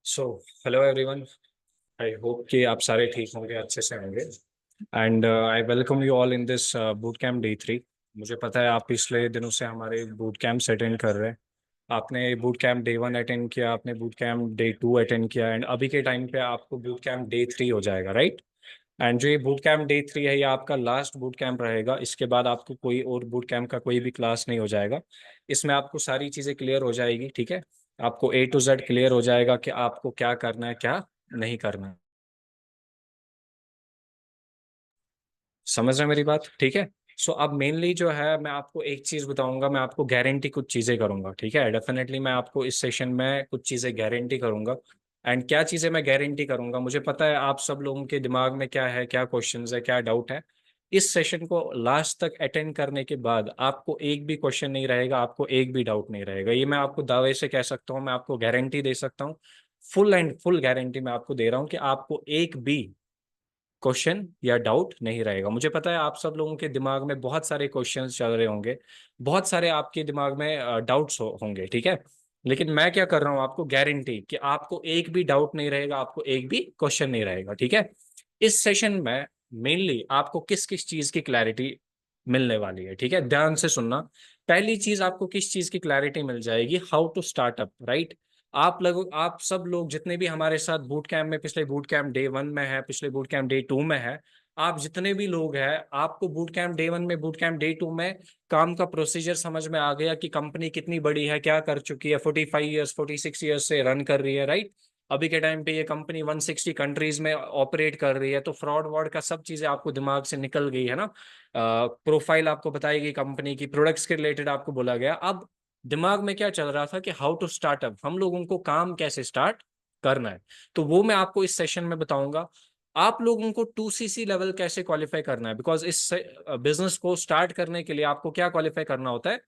So hello everyone. I hope कि आप सारे ठीक होंगे, अच्छे से होंगे। And I welcome you all in this boot camp day 3। मुझे पता है आप पिछले दिनों से हमारे बूट कैंप्स अटेंड कर रहे हैं। आपने बूट कैंप डे 1 अटेंड किया, आपने बूट कैंप डे 2 अटेंड किया, एंड अभी के टाइम पे आपको बूट कैंप डे 3 हो जाएगा, राइट। एंड जो ये बूट कैंप डे 3 है, ये आपका लास्ट बूट कैंप रहेगा। इसके बाद आपको कोई और बूट कैंप का कोई भी क्लास नहीं हो जाएगा। इसमें आपको सारी चीज़ें क्लियर हो जाएगी, ठीक है। आपको A to Z क्लियर हो जाएगा कि आपको क्या करना है, क्या नहीं करना है। समझ रहे हैं मेरी बात, ठीक है। सो अब मेनली जो है, मैं आपको एक चीज़ बताऊंगा, मैं आपको गारंटी कुछ चीज़ें करूंगा, ठीक है। डेफिनेटली मैं आपको इस सेशन में कुछ चीज़ें गारंटी करूंगा। एंड क्या चीज़ें मैं गारंटी करूंगा, मुझे पता है आप सब लोगों के दिमाग में क्या है, क्या क्वेश्चंस है, क्या डाउट है। इस सेशन को लास्ट तक अटेंड करने के बाद आपको एक भी क्वेश्चन नहीं रहेगा, आपको एक भी डाउट नहीं रहेगा। ये मैं आपको दावे से कह सकता हूँ, मैं आपको गारंटी दे सकता हूँ। फुल एंड फुल गारंटी मैं आपको दे रहा हूँ कि आपको एक भी क्वेश्चन या डाउट नहीं रहेगा। मुझे पता है आप सब लोगों के दिमाग में बहुत सारे क्वेश्चंस चल रहे होंगे, बहुत सारे आपके दिमाग में डाउट्स होंगे, ठीक है। लेकिन मैं क्या कर रहा हूं, आपको गारंटी कि आपको एक भी डाउट नहीं रहेगा, आपको एक भी क्वेश्चन नहीं रहेगा, ठीक है। इस सेशन में मेनली आपको किस किस चीज की क्लैरिटी मिलने वाली है, ठीक है, ध्यान से सुनना। पहली चीज, आपको किस चीज की क्लैरिटी मिल जाएगी, how to start up, right. आप सब लोग जितने भी हमारे साथ बूट कैंप में, पिछले बूट कैंप डे 1 में है, पिछले बूट कैंप डे 2 में है, आप जितने भी लोग हैं, आपको बूट कैंप डे 1 में, बूट कैंप डे 2 में काम का प्रोसीजर समझ में आ गया कि कंपनी कितनी बड़ी है, क्या कर चुकी है, 45 ईयर्स 46 ईयर्स से रन कर रही है, राइट। अभी के टाइम पे ये कंपनी 160 कंट्रीज में ऑपरेट कर रही है, तो फ्रॉड वॉर्ड का सब चीजें आपको दिमाग से निकल गई है ना। प्रोफाइल आपको बताई गई कंपनी की, प्रोडक्ट्स के रिलेटेड आपको बोला गया। अब दिमाग में क्या चल रहा था कि हाउ टू स्टार्ट अप, हम लोगों को काम कैसे स्टार्ट करना है, तो वो मैं आपको इस सेशन में बताऊंगा। आप लोगों को 2CC लेवल कैसे क्वालिफाई करना है, बिकॉज इस बिजनेस को स्टार्ट करने के लिए आपको क्या क्वालिफाई करना होता है,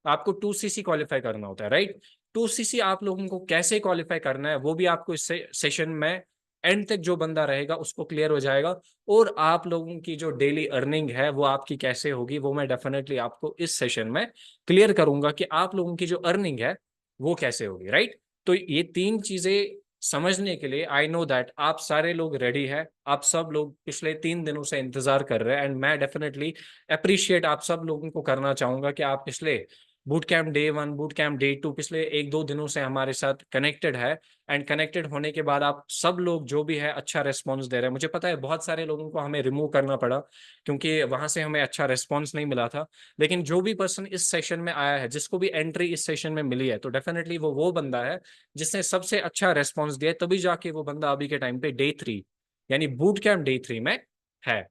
आपको 2CC क्वालिफाई करना होता है, राइट। 2CC आप लोगों को कैसे क्वालिफाई करना है, वो भी आपको इस सेशन में एंड तक जो बंदा रहेगा उसको क्लियर हो जाएगा। और आप लोगों की जो डेली अर्निंग है वो आपकी कैसे होगी, वो मैं डेफिनेटली आपको इस सेशन में क्लियर करूंगा कि आप लोगों की जो अर्निंग है वो कैसे होगी, राइट। तो ये तीन चीजें समझने के लिए आई नो दैट आप सारे लोग रेडी है, आप सब लोग पिछले 3 दिनों से इंतजार कर रहे हैं। एंड मैं डेफिनेटली अप्रिशिएट आप सब लोगों को करना चाहूंगा कि आप पिछले boot camp day 1, boot camp day 2, पिछले 1-2 दिनों से हमारे साथ कनेक्टेड है। एंड कनेक्टेड होने के बाद आप सब लोग जो भी है अच्छा रेस्पॉन्स दे रहे हैं। मुझे पता है बहुत सारे लोगों को हमें रिमूव करना पड़ा, क्योंकि वहां से हमें अच्छा रेस्पॉन्स नहीं मिला था। लेकिन जो भी पर्सन इस सेशन में आया है, जिसको भी एंट्री इस सेशन में मिली है, तो डेफिनेटली वो बंदा है जिसने सबसे अच्छा रेस्पॉन्स दिया है, तभी जाके वो बंदा अभी के टाइम पे डे 3 यानी बूट कैंप डे 3 में है,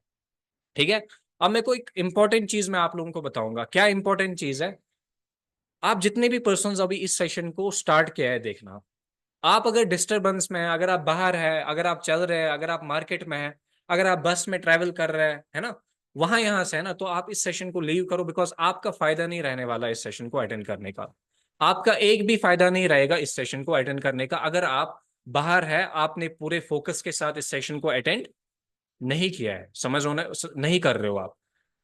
ठीक है। अब मैं कोई इंपॉर्टेंट चीज मैं आप लोगों को बताऊंगा। क्या इंपॉर्टेंट चीज है, आप जितने भी पर्सन अभी इस सेशन को स्टार्ट किया है, देखना। आप अगर डिस्टरबेंस में है, अगर आप बाहर है, अगर आप चल रहे हैं, अगर आप मार्केट में है, अगर आप बस में ट्रैवल कर रहे हैं, है ना, वहां यहां से है ना, तो आप इस सेशन को लीव करो, बिकॉज आपका फायदा नहीं रहने वाला इस सेशन को अटेंड करने का। आपका एक भी फायदा नहीं रहेगा इस सेशन को अटेंड करने का, अगर आप बाहर है, आपने पूरे फोकस के साथ इस सेशन को अटेंड नहीं किया है, समझ होने नहीं कर रहे हो आप।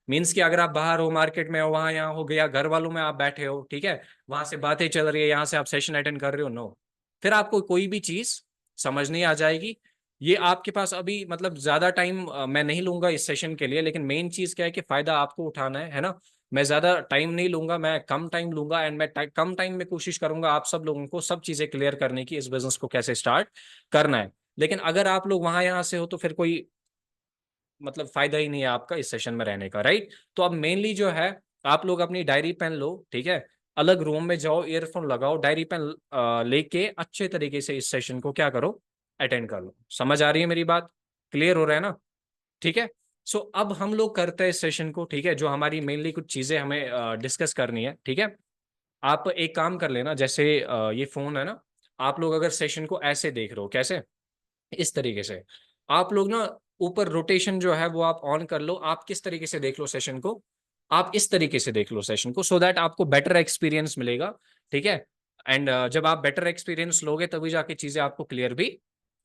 मीन्स कि अगर आप बाहर हो, मार्केट में हो, वहां यहाँ हो गया, घर वालों में आप बैठे हो, ठीक है, वहां से बातें चल रही है, यहाँ से आप सेशन अटेंड कर रहे हो, नो, फिर आपको कोई भी चीज समझ नहीं आ जाएगी। ये आपके पास अभी मतलब ज्यादा टाइम मैं नहीं लूंगा इस सेशन के लिए, लेकिन मेन चीज क्या है कि फायदा आपको उठाना है ना। मैं ज्यादा टाइम नहीं लूंगा, मैं कम टाइम लूंगा, एंड मैं कम टाइम में कोशिश करूंगा आप सब लोगों को सब चीजें क्लियर करने की, इस बिजनेस को कैसे स्टार्ट करना है। लेकिन अगर आप लोग वहां यहाँ से हो, तो फिर कोई मतलब फायदा ही नहीं है आपका इस सेशन में रहने का, राइट। तो अब मेनली जो है, आप लोग अपनी डायरी पेन लो, ठीक है, अलग रूम में जाओ, ईयरफोन लगाओ, डायरी पेन लेके अच्छे तरीके से इस सेशन को क्या करो, अटेंड कर लो। समझ आ रही है मेरी बात, क्लियर हो रहा है ना, ठीक है। सो अब हम लोग करते हैं इस सेशन को, ठीक है, जो हमारी मेनली कुछ चीजें हमें डिस्कस करनी है, ठीक है। आप एक काम कर लेना, जैसे ये फोन है ना, आप लोग अगर सेशन को ऐसे देख रहे हो, कैसे, इस तरीके से आप लोग ना, ऊपर रोटेशन जो है वो आप ऑन कर लो। आप किस तरीके से देख लो सेशन को, आप इस तरीके से देख लो सेशन को, सो दैट आपको बेटर एक्सपीरियंस मिलेगा, ठीक है। एंड जब आप बेटर एक्सपीरियंस लोगे, तभी जाके चीजें आपको क्लियर भी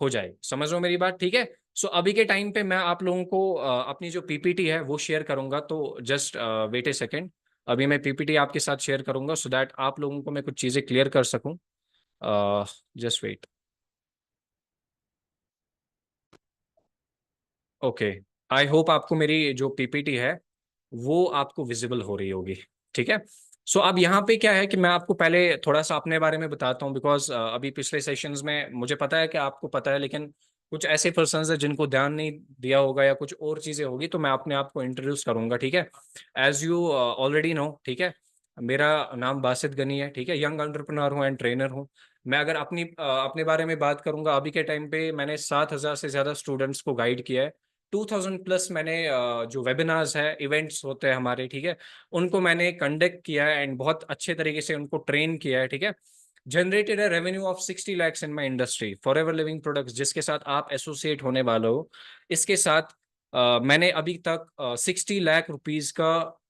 हो जाएगी। समझ लो मेरी बात, ठीक है। सो अभी के टाइम पे मैं आप लोगों को अपनी जो पीपीटी है वो शेयर करूंगा, तो जस्ट वेट ए सेकेंड। अभी मैं पीपीटी आपके साथ शेयर करूंगा, सो दैट आप लोगों को मैं कुछ चीजें क्लियर कर सकूं। Just wait. Okay, I hope आपको मेरी जो पीपीटी है वो आपको विजिबल हो रही होगी। ठीक है। सो अब यहाँ पे क्या है कि मैं आपको पहले थोड़ा सा अपने बारे में बताता हूँ, बिकॉज अभी पिछले सेशंस में मुझे पता है कि आपको पता है, लेकिन कुछ ऐसे पर्सन है जिनको ध्यान नहीं दिया होगा या कुछ और चीजें होगी, तो मैं अपने आप को इंट्रोड्यूस करूंगा। ठीक है। एज यू ऑलरेडी नो, ठीक है, मेरा नाम बासित गनी है। ठीक है। यंग एंटरप्रेन्योर हूँ एंड ट्रेनर हूँ। मैं अगर अपने बारे में बात करूंगा, अभी के टाइम पे मैंने 7,000 से ज्यादा स्टूडेंट्स को गाइड किया है। 2000 प्लस मैंने जो वेबिनार्स है, इवेंट्स होते हैं हमारे, ठीक है, उनको मैंने कंडक्ट किया है एंड बहुत अच्छे तरीके से उनको ट्रेन किया है। ठीक है। जनरेटेड है revenue of 60 lakhs in my industry for ever living products, जिसके साथ आप एसोसिएट होने वाले हो। इसके साथ मैंने अभी तक 60 लाख रुपीज का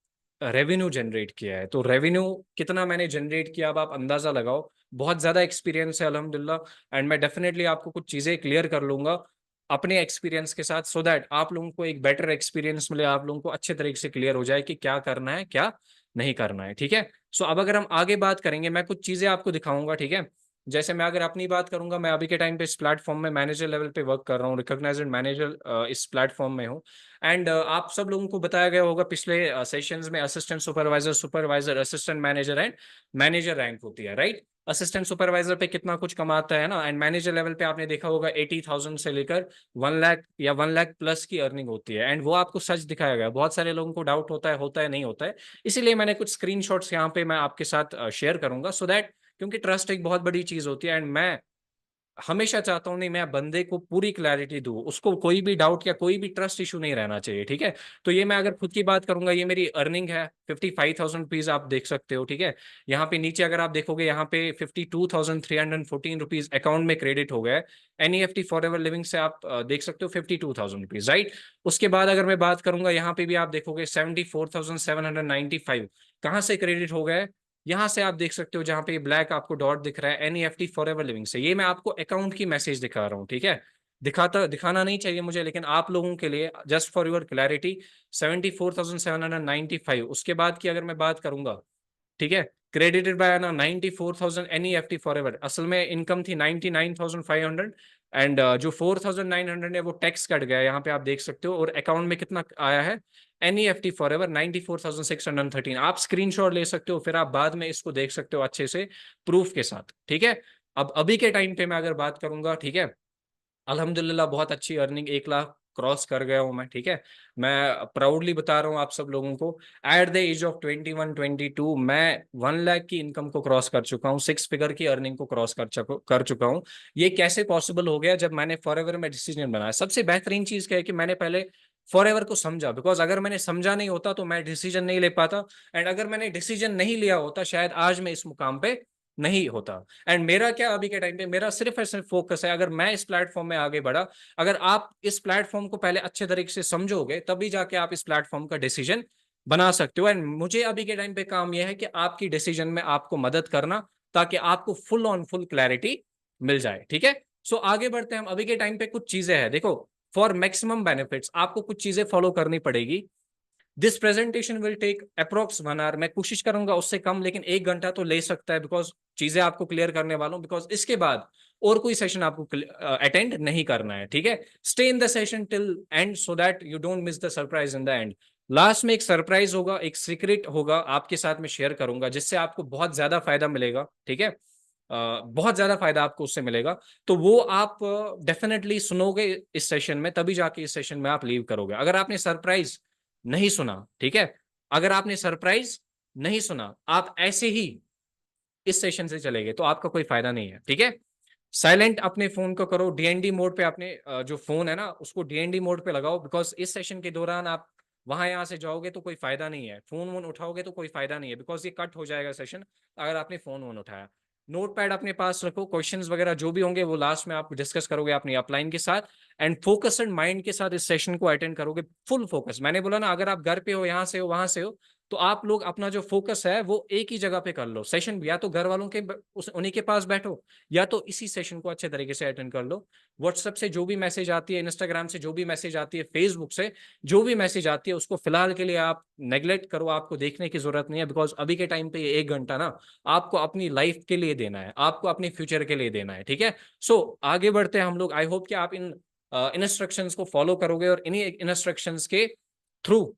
रेवेन्यू जनरेट किया है। तो रेवेन्यू कितना मैंने जनरेट किया, अब आप अंदाजा लगाओ। बहुत ज्यादा एक्सपीरियंस है अल्हम्दुलिल्लाह, एंड मैं डेफिनेटली आपको कुछ चीजें क्लियर कर लूंगा अपने एक्सपीरियंस के साथ, सो दैट आप लोगों को एक बेटर एक्सपीरियंस मिले, आप लोगों को अच्छे तरीके से क्लियर हो जाए कि क्या करना है क्या नहीं करना है। ठीक है। सो अब अगर हम आगे बात करेंगे, मैं कुछ चीजें आपको दिखाऊंगा। ठीक है। जैसे मैं अगर अपनी बात करूंगा, मैं अभी के टाइम पे इस प्लेटफॉर्म में मैनेजर लेवल पे वर्क कर रहा हूँ, रिकॉग्नाइज्ड मैनेजर इस प्लेटफॉर्म में हूँ। एंड आप सब लोगों को बताया गया होगा पिछले सेशंस में, assistant supervisor, supervisor, assistant manager and manager rank होती है, राइट। असिस्टेंट सुपरवाइजर पे कितना कुछ कमाता है ना, एंड मैनेजर लेवल पे आपने देखा होगा 80,000 से लेकर 1 लाख या 1 लाख प्लस की अर्निंग होती है। एंड वो आपको सच दिखाया गया। बहुत सारे लोगों को डाउट होता है नहीं होता है, इसीलिए मैंने कुछ स्क्रीनशॉट्स यहाँ पे मैं आपके साथ शेयर करूंगा, सो दैट, क्योंकि ट्रस्ट एक बहुत बड़ी चीज होती है, एंड मैं हमेशा चाहता हूं नहीं, मैं बंदे को पूरी क्लैरिटी दूं, उसको कोई भी डाउट या कोई भी ट्रस्ट इशू नहीं रहना चाहिए। ठीक है। तो ये मैं अगर खुद की बात करूंगा, ये मेरी अर्निंग है 55,000 रुपीज, आप देख सकते हो। ठीक है। यहाँ पे नीचे अगर आप देखोगे, यहाँ पे 52,314 रुपीज अकाउंट में क्रेडिट हो गया है। एनईएफटी फॉर एवर लिविंग से आप देख सकते हो 52,000 रुपीज, राइट। उसके बाद अगर मैं बात करूंगा, यहाँ पे भी आप देखोगे 74,795 कहाँ से क्रेडिट हो गया है। यहां से आप देख सकते हो, जहां पे ब्लैक आपको डॉट दिख रहा है, एनईएफटी फॉर एवर लिविंग से। ये मैं आपको अकाउंट की मैसेज दिखा रहा हूँ। ठीक है। दिखाना नहीं चाहिए मुझे, लेकिन आप लोगों के लिए, जस्ट फॉर योर क्लैरिटी, 74,795। उसके बाद की अगर मैं बात करूंगा, ठीक है, क्रेडिटेड बाय ना 94,000 एनईएफटी फॉर एवर। असल में इनकम थी 99,500, एंड जो 4,900 है वो टैक्स कट गया, यहाँ पे आप देख सकते हो। और अकाउंट में कितना आया है एनईएफटी फॉर एवर, 94,613। आप स्क्रीनशॉट ले सकते हो, फिर आप बाद में इसको देख सकते हो अच्छे से प्रूफ के साथ। ठीक है। अब अभी के टाइम पे मैं अगर बात करूंगा, ठीक है, अल्हम्दुलिल्लाह बहुत अच्छी अर्निंग, 1 लाख क्रॉस कर गया हूं मैं। ठीक है। मैं प्राउडली बता रहा हूं आप सब लोगों को, एट द एज ऑफ 21-22 मैं 1 लाख की इनकम को क्रॉस कर चुका हूं, 6 फिगर की अर्निंग को क्रॉस कर चुका हूं। ये कैसे पॉसिबल हो गया? जब मैंने फॉर एवर में डिसीजन बनाया। सबसे बेहतरीन चीज क्या है कि मैंने पहले फॉर एवर को समझा, बिकॉज अगर मैंने समझा नहीं होता तो मैं डिसीजन नहीं ले पाता, एंड अगर मैंने डिसीजन नहीं लिया होता शायद आज मैं इस मुकाम पे नहीं होता। एंड मेरा क्या अभी के टाइम पे, मेरा सिर्फ ऐसे फोकस है, अगर मैं इस प्लेटफॉर्म में आगे बढ़ा, अगर आप इस प्लेटफॉर्म को पहले अच्छे तरीके से समझोगे, तभी जाके आप इस प्लेटफॉर्म का डिसीजन बना सकते हो। एंड मुझे अभी के टाइम पे काम यह है कि आपकी डिसीजन में आपको मदद करना, ताकि आपको फुल ऑन फुल क्लैरिटी मिल जाए। ठीक है। सो आगे बढ़ते हैं हम। अभी के टाइम पे कुछ चीजें हैं, देखो, फॉर मैक्सिमम बेनिफिट्स आपको कुछ चीजें फॉलो करनी पड़ेगी। This presentation will take approx 1 hour. मैं कोशिश करूंगा उससे कम, लेकिन 1 घंटा तो ले सकता है, बिकॉज चीजें आपको क्लियर करने वाला हूं, बिकॉज इसके बाद और कोई सेशन आपको अटेंड नहीं करना है। ठीक है। Stay in the session till and, so that you don't miss the surprise in the end. Last में एक सरप्राइज होगा, एक सीक्रेट होगा आपके साथ में शेयर करूंगा, जिससे आपको बहुत ज्यादा फायदा मिलेगा। ठीक है। बहुत ज्यादा फायदा आपको उससे मिलेगा। तो वो आप डेफिनेटली सुनोगे इस सेशन में, तभी जाके इस सेशन में आप लीव करोगे। अगर आपने सरप्राइज नहीं सुना, ठीक है, अगर आपने सरप्राइज नहीं सुना, आप ऐसे ही इस सेशन से चले गए, तो आपका कोई फायदा नहीं है। ठीक है। साइलेंट अपने फोन को करो, डीएनडी मोड पे अपने जो फोन है ना उसको डीएनडी मोड पे लगाओ, बिकॉज इस सेशन के दौरान आप वहां यहाँ से जाओगे तो कोई फायदा नहीं है, फोन वोन उठाओगे तो कोई फायदा नहीं है, बिकॉज ये कट हो जाएगा सेशन अगर आपने फोन वोन उठाया। नोट पैड अपने पास रखो, क्वेश्चंस वगैरह जो भी होंगे वो लास्ट में आप डिस्कस करोगे अपनी अपलाइन के साथ, एंड फोकस्ड माइंड के साथ इस सेशन को अटेंड करोगे। फुल फोकस, मैंने बोला ना, अगर आप घर पे हो, यहाँ से हो, वहां से हो, तो आप लोग अपना जो फोकस है वो एक ही जगह पे कर लो। सेशन या तो घर वालों के उन्हीं के पास बैठो, या तो इसी सेशन को अच्छे तरीके से अटेंड कर लो। व्हाट्सएप से जो भी मैसेज आती है, इंस्टाग्राम से जो भी मैसेज आती है, फेसबुक से जो भी मैसेज आती है, उसको फिलहाल के लिए आप नेग्लेक्ट करो, आपको देखने की जरूरत नहीं है, बिकॉज अभी के टाइम पे ये 1 घंटा ना आपको अपनी लाइफ के लिए देना है, आपको अपनी फ्यूचर के लिए देना है। ठीक है। सो आगे बढ़ते हैं हम लोग। आई होप कि आप इन इंस्ट्रक्शंस को फॉलो करोगे और इन्हीं इंस्ट्रक्शंस के थ्रू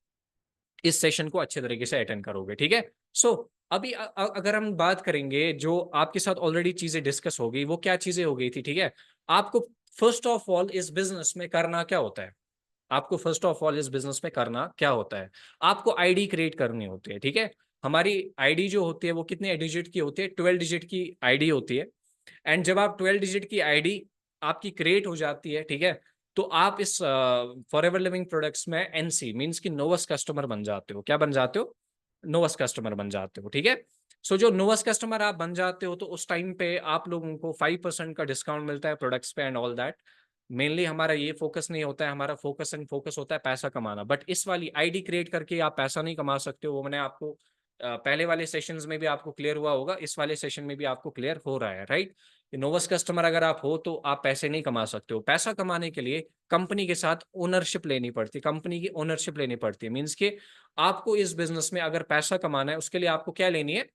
इस सेशन को अच्छे तरीके से अटेंड करोगे, ठीक है। सो अभी अगर हम बात करेंगे, जो आपके साथ ऑलरेडी चीजें डिस्कस हो गई, वो क्या चीजें हो गई थी, ठीक है। आपको फर्स्ट ऑफ ऑल इस बिजनेस में करना क्या होता है, आपको फर्स्ट ऑफ ऑल इस बिजनेस में करना क्या होता है, आपको आईडी क्रिएट करनी होती है, ठीक है। हमारी आईडी जो होती है वो कितने डिजिट की होती है, 12 डिजिट की आईडी होती है। एंड जब आप 12 डिजिट की आईडी आपकी क्रिएट हो जाती है, ठीक है, तो आप इस फॉरएवर लिविंग प्रोडक्ट्स में एनसी मींस कि नोवस कस्टमर बन जाते हो। क्या बन जाते हो, नोवस कस्टमर बन जाते हो, ठीक है। सो जो नोवस कस्टमर आप बन जाते हो तो उस टाइम पे आप लोगों को 5% का डिस्काउंट मिलता है प्रोडक्ट्स पे एंड ऑल दैट। मेनली हमारा ये फोकस नहीं होता है, हमारा फोकस होता है पैसा कमाना। बट इस वाली आईडी क्रिएट करके आप पैसा नहीं कमा सकते हो, वो मैंने आपको पहले वाले सेशंस में भी आपको क्लियर हुआ होगा, इस वाले सेशन में भी आपको क्लियर हो रहा है, राइट। नोवस कस्टमर अगर आप हो तो आप पैसे नहीं कमा सकते हो। पैसा कमाने के लिए कंपनी के साथ ओनरशिप लेनी पड़ती है, कंपनी की ओनरशिप लेनी पड़ती है। मीन्स के आपको इस बिजनेस में अगर पैसा कमाना है उसके लिए आपको क्या लेनी है,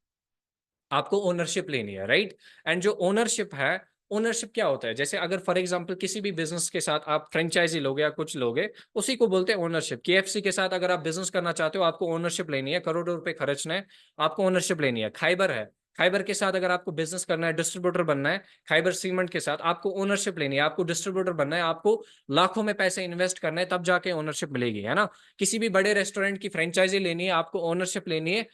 आपको ओनरशिप लेनी है, राइट। एंड जो ओनरशिप है, ओनरशिप क्या होता है, जैसे अगर फॉर एग्जांपल किसी भी बिजनेस के साथ आप फ्रेंचाइजी लोगे या कुछ लोगे, उसी को बोलते हैं ओनरशिप। केएफसी के साथ अगर आप बिजनेस करना चाहते हो, आपको ओनरशिप लेनी है, करोड़ों रुपए खर्चना है, आपको ओनरशिप लेनी है। खाइबर है, खाइबर के साथ अगर आपको बिजनेस करना है, डिस्ट्रीब्यूटर बनना है, खाइबर सीमेंट के साथ आपको ओनरशिप लेनी है, आपको डिस्ट्रीब्यूटर बनना है, आपको लाखों में पैसे इन्वेस्ट करना है, तब जाके ओनरशिप मिलेगी, है ना। किसी भी बड़े रेस्टोरेंट की फ्रेंचाइजी लेनी है, आपको ओनरशिप लेनी है।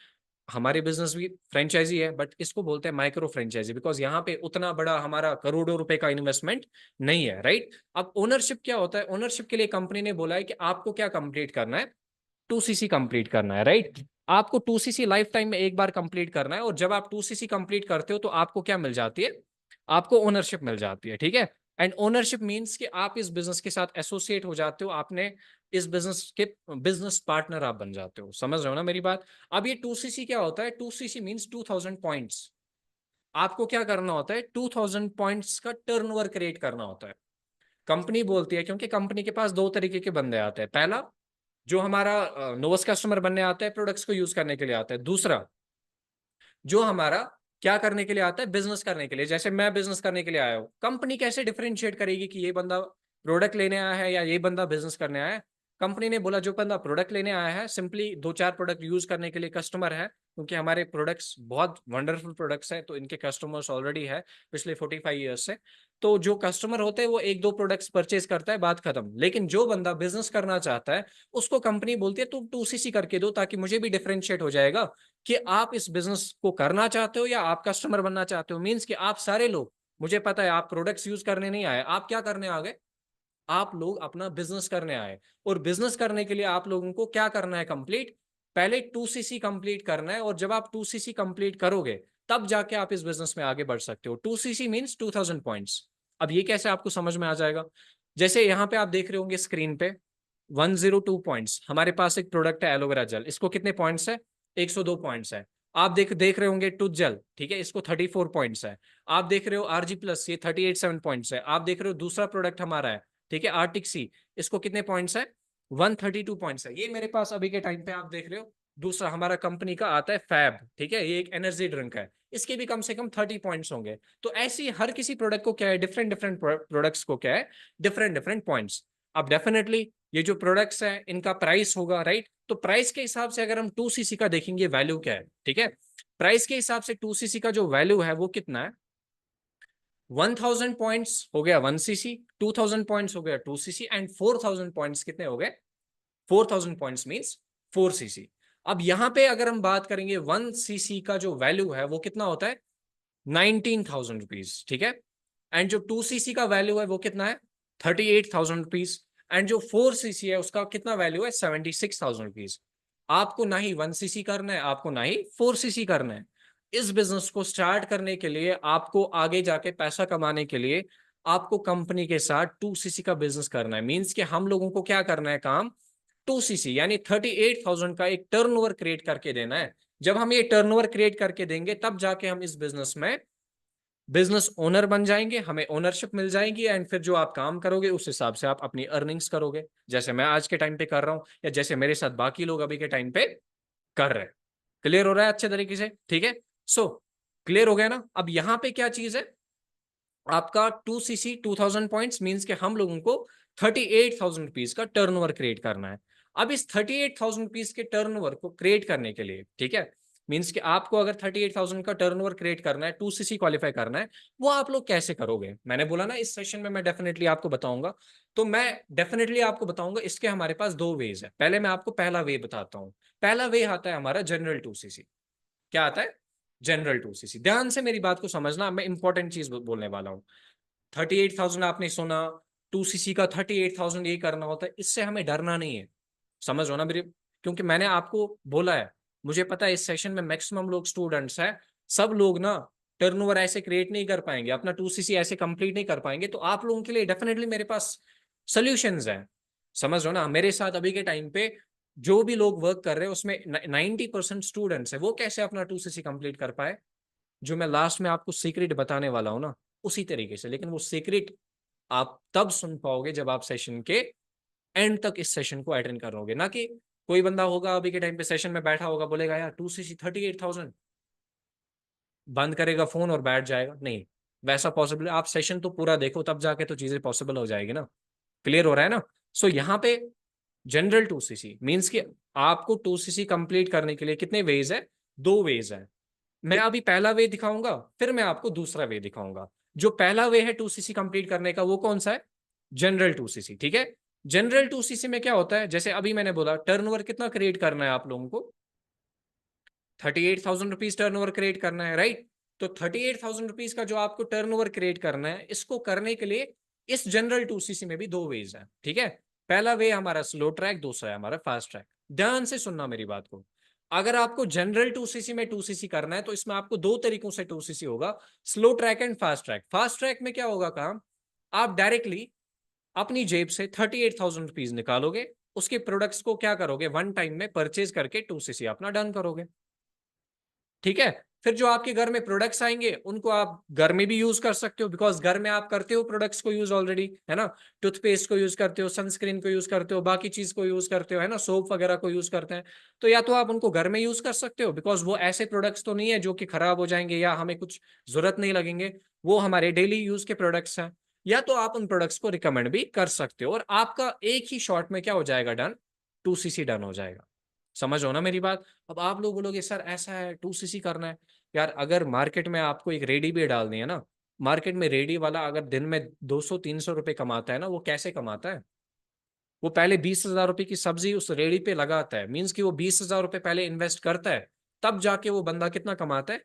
हमारी बिजनेस भी फ्रेंचाइजी है, बट इसको बोलते हैं माइक्रो फ्रेंचाइजी, बिकॉज यहाँ पे उतना बड़ा हमारा करोड़ों रुपए का इन्वेस्टमेंट नहीं है, राइट। अब ओनरशिप क्या होता है, ओनरशिप के लिए कंपनी ने बोला है कि आपको क्या कंप्लीट करना है, 2cc कंप्लीट करना है, राइट। आपको 2cc लाइफ टाइम में एक बार कंप्लीट करना है, और जब आप 2cc कंप्लीट करते हो तो आपको क्या मिल जाती है, आपको ओनरशिप मिल जाती है, ठीक है। एंड ओनरशिप मींस कि आप इस बिजनेस के साथ एसोसिएट हो जाते हो, आपने इस बिजनेस के बिजनेस पार्टनर आप बन जाते हो। समझ रहे हो ना मेरी बात। अब ये 2cc क्या होता है, 2cc मींस 2000 पॉइंट्स। आपको क्या करना होता है, 2000 पॉइंट्स का टर्नओवर क्रिएट करना होता है। कंपनी बोलती है, क्योंकि कंपनी के पास दो तरीके के बंदे आते हैं। पहला, जो हमारा नोवस कस्टमर बनने आता है, प्रोडक्ट्स को यूज करने के लिए आता है। दूसरा, जो हमारा क्या करने के लिए आता है, बिजनेस करने के लिए। जैसे मैं बिजनेस करने के लिए आया हूं, कंपनी कैसे डिफरेंशिएट करेगी कि ये बंदा प्रोडक्ट लेने आया है या ये बंदा बिजनेस करने आया है। कंपनी ने बोला जो बंदा प्रोडक्ट लेने आया है, सिंपली दो चार प्रोडक्ट यूज करने के लिए कस्टमर है, क्योंकि हमारे प्रोडक्ट्स बहुत वंडरफुल प्रोडक्ट्स हैं, तो इनके कस्टमर्स ऑलरेडी है पिछले 45 ईयर्स से। तो जो कस्टमर होते हैं वो एक दो प्रोडक्ट्स परचेज करता है, बात खत्म। लेकिन जो बंदा बिजनेस करना चाहता है, उसको कंपनी बोलती है तुम 2cc करके दो, ताकि मुझे भी डिफरेंशिएट हो जाएगा कि आप इस बिजनेस को करना चाहते हो या आप कस्टमर बनना चाहते हो। मींस कि आप सारे लोग, मुझे पता है आप प्रोडक्ट्स यूज करने नहीं आए, आप क्या करने आ गए, आप लोग अपना बिजनेस करने आए। और बिजनेस करने के लिए आप लोगों को क्या करना है, कंप्लीट, पहले 2cc कंप्लीट करना है। और जब आप 2cc कंप्लीट करोगे, तब जाके आप इस बिजनेस में आगे बढ़ सकते हो। 2cc means 2000 points. अब ये कैसे आपको समझ में आ जाएगा, जैसे यहाँ पे आप देख रहे होंगे स्क्रीन पे 102 पॉइंट्स। हमारे पास एक प्रोडक्ट है एलोवेरा जेल, इसको कितने पॉइंट्स है, 102 पॉइंट्स है। आप देख रहे होंगे टूथ जेल, ठीक है, इसको 34 पॉइंट्स है। आप देख रहे हो आरजी प्लस, ये 38 पॉइंट्स है। आप देख रहे हो दूसरा प्रोडक्ट हमारा है, ठीक है, आर्टिक सी, इसको कितने पॉइंट्स है, 132 पॉइंट्स है। ये मेरे पास अभी के टाइम पे आप देख रहे हो दूसरा हमारा कंपनी का आता है फैब, ठीक है, ये एक एनर्जी ड्रिंक है, इसके भी कम से कम 30 पॉइंट्स होंगे। तो ऐसी हर किसी प्रोडक्ट को क्या है, डिफरेंट डिफरेंट प्रोडक्ट्स को क्या है, डिफरेंट डिफरेंट पॉइंट्स। अब डेफिनेटली ये जो प्रोडक्ट्स हैं इनका प्राइस होगा, राइट। तो प्राइस के हिसाब से अगर हम 2cc का देखेंगे वैल्यू क्या है, ठीक है, प्राइस के हिसाब से 2cc का जो वैल्यू है वो कितना है, 1000 पॉइंट्स हो गया 1cc, 2000 पॉइंट्स हो गया 2cc, एंड 4000 पॉइंट्स कितने हो गए, 4000 पॉइंट्स मीन्स 4cc। अब यहां पे अगर हम बात करेंगे 1cc का जो वैल्यू है वो कितना होता है, 19,000 रुपीज, ठीक है। एंड जो 2cc का वैल्यू है वो कितना है, 38,000 रुपीज। एंड जो 4cc है उसका कितना वैल्यू है, 76,000 रुपीज। आपको ना ही 1cc करना है, आपको ना ही 4cc करना है। इस बिजनेस को स्टार्ट करने के लिए, आपको आगे जाके पैसा कमाने के लिए, आपको कंपनी के साथ 2cc का बिजनेस करना है। मींस कि हम लोगों को क्या करना है काम, 2cc यानी 38,000 का एक टर्नओवर क्रिएट करके देना है। जब हम ये टर्नओवर क्रिएट करके देंगे, तब जाके हम इस बिजनेस में बिजनेस ओनर बन जाएंगे, हमें ओनरशिप मिल जाएगी। एंड फिर जो आप काम करोगे उस हिसाब से आप अपनी अर्निंग्स करोगे, जैसे मैं आज के टाइम पे कर रहा हूं, या जैसे मेरे साथ बाकी लोग अभी के टाइम पे कर रहे हैं। क्लियर हो रहा है अच्छे तरीके से, ठीक है। सो क्लियर हो गया ना। अब यहाँ पे क्या चीज है, आपका 2cc 2000 पॉइंट्स मींस के हम लोगों को 38,000 रुपीज का टर्नओवर क्रिएट करना है। अब इस 38,000 रुपीज के टर्नओवर को क्रिएट करने के लिए, ठीक है, मींस कि आपको अगर 38,000 का टर्नओवर क्रिएट करना है, 2cc क्वालिफाई करना है, वो आप लोग कैसे करोगे? मैंने बोला ना इस सेशन में मैं डेफिनेटली आपको बताऊंगा। तो मैं डेफिनेटली आपको बताऊंगा। इसके हमारे पास दो वेज है। पहले मैं आपको पहला वे बताता हूँ। पहला वे आता है हमारा जनरल 2cc। क्या आता है? General 2cc। ध्यान से मेरी बात को समझना, मैं इंपॉर्टेंट चीज बोलने वाला हूँ। 38,000 आपने सुना, 2cc का 38,000 ये करना होता है, इससे हमें डरना नहीं है। समझ हो ना मेरी? क्योंकि मैंने आपको बोला है, मुझे पता है इस सेशन में मैक्सिमम लोग स्टूडेंट्स हैं, सब लोग ना टर्नओवर ऐसे क्रिएट नहीं कर पाएंगे, अपना 2cc ऐसे कंप्लीट नहीं कर पाएंगे। तो आप लोगों के लिए डेफिनेटली मेरे पास सोल्यूशंस हैं। समझ रहे हो ना? मेरे साथ अभी के टाइम पे जो भी लोग वर्क कर रहे हैं उसमें 90% स्टूडेंट्स है, वो कैसे अपना 2cc कंप्लीट कर पाए, जो मैं लास्ट में आपको सीक्रेट बताने वाला हूं ना, उसी तरीके से। लेकिन वो सीक्रेट आप तब सुन पाओगे जब आप सेशन के एंड तक इस सेशन को अटेंड करोगे। ना कि कोई बंदा होगा अभी के टाइम पे सेशन में बैठा होगा, बोलेगा यार 2cc 38,000, बंद करेगा फोन और बैठ जाएगा। नहीं, वैसा पॉसिबल? आप सेशन तो पूरा देखो, तब जाके तो चीजें पॉसिबल हो जाएगी ना। क्लियर हो रहा है ना? सो यहाँ पे जनरल 2cc मीन्स कि आपको 2cc कंप्लीट करने के लिए कितने वेज है? दो वेज है। मैं अभी पहला वे दिखाऊंगा, फिर मैं आपको दूसरा वे दिखाऊंगा। जो पहला वे है 2cc कंप्लीट करने का, वो कौन सा है? General 2cc। ठीक है। जनरल 2cc में क्या होता है, जैसे अभी मैंने बोला टर्नओवर कितना क्रिएट करना है आप लोगों को? 38,000 रुपीज टर्नओवर क्रिएट करना है, राइट? तो 38,000 रुपीज का जो आपको टर्नओवर क्रिएट करना है, इसको करने के लिए इस जनरल 2cc में भी दो वेज है। ठीक है। पहला वे हमारा स्लो ट्रैक, दूसरा है हमारा फास्ट ट्रैक। ध्यान से सुनना मेरी बात को। अगर आपको जनरल 2cc में 2cc करना है तो इसमें आपको दो तरीकों से 2cc होगा, slow track and fast track. Fast track में क्या होगा काम, आप डायरेक्टली अपनी जेब से 38,000 रुपीज निकालोगे, उसके प्रोडक्ट्स को क्या करोगे, वन टाइम में परचेज करके 2cc अपना डन करोगे। ठीक है। फिर जो आपके घर में प्रोडक्ट्स आएंगे उनको आप घर में भी यूज कर सकते हो, बिकॉज घर में आप करते हो प्रोडक्ट्स को यूज ऑलरेडी, है ना? टूथपेस्ट को यूज करते हो, सनस्क्रीन को यूज करते हो, बाकी चीज को यूज करते हो, है ना? सोप वगैरह को यूज करते हैं। तो या तो आप उनको घर में यूज कर सकते हो, बिकॉज वो ऐसे प्रोडक्ट्स तो नहीं है जो कि खराब हो जाएंगे या हमें कुछ जरूरत नहीं लगेंगे, वो हमारे डेली यूज के प्रोडक्ट्स हैं। या तो आप उन प्रोडक्ट्स को रिकमेंड भी कर सकते हो, और आपका एक ही शॉट में क्या हो जाएगा, डन, 2cc डन हो जाएगा। समझ हो ना मेरी बात? अब आप लोग बोलोगे सर ऐसा है 2cc करना है। यार अगर मार्केट में आपको एक रेडी भी डालनी है ना, मार्केट में रेडी वाला अगर दिन में 200-300 रुपए कमाता है ना, वो कैसे कमाता है? वो पहले 20,000 रुपए की सब्जी उस रेडी पे लगाता है, मीन्स कि वो 20,000 रुपए पहले इन्वेस्ट करता है, तब जाके वो बंदा कितना कमाता है?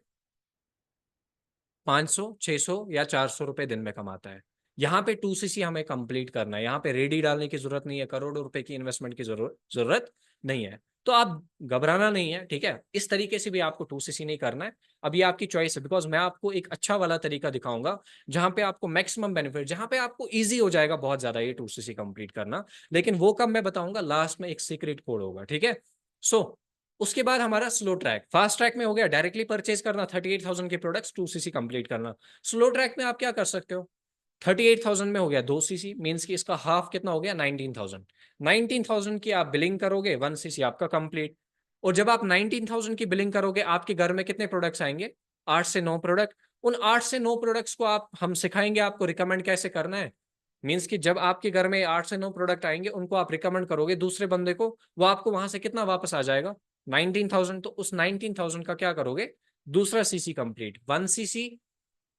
500, 600 या 400 रुपए दिन में कमाता है। यहाँ पे 2cc हमें कंप्लीट करना है, यहाँ पे रेडी डालने की जरूरत नहीं है, करोड़ों रुपए की इन्वेस्टमेंट की जरूरत नहीं है। तो आप घबराना नहीं है, ठीक है? इस तरीके से भी आपको 2cc नहीं करना है। अब ये आपकी चॉइस है, बिकॉज मैं आपको एक अच्छा वाला तरीका दिखाऊंगा जहां पे आपको मैक्सिमम बेनिफिट, जहां पे आपको इजी हो जाएगा बहुत ज्यादा ये 2cc कंप्लीट करना। लेकिन वो कब मैं बताऊंगा, लास्ट में एक सीक्रेट कोड होगा, ठीक है? सो उसके बाद हमारा स्लो ट्रैक। फास्ट ट्रैक में हो गया डायरेक्टली परचेज करना 38,000 के प्रोडक्ट्स, 2cc कंप्लीट करना। स्लो ट्रैक में आप क्या कर सकते हो, 38,000 में हो गया 2cc, मीन्स कि इसका हाफ कितना हो गया, 19,000। 19,000 की आप बिलिंग करोगे, 1cc आपका कंप्लीट। और जब आप 19,000 की बिलिंग करोगे, आपके घर में कितने प्रोडक्ट्स आएंगे, 8 से 9 प्रोडक्ट। उन 8 से 9 प्रोडक्ट्स को आप, हम सिखाएंगे आपको रिकमेंड कैसे करना है। मीन्स कि जब आपके घर में 8 से 9 प्रोडक्ट आएंगे, उनको आप रिकमेंड करोगे दूसरे बंदे को, वो आपको वहां से कितना वापस आ जाएगा, 19,000। तो उस 19,000 का क्या करोगे, दूसरा सीसी कंप्लीट, 1cc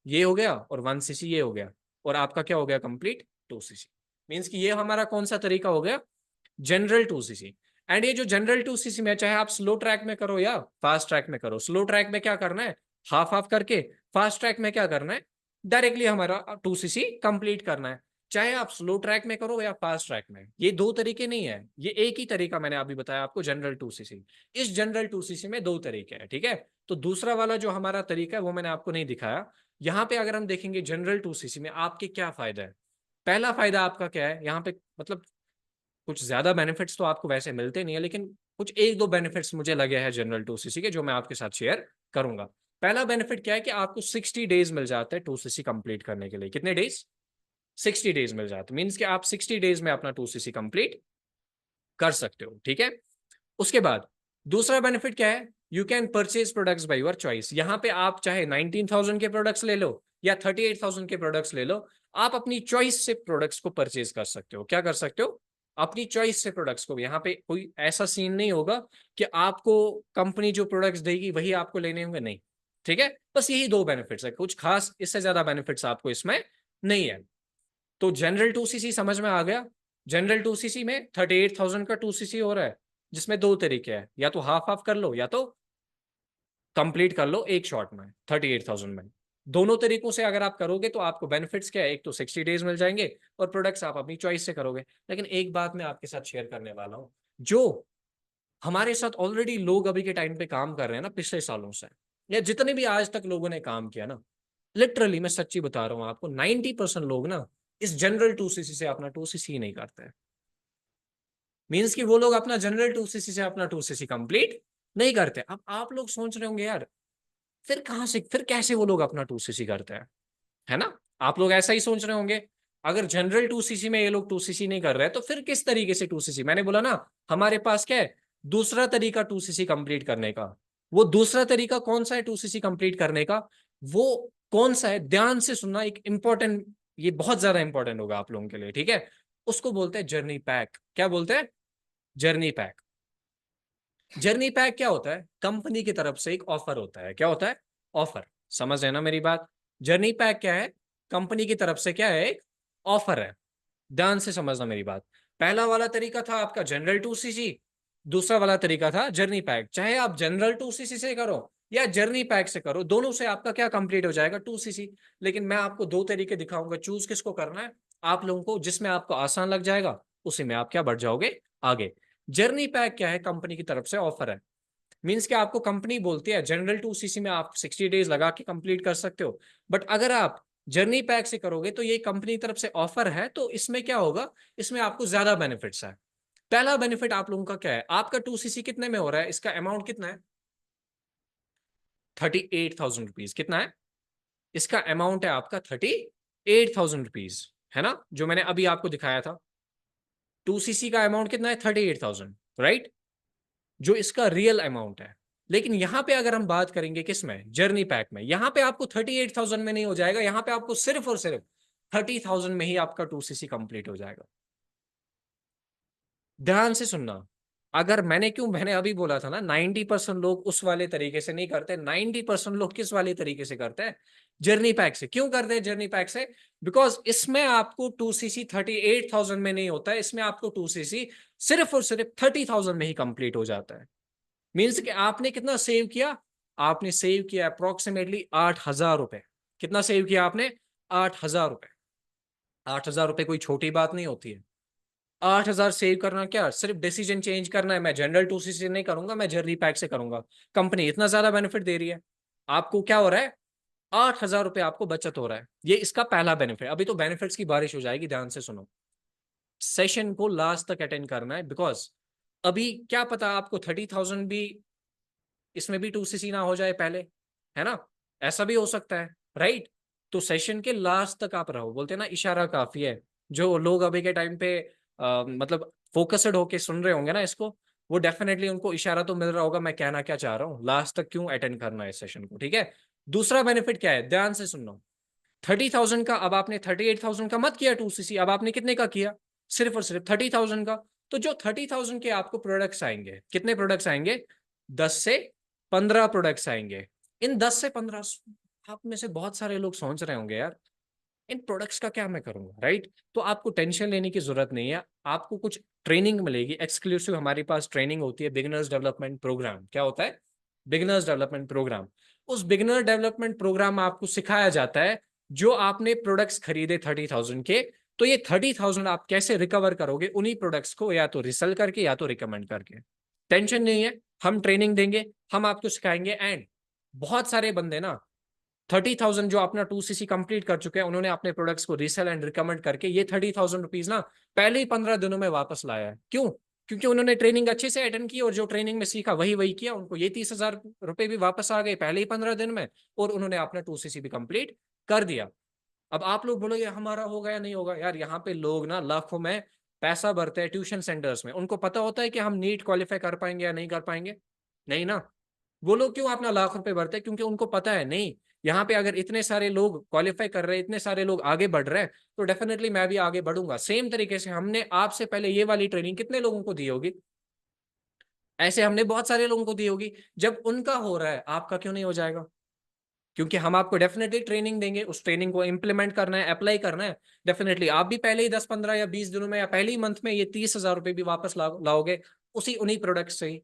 ये हो गया और 1cc ये हो गया, और आपका क्या हो गया कंप्लीट, 2cc। मीन्स कि ये हमारा कौन सा तरीका हो गया, जनरल 2cc। एंड ये जो जनरल 2cc में, चाहे आप स्लो ट्रैक में करो या फास्ट ट्रैक में करो, स्लो ट्रैक में क्या करना है, हाफ हाफ करके, फास्ट ट्रैक में क्या करना है, डायरेक्टली हमारा 2cc कंप्लीट करना है। चाहे आप स्लो ट्रैक में करो या फास्ट ट्रैक में, ये दो तरीके नहीं है, ये एक ही तरीका मैंने अभी बताया आपको, जनरल 2cc। इस जनरल 2cc में दो तरीके हैं, ठीक है? तो दूसरा वाला जो हमारा तरीका है वो मैंने आपको नहीं दिखाया। यहाँ पे अगर हम देखेंगे जनरल 2cc में आपके क्या फायदा है, पहला फायदा आपका क्या है यहाँ पे, मतलब कुछ ज्यादा बेनिफिट्स तो आपको वैसे मिलते नहीं है, लेकिन कुछ एक दो बेनिफिट्स मुझे लगे हैं जनरल 2cc के, जो मैं आपके साथ शेयर करूंगा। पहला बेनिफिट क्या है कि आपको 60 डेज मिल जाते हैं 2cc कंप्लीट करने के लिए। कितने डेज? 60 डेज मिल जाते, मीन्स कि आप 60 डेज में अपना 2cc कंप्लीट कर सकते हो, ठीक है? उसके बाद दूसरा बेनिफिट क्या है, you can purchase products by your choice. यहाँ पे आप चाहे 19,000 के प्रोडक्ट्स ले लो या 38,000 के प्रोडक्ट्स ले लो, आप अपनी चॉइस से प्रोडक्ट्स को परचेज कर सकते हो। क्या कर सकते हो? अपनी चॉइस से प्रोडक्ट्स को। यहाँ पे कोई ऐसा सीन नहीं होगा कि आपको कंपनी जो प्रोडक्ट्स देगी वही आपको लेने होंगे, नहीं। ठीक है, बस यही दो बेनिफिट्स है, कुछ खास इससे ज्यादा बेनिफिट्स आपको इसमें नहीं है। तो जनरल 2cc समझ में आ गया। जनरल 2cc में 38,000 का 2cc हो रहा है, जिसमें दो तरीके हैं, या तो हाफ हाफ कर लो या तो कंप्लीट कर लो एक शॉट में 38,000 में। दोनों तरीकों से अगर आप करोगे तो आपको बेनिफिट्स क्या है, एक तो 60 डेज मिल जाएंगे और प्रोडक्ट्स आप अपनी चॉइस से करोगे। लेकिन एक बात मैं आपके साथ शेयर करने वाला हूं, जो हमारे साथ ऑलरेडी लोग अभी के टाइम पे काम कर रहे हैं ना पिछले सालों से, या जितने भी आज तक लोगों ने काम किया ना, लिटरली मैं सच्ची बता रहा हूँ आपको, 90% लोग ना इस जनरल 2cc से अपना 2cc ही नहीं करते हैं। मीन्स कि वो लोग अपना जनरल 2cc से अपना 2cc कंप्लीट नहीं करते। अब आप लोग सोच रहे होंगे यार, फिर कहां से, फिर कैसे वो लोग अपना 2cc करते हैं, है ना? आप लोग ऐसा ही सोच रहे होंगे, अगर जनरल 2cc में ये लोग 2cc नहीं कर रहे हैं तो फिर किस तरीके से 2cc? मैंने बोला ना, हमारे पास क्या है, दूसरा तरीका 2cc कंप्लीट करने का। वो दूसरा तरीका कौन सा है 2cc कंप्लीट करने का? वो कौन सा है, ध्यान से सुनना, एक इंपॉर्टेंट, ये बहुत ज्यादा इंपॉर्टेंट होगा आप लोगों के लिए, ठीक है? उसको बोलते हैं जर्नी पैक। क्या बोलते हैं? Journey pack. जर्नी पैक क्या होता है? कंपनी की तरफ से एक ऑफर होता है। क्या होता है? ऑफर। समझ रहे ना मेरी बात? जर्नी पैक क्या है? कंपनी की तरफ से क्या है, एक ऑफर है। ध्यान से समझना मेरी बात। पहला वाला तरीका था आपका जनरल 2cc, दूसरा वाला तरीका था जर्नी पैक। चाहे आप जनरल 2cc से करो या जर्नी पैक से करो, दोनों से आपका क्या कंप्लीट हो जाएगा, 2cc। लेकिन मैं आपको दो तरीके दिखाऊंगा, चूज किसको करना है आप लोगों को, जिसमें आपको आसान लग जाएगा उसी में आप क्या बढ़ जाओगे आगे। जर्नी पैक क्या है? कंपनी की तरफ से ऑफर है। मीन्स कि आपको कंपनी बोलती है जनरल 2cc में आप 60 डेज लगा के कंप्लीट कर सकते हो, बट अगर आप जर्नी पैक से करोगे तो ये कंपनी की तरफ से ऑफर है, तो इसमें क्या होगा, इसमें आपको ज्यादा बेनिफिट्स है। पहला बेनिफिट आप लोगों का क्या है, आपका 2cc कितने में हो रहा है, इसका अमाउंट कितना है, 38,000 रुपीज। कितना है इसका अमाउंट? है आपका 38,000 रुपीज, है ना? जो मैंने अभी आपको दिखाया था, 2cc का अमाउंट कितना है, 38,000, राइट? जो इसका रियल अमाउंट है। लेकिन यहां पे अगर हम बात करेंगे किसमें, जर्नी पैक में, यहां पे आपको 38,000 में नहीं हो जाएगा, यहां पे आपको सिर्फ और सिर्फ 30,000 में ही आपका 2cc कंप्लीट हो जाएगा। ध्यान से सुनना। अगर मैंने अभी बोला था ना, 90% लोग उस वाले तरीके से नहीं करते, 90% लोग किस वाले तरीके से करते हैं, जर्नी पैक से। क्यों करते हैं जर्नी पैक से? बिकॉज इसमें आपको 2cc 38,000 में नहीं होता है, इसमें आपको 2cc सिर्फ और सिर्फ 30,000 में ही कंप्लीट हो जाता है। मीन्स कि आपने कितना सेव किया, आपने सेव किया अप्रोक्सीमेटली 8,000 रुपए। कितना सेव किया आपने? 8,000 रुपए। 8,000 रुपए कोई छोटी बात नहीं होती है। 8,000 सेव करना, क्या सिर्फ डिसीजन चेंज करना है, मैं जनरल 2cc से नहीं करूंगा, मैं जर्नी पैक से करूंगा। कंपनी इतना ज्यादा बेनिफिट दे रही है, आपको क्या हो रहा है, 8,000 रुपए आपको बचत हो रहा है। ये इसका पहला बेनिफिट। अभी तो बेनिफिट्स की बारिश हो जाएगी, ध्यान से सुनो। सेशन को लास्ट तक अटेंड करना है, बिकॉज अभी क्या पता आपको 30,000 भी, इसमें भी 2cc ना हो जाए पहले, है ना? ऐसा भी हो सकता है, राइट? तो सेशन के लास्ट तक आप रहो। बोलते हैं ना, इशारा काफी है। जो लोग अभी के टाइम पे मतलब फोकस्ड होके सुन रहे होंगे ना इसको, वो डेफिनेटली उनको इशारा तो मिल रहा होगा मैं कहना क्या चाह रहा हूँ, लास्ट तक क्यों अटेंड करना है इस सेशन को, ठीक है? दूसरा बेनिफिट क्या है, ध्यान से सुनना। 30,000 का, अब आपने 38,000 का मत किया 2cc, अब आपने कितने का किया, सिर्फ और सिर्फ 30,000 का। तो जो 30,000 के आपको प्रोडक्ट्स आएंगे, कितने प्रोडक्ट्स आएंगे, 10 से 15 प्रोडक्ट्स आएंगे। इन 10 से 15, आप में से बहुत सारे लोग सोच रहे होंगे यार, इन प्रोडक्ट्स का क्या मैं करूंगा, राइट? तो आपको टेंशन लेने की जरूरत नहीं है। आपको कुछ ट्रेनिंग मिलेगी एक्सक्लूसिव, हमारे पास ट्रेनिंग होती है, बिगिनर्स डेवलपमेंट प्रोग्राम। क्या होता है? Beginners development program. उस बिगिनर डेवलपमेंट प्रोग्राम में आपको सिखाया जाता है, जो आपने प्रोडक्ट्स खरीदे 30,000 के, तो ये 30,000 आप कैसे रिकवर करोगे उन्हीं प्रोडक्ट्स को, या तो रिसेल करके या तो रिकमेंड करके। टेंशन नहीं है, हम ट्रेनिंग देंगे, हम आपको सिखाएंगे। एंड बहुत सारे बंदे ना, 30,000 जो अपना 2cc कंप्लीट कर चुके हैं, उन्होंने अपने प्रोडक्ट्स को रीसेल एंड रिकमेंड करके ये 30,000 रुपीज ना पहले ही 15 दिनों में वापस लाया है। क्यों? क्योंकि उन्होंने ट्रेनिंग अच्छे से अटेंड की और जो ट्रेनिंग में सीखा वही वही किया, उनको ये 30,000 रुपए भी वापस आ गए पहले ही 15 दिन में, और उन्होंने अपना 2cc भी कंप्लीट कर दिया। अब आप लोग बोलोगे हमारा होगा या नहीं होगा, यार यहाँ पे लोग ना लाखों में पैसा भरते हैं ट्यूशन सेंटर्स में, उनको पता होता है कि हम नीट क्वालिफाई कर पाएंगे या नहीं कर पाएंगे? नहीं ना। वो लोग क्यों अपना लाख रुपए भरते हैं? क्योंकि उनको पता है नहीं, यहाँ पे अगर इतने सारे लोग क्वालिफाई कर रहे हैं, इतने सारे लोग आगे बढ़ रहे हैं, तो डेफिनेटली मैं भी आगे बढ़ूंगा। सेम तरीके से हमने आपसे पहले ये वाली ट्रेनिंग कितने लोगों को दी होगी, ऐसे हमने बहुत सारे लोगों को दी होगी। जब उनका हो रहा है, आपका क्यों नहीं हो जाएगा? क्योंकि हम आपको डेफिनेटली ट्रेनिंग देंगे, उस ट्रेनिंग को इंप्लीमेंट करना है, अप्लाई करना है। डेफिनेटली आप भी पहले ही 10, 15 या 20 दिनों में या पहले ही मंथ में ये 30,000 रुपए भी वापस लाओगे उसी उन्हीं प्रोडक्ट से ही।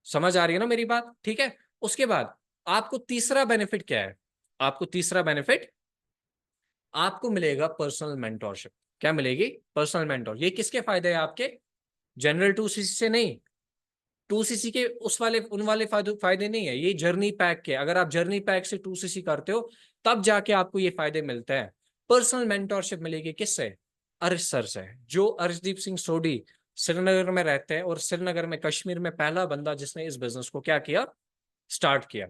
समझ आ रही है ना मेरी बात? ठीक है। उसके बाद आपको तीसरा बेनिफिट क्या है? आपको तीसरा बेनिफिट, आपको मिलेगा पर्सनल मेंटोरशिप। क्या मिलेगी? Personal mentor. ये किसके फायदे हैं आपके? जनरल 2CC से नहीं, 2CC के उस वाले उन वाले फायदे नहीं है, ये जर्नी पैक के। अगर आप जर्नी पैक से 2CC करते हो तब जाके आपको ये फायदे मिलते हैं। पर्सनल मेंटोरशिप मिलेगी किससे? अर्श सर से। जो अर्शदीप सिंह सोडी श्रीनगर में रहते हैं, और श्रीनगर में कश्मीर में पहला बंदा जिसने इस बिजनेस को क्या किया, स्टार्ट किया।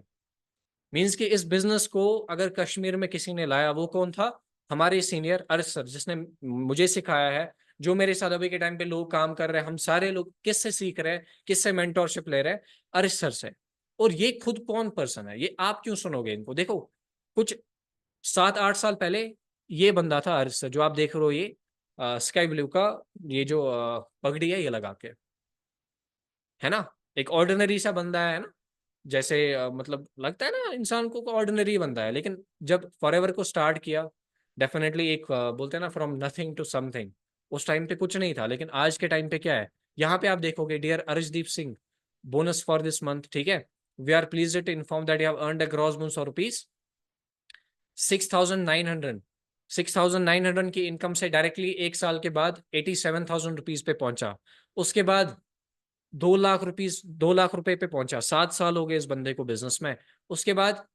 मींस कि इस बिजनेस को अगर कश्मीर में किसी ने लाया, वो कौन था? हमारे सीनियर अर्श सर, जिसने मुझे सिखाया है। जो मेरे साथ अभी के टाइम पे लोग काम कर रहे हैं, हम सारे लोग किससे सीख रहे हैं, किससे मेंटोरशिप ले रहे हैं? अर्श सर से। और ये खुद कौन पर्सन है, ये आप क्यों सुनोगे इनको? देखो, कुछ 7, 8 साल पहले ये बंदा था अर्श सर, जो आप देख रहे हो, ये स्काई ब्लू का ये जो पगड़ी है ये लगा के, है ना, एक ऑर्डिनरी सा बंदा है ना, जैसे मतलब लगता है ना इंसान को ऑर्डिनरी बंदा है, लेकिन जब फॉरएवर को स्टार्ट किया, डेफिनेटली एक बोलते हैं ना, फ्रॉम नथिंग टू समथिंग। उस टाइम पे कुछ नहीं था, लेकिन आज के टाइम पे क्या है? यहाँ पे आप देखोगे, dear Arshdeep Singh, bonus for this month, ठीक है, we are pleased to inform that you have earned a gross bonus of rupees 6,900। 6,900 की इनकम से डायरेक्टली एक साल के बाद 87,000 रुपीज पे पहुंचा। उसके बाद 2 लाख रुपीज, 2 लाख रुपए पे पहुंचा। 7 साल हो गए इस बंदे को बिजनेस में। उसके बाद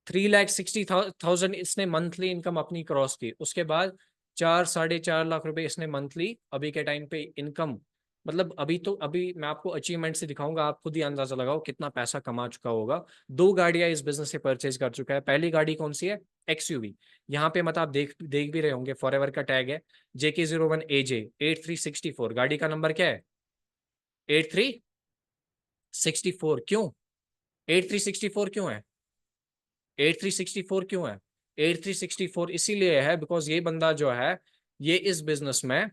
3,60,000 इसने मंथली इनकम अपनी क्रॉस की। उसके बाद 4, 4.5 लाख रुपए इसने मंथली अभी के टाइम पे इनकम, मतलब अभी मैं आपको अचीवमेंट से दिखाऊंगा, आप खुद ही अंदाजा लगाओ कितना पैसा कमा चुका होगा। 2 गाड़ियां इस बिजनेस से परचेज कर चुका है। पहली गाड़ी कौन सी है? XUV। यहाँ पे मतलब आप देख देख भी रहे होंगे, फॉरएवर का टैग है, JK01AJ8364। गाड़ी का नंबर क्या है? 8364। क्यों 8364 क्यों है? 8364 इसीलिए है बिकॉज ये बंदा जो है, ये इस बिजनेस में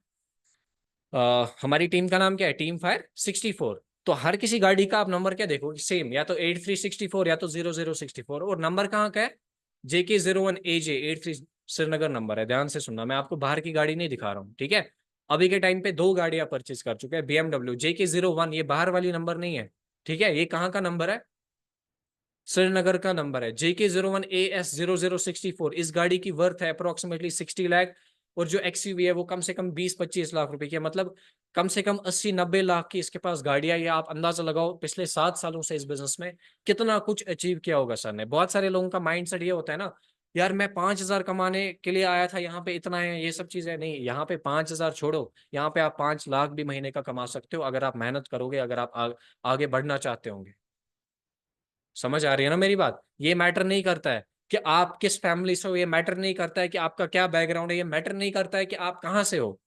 हमारी टीम का नाम क्या है? Team fire 64। तो हर किसी गाड़ी का आप नंबर क्या देखो, सेम, या तो 8364 या तो 0064। और नंबर कहाँ का है? JK01AJ83 श्रीनगर नंबर है। ध्यान से सुनना, मैं आपको बाहर की गाड़ी नहीं दिखा रहा हूँ, ठीक है। अभी के टाइम पे 2 गाड़ियां परचेज कर चुके हैं BMW JK01। ये बाहर वाली नंबर नहीं है, ठीक है। ये कहाँ का नंबर है? श्रीनगर का नंबर है, JK01AS0064। इस गाड़ी की वर्थ है अप्रोक्सीमेटली 60 लाख। और जो XUV है वो कम से कम 20, 25 लाख रुपए की है। मतलब कम से कम 80, 90 लाख की इसके पास गाड़ियां। ये आप अंदाजा लगाओ, पिछले 7 सालों से इस बिजनेस में कितना कुछ अचीव किया होगा सर ने। बहुत सारे लोगों का माइंड सेट ये होता है ना, यार मैं 5,000 कमाने के लिए आया था, यहाँ पे इतना है, ये सब चीजें नहीं। यहाँ पे 5,000 छोड़ो, यहाँ पे आप 5 लाख भी महीने का कमा सकते हो, अगर आप मेहनत करोगे, अगर आप आगे बढ़ना चाहते होंगे। समझ आ रही है ना मेरी बात? ये मैटर नहीं करता है कि आप किस फैमिली से हो, ये मैटर नहीं करता है कि आपका क्या बैकग्राउंड है, ये मैटर नहीं करता है कि आप कहाँ से हो।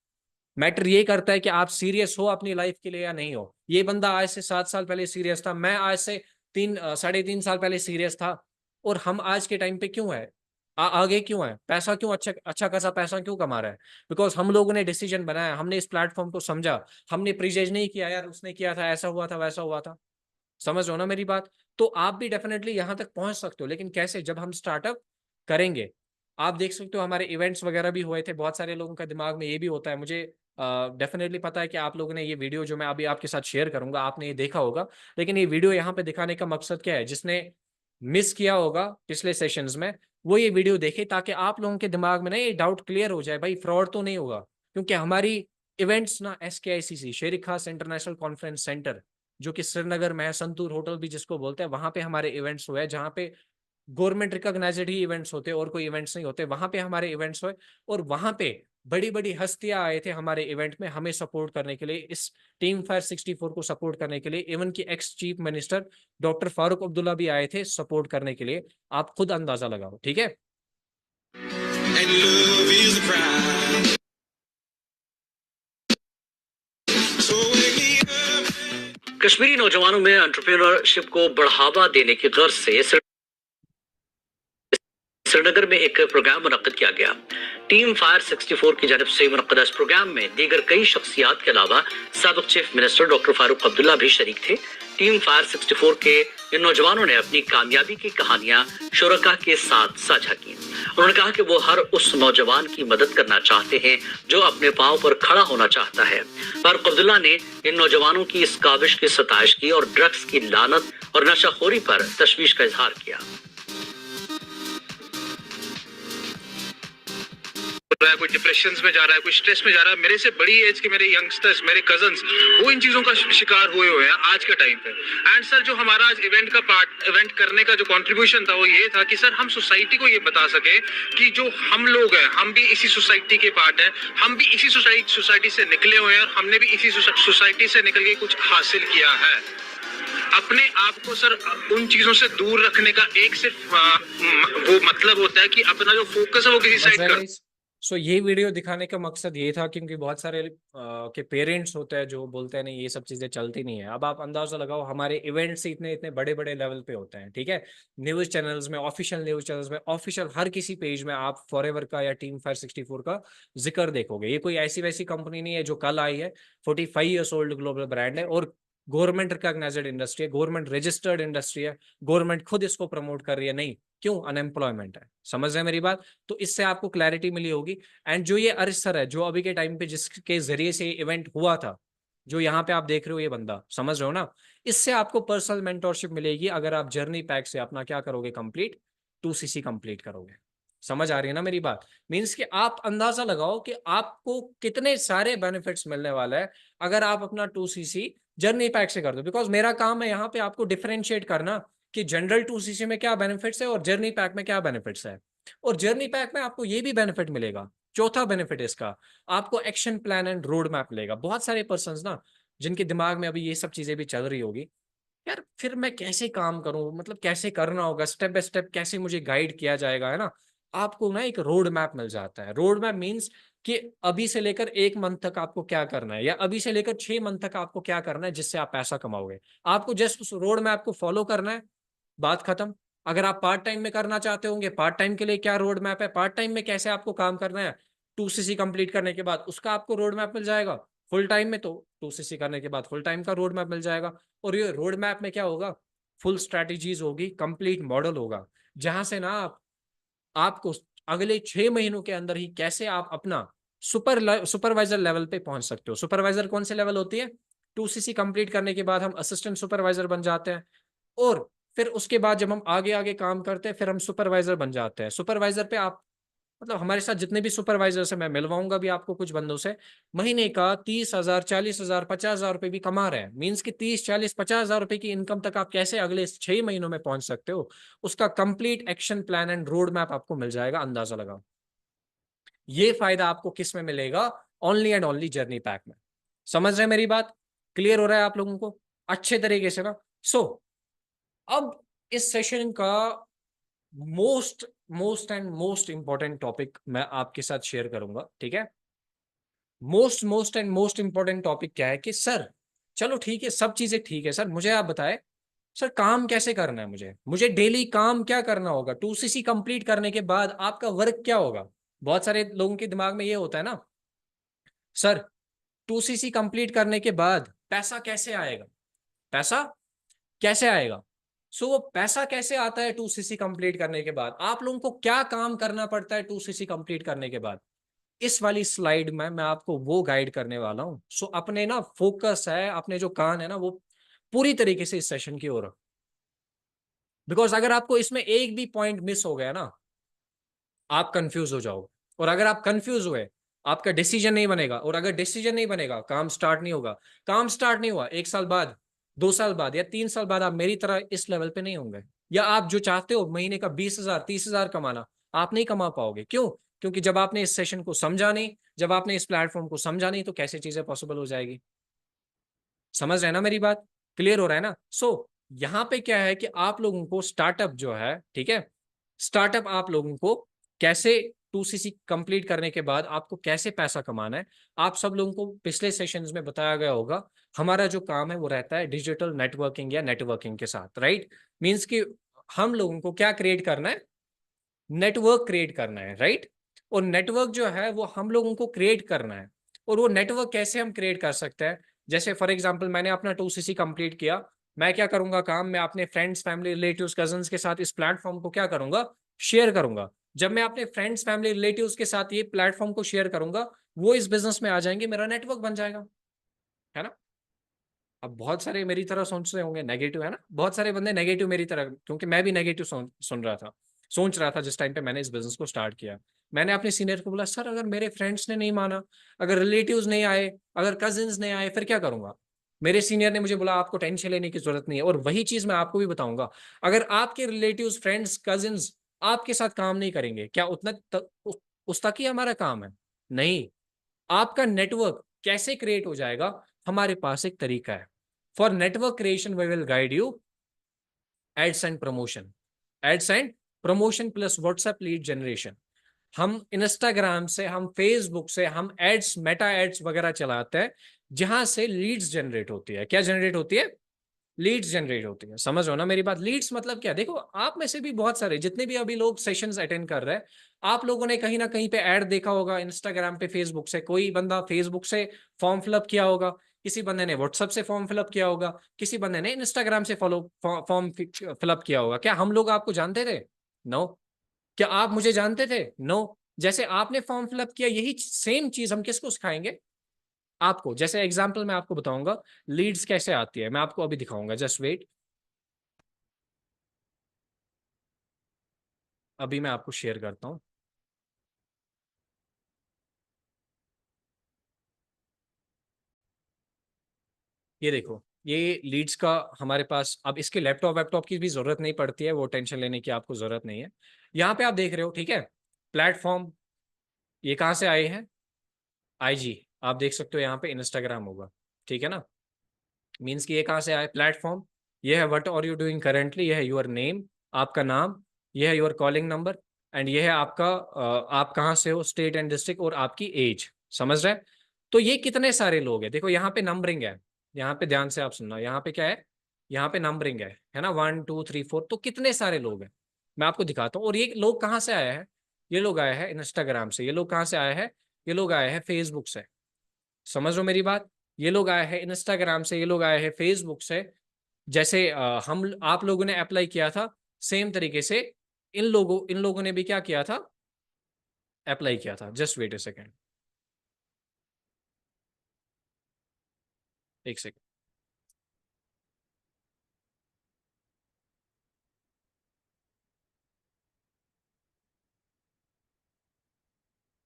मैटर ये करता है कि आप सीरियस हो अपनी लाइफ के लिए या नहीं हो। ये बंदा आज से 7 साल पहले सीरियस था, मैं आज से 3, 3.5 साल पहले सीरियस था। और हम आज के टाइम पे क्यों है, आगे क्यों है? पैसा क्यों, अच्छा अच्छा खासा पैसा क्यों कमा रहा है? बिकॉज हम लोगों ने डिसीजन बनाया, हमने इस प्लेटफॉर्म को समझा। हमने प्रिजेज नहीं किया, यार उसने किया था, ऐसा हुआ था, वैसा हुआ था। समझ रहे हो ना मेरी बात? तो आप भी डेफिनेटली यहां तक पहुंच सकते हो, लेकिन कैसे? जब हम स्टार्टअप करेंगे। आप देख सकते हो हमारे इवेंट्स वगैरह भी हुए थे। बहुत सारे लोगों का दिमाग में ये भी होता है, मुझे डेफिनेटली पता है कि आप लोगों ने ये वीडियो जो मैं अभी आपके साथ शेयर करूंगा, आपने ये देखा होगा। लेकिन ये वीडियो यहाँ पे दिखाने का मकसद क्या है? जिसने मिस किया होगा पिछले सेशंस में, वो ये वीडियो देखे, ताकि आप लोगों के दिमाग में ना ये डाउट क्लियर हो जाए, भाई फ्रॉड तो नहीं होगा। क्योंकि हमारी इवेंट्स ना, SKICC शेर खास इंटरनेशनल कॉन्फ्रेंस सेंटर, जो कि श्रीनगर में है, संतूर होटल भी जिसको बोलते हैं, वहां पे हमारे इवेंट्स हुए, जहाँ पे गवर्नमेंट रिकॉग्नाइज्ड ही इवेंट्स होते, और कोई इवेंट्स नहीं होते, वहां पे हमारे इवेंट्स हुए। और वहां पे बड़ी बड़ी हस्तियां आए थे हमारे इवेंट में, हमें सपोर्ट करने के लिए, इस टीम फायर 64 को सपोर्ट करने के लिए। इवन की ex chief minister doctor Farooq Abdullah भी आए थे सपोर्ट करने के लिए। आप खुद अंदाजा लगाओ, ठीक है। कश्मीरी नौजवानों में एंटरप्रेन्योरशिप को बढ़ावा देने की गर्ज से श्रीनगर में एक प्रोग्राम मुनक्किद किया गया। टीम फायर 64 की जानब से मुनक्किदा इस प्रोग्राम में दीगर कई शख्सियात के अलावा साबिक chief minister doctor Farooq Abdullah भी शरीक थे। टीम फायर 64 के इन नौजवानों ने अपनी कामयाबी की कहानियां शुरका के साथ साझा की। उन्होंने कहा कि वो हर उस नौजवान की मदद करना चाहते हैं जो अपने पांव पर खड़ा होना चाहता है। फारूक अब्दुल्ला ने इन नौजवानों की इस काविश की सताइश की और ड्रग्स की लानत और नशाखोरी पर तशवीश का इजहार किया। कोई डिप्रेशन में जा रहा है, कोई स्ट्रेस में जा रहा है। मेरे से बड़ी एज के मेरे यंगस्टर्स, मेरे कजन्स, वो इन चीजों का शिकार हुए हैं आज के टाइम पे। एंड सर, जो हमारा आज इवेंट करने का जो कंट्रीब्यूशन था वो ये था कि सर हम सोसाइटी को ये बता सके कि जो हम लोग हैं, हम भी इसी सोसाइटी के पार्ट हैं, हम भी इसी सोसाइटी से निकले हुए हैं और हमने भी इसी सोसाइटी से निकल के कुछ हासिल किया है। अपने आप को सर उन चीजों से दूर रखने का एक सिर्फ वो मतलब होता है कि अपना जो फोकस है वो किसी साइड कर। सो ये वीडियो दिखाने का मकसद ये था क्योंकि बहुत सारे के पेरेंट्स होते हैं जो बोलते हैं नहीं ये सब चीज़ें चलती नहीं है। अब आप अंदाजा लगाओ, हमारे इवेंट्स इतने इतने बड़े बड़े लेवल पे होते हैं, ठीक है। न्यूज़ चैनल्स में, ऑफिशियल न्यूज़ चैनल्स में, ऑफिशियल हर किसी पेज में आप फॉरएवर का या टीम फायर 64 का जिक्र देखोगे। ये कोई ऐसी वैसी कंपनी नहीं है जो कल आई है। 45 ईयर्स ओल्ड ग्लोबल ब्रांड है और गवर्नमेंट रिकॉग्नाइज्ड इंडस्ट्री है, गवर्नमेंट रजिस्टर्ड इंडस्ट्री है, गवर्नमेंट खुद इसको प्रमोट कर रही है। नहीं, क्यों? अनएम्प्लॉयमेंट है। समझ रहे हैं मेरी बात? तो इससे आपको क्लैरिटी मिली होगी। एंड जो ये अरिश सर है, जो अभी के टाइम पे जिसके जरिए से इवेंट हुआ था, जो यहाँ पे आप देख रहे हो ये बंदा, समझ रहे हो ना, इससे आपको पर्सनल मेंटोरशिप मिलेगी अगर आप जर्नी पैक से अपना क्या करोगे, कंप्लीट 2cc कंप्लीट करोगे। समझ आ रही है ना मेरी बात? मीन्स कि आप अंदाजा लगाओ कि आपको कितने सारे बेनिफिट्स मिलने वाला है अगर आप अपना 2cc जर्नी पैक से कर दो। बिकॉज मेरा काम है यहाँ पे आपको डिफरेंशिएट करना कि जनरल 2cc में क्या बेनिफिट्स है और जर्नी पैक में क्या बेनिफिट्स है। और जर्नी पैक में आपको ये भी बेनिफिट मिलेगा, चौथा बेनिफिट इसका, आपको action plan and road map मिलेगा। बहुत सारे पर्संस ना जिनके दिमाग में अभी ये सब चीजें भी चल रही होगी, यार फिर मैं कैसे काम करूं, मतलब कैसे करना होगा, स्टेप बाय स्टेप कैसे मुझे गाइड किया जाएगा, है ना। आपको ना एक रोड मैप मिल जाता है। रोड मैप मीन्स कि अभी से लेकर 1 मंथ तक आपको क्या करना है या अभी से लेकर 6 मंथ तक आपको क्या करना है जिससे आप पैसा कमाओगे। आपको जस्ट उस रोड मैप को फॉलो करना है, बात खत्म। अगर आप पार्ट टाइम में करना चाहते होंगे, पार्ट टाइम के लिए क्या रोड मैप है, पार्ट टाइम में कैसे आपको काम करना है, 2cc कंप्लीट करने के बाद उसका आपको रोड मैप मिल जाएगा। फुल टाइम में तो 2cc करने के बाद फुल टाइम का रोड मैप मिल जाएगा। और ये रोड मैप में क्या होगा, फुल स्ट्रैटेजीज होगी, कंप्लीट मॉडल होगा, जहां से ना आपको अगले 6 महीनों के अंदर ही कैसे आप अपना सुपरवाइजर लेवल पे पहुंच सकते हो। सुपरवाइजर कौन से लेवल होती है? 2cc कंप्लीट करने के बाद हम असिस्टेंट सुपरवाइजर बन जाते हैं और फिर उसके बाद जब हम आगे आगे काम करते हैं फिर हम सुपरवाइजर बन जाते हैं। सुपरवाइजर पे आप, मतलब हमारे साथ जितने भी सुपरवाइजर से मैं मिलवाऊंगा भी आपको कुछ बंदों से, महीने का 30,000, 40,000, 50,000 रुपए भी कमा रहे हैं। मीन्स कि 30, 40, 50,000 रुपए की इनकम तक आप कैसे अगले 6 महीनों में पहुंच सकते हो, उसका complete action plan and road map आपको मिल जाएगा। अंदाजा लगाओ, ये फायदा आपको किस में मिलेगा? Only and only journey pack में। समझ रहे हैं मेरी बात? क्लियर हो रहा है आप लोगों को अच्छे तरीके से ना? अब इस सेशन का मोस्ट इंपॉर्टेंट टॉपिक मैं आपके साथ शेयर करूंगा, ठीक है। मोस्ट इंपॉर्टेंट टॉपिक क्या है कि सर चलो ठीक है, सब चीजें ठीक है सर, मुझे आप बताएं सर काम कैसे करना है, मुझे डेली काम क्या करना होगा, 2cc कंप्लीट करने के बाद आपका वर्क क्या होगा। बहुत सारे लोगों के दिमाग में ये होता है ना, सर 2cc कंप्लीट करने के बाद पैसा कैसे आएगा, पैसा कैसे आएगा। सो वो पैसा कैसे आता है 2cc कंप्लीट करने के बाद, आप लोगों को क्या काम करना पड़ता है 2cc कंप्लीट करने के बाद, इस वाली स्लाइड में मैं आपको वो गाइड करने वाला हूं। सो अपने ना फोकस है, अपने जो कान है ना वो पूरी तरीके से इस सेशन की ओर, बिकॉज अगर आपको इसमें एक भी पॉइंट मिस हो गया ना आप कंफ्यूज हो जाओगे। और अगर आप कंफ्यूज हुए आपका डिसीजन नहीं बनेगा, और अगर डिसीजन नहीं बनेगा काम स्टार्ट नहीं होगा। काम स्टार्ट नहीं हुआ 1 साल बाद, 2 साल बाद या 3 साल बाद आप मेरी तरह इस लेवल पे नहीं होंगे, या आप जो चाहते हो महीने का 20,000, 30,000 कमाना, आप नहीं कमा पाओगे। क्यों? क्योंकि जब आपने इस सेशन को समझा नहीं, जब आपने इस प्लेटफॉर्म को समझा नहीं, तो कैसे चीजें पॉसिबल हो जाएगी। समझ रहे हैं ना मेरी बात? क्लियर हो रहा है ना? यहाँ पे क्या है कि आप लोगों को स्टार्टअप जो है, ठीक है, स्टार्टअप आप लोगों को कैसे 2cc कंप्लीट करने के बाद आपको कैसे पैसा कमाना है, आप सब लोगों को पिछले सेशंस में बताया गया होगा। हमारा जो काम है वो रहता है डिजिटल नेटवर्किंग या नेटवर्किंग के साथ, राइट। मींस कि हम लोगों को क्या क्रिएट करना है, नेटवर्क क्रिएट करना है, राइट। और नेटवर्क जो है वो हम लोगों को क्रिएट करना है। और वो नेटवर्क कैसे हम क्रिएट कर सकते हैं, जैसे फॉर एग्जांपल मैंने अपना 2cc कंप्लीट किया, मैं क्या करूंगा काम, मैं अपने फ्रेंड्स, फैमिली, रिलेटिव्स, कजन्स के साथ इस प्लेटफॉर्म को क्या करूंगा, शेयर करूंगा। जब मैं अपने फ्रेंड्स, फैमिली, रिलेटिव्स के साथ ये प्लेटफॉर्म को शेयर करूंगा, वो इस बिजनेस में आ जाएंगे, मेरा नेटवर्क बन जाएगा, है ना। अब बहुत सारे मेरी तरह सोच रहे होंगे नेगेटिव, है ना, बहुत सारे बंदे नेगेटिव मेरी तरह, क्योंकि मैं भी नेगेटिव सुन रहा था, सोच रहा था जिस टाइम पे मैंने इस बिजनेस को स्टार्ट किया। मैंने अपने सीनियर को बोला, सर अगर मेरे फ्रेंड्स ने नहीं माना, अगर रिलेटिव्स नहीं आए, अगर कजिन्स नहीं आए, फिर क्या करूंगा। मेरे सीनियर ने मुझे बोला आपको टेंशन लेने की जरूरत नहीं है। और वही चीज मैं आपको भी बताऊंगा, अगर आपके रिलेटिव्स, फ्रेंड्स, कजिन्स आपके साथ काम नहीं करेंगे, क्या उस तक ही हमारा काम है? नहीं। आपका नेटवर्क कैसे क्रिएट हो जाएगा, हमारे पास एक तरीका है। For network creation we will guide you ads and promotion. Ads and promotion plus WhatsApp lead generation. हम इंस्टाग्राम से, हम फेसबुक से, हम एड्स, मेटा एड्स वगैरह चलाते हैं, जहां से लीड्स जनरेट होती है। क्या जनरेट होती है? लीड्स जनरेट होती है। समझ हो ना मेरी बात। लीड्स मतलब क्या, देखो आप में से भी बहुत सारे जितने भी अभी लोग सेशंस अटेंड कर रहे हैं, आप लोगों ने कहीं ना कहीं पे ऐड देखा होगा इंस्टाग्राम पे, फेसबुक से। कोई बंदा फेसबुक से फॉर्म फिलअप किया होगा, किसी बंदे ने व्हाट्सएप से फॉर्म फिलअप किया होगा, किसी बंदे ने इंस्टाग्राम से फॉर्म फिलअप किया होगा। क्या हम लोग आपको जानते थे? नो। क्या आप मुझे जानते थे? नो। जैसे आपने फॉर्म फिलअप किया, यही सेम चीज हम किसको सिखाएंगे? आपको। जैसे एग्जांपल मैं आपको बताऊंगा लीड्स कैसे आती है, मैं आपको अभी दिखाऊंगा, जस्ट वेट। अभी मैं आपको शेयर करता हूँ। ये देखो, ये लीड्स का हमारे पास, अब इसके लैपटॉप की भी जरूरत नहीं पड़ती है, वो टेंशन लेने की आपको जरूरत नहीं है। यहाँ पे आप देख रहे हो, ठीक है, प्लेटफॉर्म। ये कहाँ से आए हैं? आईजी। आप देख सकते हो यहाँ पे इंस्टाग्राम होगा, ठीक है ना। मीन्स कि ये कहाँ से आए? प्लेटफॉर्म। ये है what are you doing currently, ये है योर नेम, आपका नाम, ये है योर कॉलिंग नंबर, एंड ये है आपका आप कहाँ से हो, स्टेट एंड डिस्ट्रिक्ट, और आपकी एज। समझ रहे हैं? तो ये कितने सारे लोग हैं, देखो यहाँ पे नंबरिंग है। यहाँ पे ध्यान से आप सुनना, यहाँ पे क्या है, यहाँ पे नंबरिंग है ना, 1 2 3 4। तो कितने सारे लोग हैं, मैं आपको दिखाता हूँ। और ये लोग कहाँ से आए हैं? ये लोग आए हैं इंस्टाग्राम से। ये लोग कहाँ से आए हैं? ये लोग आए हैं फेसबुक से। समझ रहे हो मेरी बात? ये लोग आए हैं इंस्टाग्राम से, ये लोग आए हैं फेसबुक से। जैसे हम आप लोगों ने अप्लाई किया था, सेम तरीके से इन लोगों ने भी क्या किया था, अप्लाई किया था। जस्ट वेट ए सेकेंड, एक सेकेंड।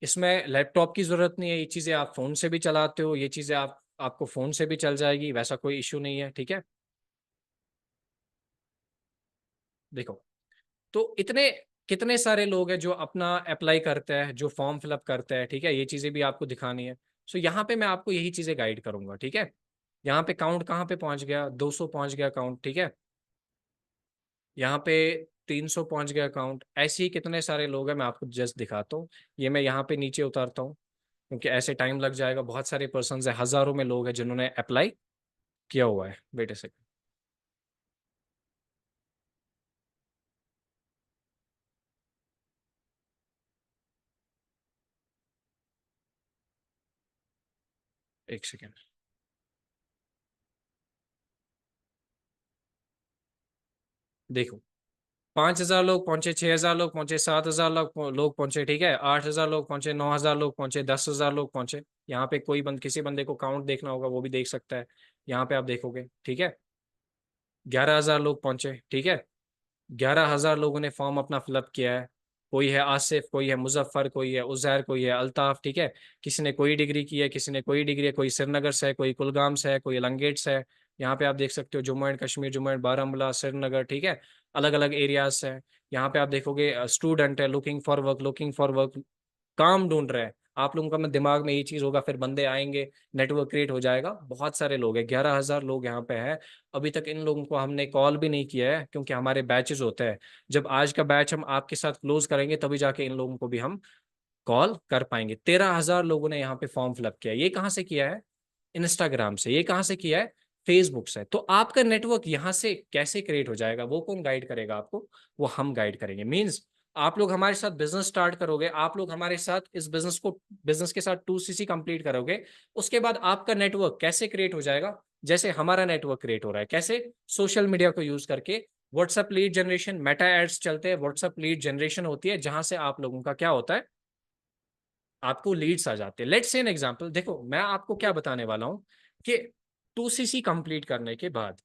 इसमें लैपटॉप की जरूरत नहीं है, ये चीजें आप फोन से भी चलाते हो, ये चीजें आपको फोन से भी चल जाएगी, वैसा कोई इश्यू नहीं है, ठीक है। देखो, तो इतने कितने सारे लोग हैं जो अपना अप्लाई करते हैं, जो फॉर्म फिलअप करते हैं, ठीक है। ये चीजें भी आपको दिखानी है। सो यहाँ पे मैं आपको यही चीजें गाइड करूंगा, ठीक है। यहाँ पे काउंट कहाँ पे पहुंच गया, 200 पहुंच गया काउंट, ठीक है। यहाँ पे 300 पहुंच गया काउंट। ऐसे ही कितने सारे लोग हैं, मैं आपको जस्ट दिखाता हूँ। ये मैं यहाँ पे नीचे उतारता हूँ, क्योंकि ऐसे टाइम लग जाएगा। बहुत सारे पर्सन है, हजारों में लोग हैं जिन्होंने अप्लाई किया हुआ है। वेट ए सेकंड, एक सेकेंड। देखो, 5,000 लोग पहुंचे, 6,000 लोग पहुंचे, 7,000 लोग पहुंचे, ठीक है, 8,000 लोग पहुंचे, 9,000 लोग पहुंचे, 10,000 लोग पहुंचे। यहाँ पे किसी बंदे को काउंट देखना होगा, वो भी देख सकता है। यहाँ पे आप देखोगे, ठीक है, 11,000 लोग पहुंचे, ठीक है। 11,000 लोगों ने फॉर्म अपना फिलअप किया है। कोई है आसिफ, कोई है मुजफ्फर, कोई है उजैर, कोई है अल्ताफ, ठीक है। किसी ने कोई डिग्री की है, किसी ने कोई डिग्री है, कोई श्रीनगर से है, कोई कुलगाम से है, कोई अलंगेट से है। यहाँ पे आप देख सकते हो जम्मू एंड कश्मीर, जम्मू एंड बारामूला, श्रीनगर, ठीक है। अलग अलग एरियाज से है। यहाँ पे आप देखोगे स्टूडेंट है, looking for work, looking for work, काम ढूंढ रहे हैं। आप लोगों का मैं दिमाग में ये चीज होगा, फिर बंदे आएंगे, नेटवर्क क्रिएट हो जाएगा। बहुत सारे लोग हैं, 11,000 लोग यहाँ पे हैं। अभी तक इन लोगों को हमने कॉल भी नहीं किया है, क्योंकि हमारे बैचेस होते हैं। जब आज का बैच हम आपके साथ क्लोज करेंगे, तभी जाके इन लोगों को भी हम कॉल कर पाएंगे। 13,000 लोगों ने यहाँ पे फॉर्म फिलअप किया है। ये कहाँ से किया है? इंस्टाग्राम से। ये कहाँ से किया है? फेसबुक से। तो आपका नेटवर्क यहाँ से कैसे क्रिएट हो जाएगा, वो कौन गाइड करेगा आपको? वो हम गाइड करेंगे। मीन्स आप लोग हमारे साथ बिजनेस स्टार्ट करोगे, आप लोग हमारे साथ इस बिजनेस के साथ 2cc कंप्लीट करोगे, उसके बाद आपका नेटवर्क कैसे क्रिएट हो जाएगा? जैसे हमारा नेटवर्क क्रिएट हो रहा है, कैसे? सोशल मीडिया को यूज करके। WhatsApp lead generation, Meta ads चलते हैं, व्हाट्सएप लीड जनरेशन होती है, जहां से आप लोगों का क्या होता है, आपको लीड्स आ जाते हैं। लेट्स से एन एग्जांपल, देखो मैं आपको क्या बताने वाला हूं कि 2cc कंप्लीट करने के बाद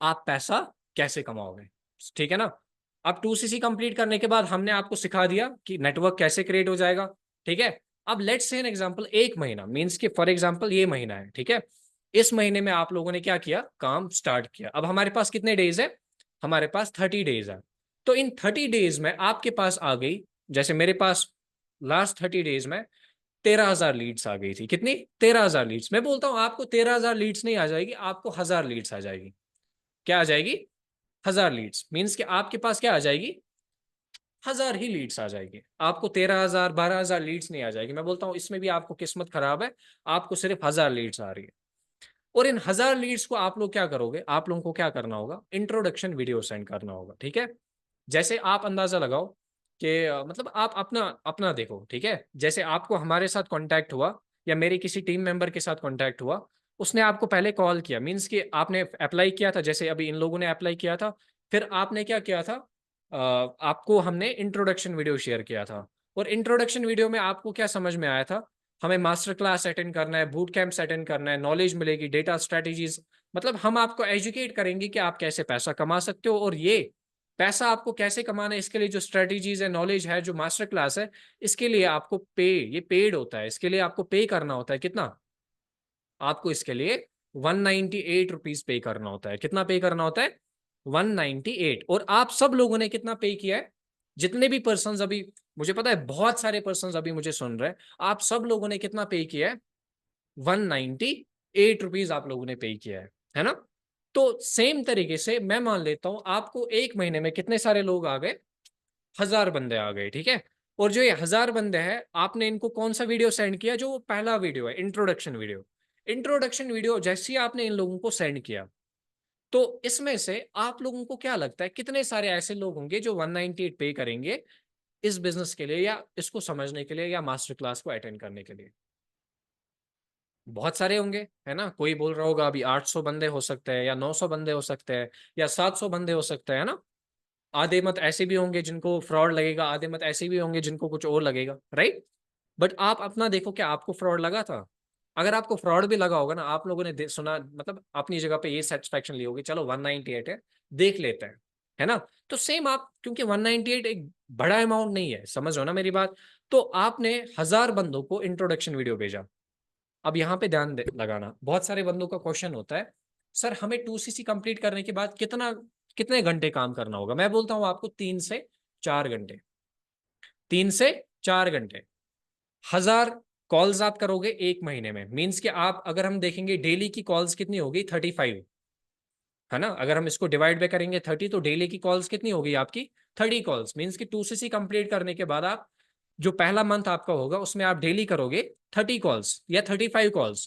आप पैसा कैसे कमाओगे, ठीक है ना? अब 2cc कंप्लीट करने के बाद हमने आपको सिखा दिया कि नेटवर्क कैसे क्रिएट हो जाएगा, ठीक है? अब लेट्स से एन एग्जांपल, एक महीना मींस कि फॉर एग्जांपल ये महीना है, ठीक है? इस महीने में आप लोगों ने क्या किया, काम स्टार्ट किया। अब हमारे पास कितने डेज है? हमारे पास 30 डेज है। तो इन 30 डेज में आपके पास आ गई, जैसे मेरे पास लास्ट 30 डेज में 13,000 लीड्स आ गई थी। कितनी? 13,000 लीड्स। मैं बोलता हूं आपको 13,000 लीड्स नहीं आ जाएगी, आपको 1,000 लीड्स आ जाएगी। क्या आ जाएगी? 1,000 लीड्स। मीन्स कि आपके पास क्या आ जाएगी? 1,000 ही लीड्स आ जाएगी। आपको 13,000 12,000 लीड्स नहीं आ जाएगी। मैं बोलता हूं इसमें भी आपको किस्मत खराब है, आपको सिर्फ 1,000 लीड्स आ रही है। और इन 1,000 लीड्स को आप लोग क्या करोगे? आप लोगों को क्या करना होगा? इंट्रोडक्शन वीडियो सेंड करना होगा, ठीक है? जैसे आप अंदाजा लगाओ कि मतलब आप अपना अपना देखो, ठीक है? जैसे आपको हमारे साथ कांटेक्ट हुआ या मेरे किसी टीम मेंबर के साथ कांटेक्ट हुआ, उसने आपको पहले कॉल किया, मींस कि आपने अप्लाई किया था, जैसे अभी इन लोगों ने अप्लाई किया था, फिर आपने क्या किया था, आपको हमने इंट्रोडक्शन वीडियो शेयर किया था। और इंट्रोडक्शन वीडियो में आपको क्या समझ में आया था? हमें मास्टर क्लास अटेंड करना है, बूट कैंप्स अटेंड करना है, नॉलेज मिलेगी, डेटा स्ट्रेटेजीज, मतलब हम आपको एजुकेट करेंगे कि आप कैसे पैसा कमा सकते हो, और ये पैसा आपको कैसे कमाना है, इसके लिए जो स्ट्रेटेजीज है, नॉलेज है, जो मास्टर क्लास है, इसके लिए आपको ये पेड होता है, इसके लिए आपको पे करना होता है। कितना? आपको इसके लिए 198 रुपीज पे करना होता है। कितना पे करना होता है? 198। और आप सब लोगों ने कितना पे किया है? जितने भी पर्सन अभी, मुझे पता है बहुत सारे पर्सन अभी मुझे सुन रहे हैं, आप सब लोगों ने कितना पे किया है? 198 रुपीज आप लोगों ने पे किया है ना? तो सेम तरीके से मैं मान लेता हूं आपको एक महीने में कितने सारे लोग आ गए? 1,000 बंदे आ गए, ठीक है? और जो ये 1,000 बंदे हैं, आपने इनको कौन सा वीडियो सेंड किया? जो पहला वीडियो है, इंट्रोडक्शन वीडियो। इंट्रोडक्शन वीडियो जैसे ही आपने इन लोगों को सेंड किया, तो इसमें से आप लोगों को क्या लगता है कितने सारे ऐसे लोग होंगे जो 198 पे करेंगे इस बिजनेस के लिए, या इसको समझने के लिए, या मास्टर क्लास को अटेंड करने के लिए? बहुत सारे होंगे, है ना? कोई बोल रहा होगा अभी 800 बंदे हो सकते हैं, या 900 बंदे हो सकते हैं, या 700 बंदे हो सकते हैं, है ना? आधे मत ऐसे भी होंगे जिनको फ्रॉड लगेगा, आधे मत ऐसे भी होंगे जिनको कुछ और लगेगा, राइट? बट आप अपना देखो, क्या आपको फ्रॉड लगा था? अगर आपको फ्रॉड भी लगा होगा ना, आप लोगों ने सुना, मतलब अपनी जगह पे ये सेटिस्फेक्शन ली होगी, चलो 198 है, देख लेते हैं, है ना? तो सेम आप, क्योंकि 198 एक बड़ा अमाउंट नहीं है, समझ रहे हो ना मेरी बात? तो आपने 1,000 बंदों को इंट्रोडक्शन वीडियो भेजा। अब यहाँ पे ध्यान लगाना, बहुत सारे बंदों का क्वेश्चन होता है, सर हमें 2cc कंप्लीट करने के बाद कितने घंटे काम करना होगा? मैं बोलता हूँ आपको 3 से 4 घंटे। 3 से 4 घंटे। 1,000 कॉल्स आप करोगे एक महीने में, मीन्स कि आप, अगर हम देखेंगे डेली की कॉल्स कितनी होगी, 35, है ना? अगर हम इसको डिवाइड बाय करेंगे 30, तो डेली की कॉल्स कितनी होगी आपकी? 30 कॉल्स। मीन्स कि 2cc कंप्लीट करने के बाद आप, जो पहला मंथ आपका होगा उसमें आप डेली करोगे 30 कॉल्स या 35 कॉल्स।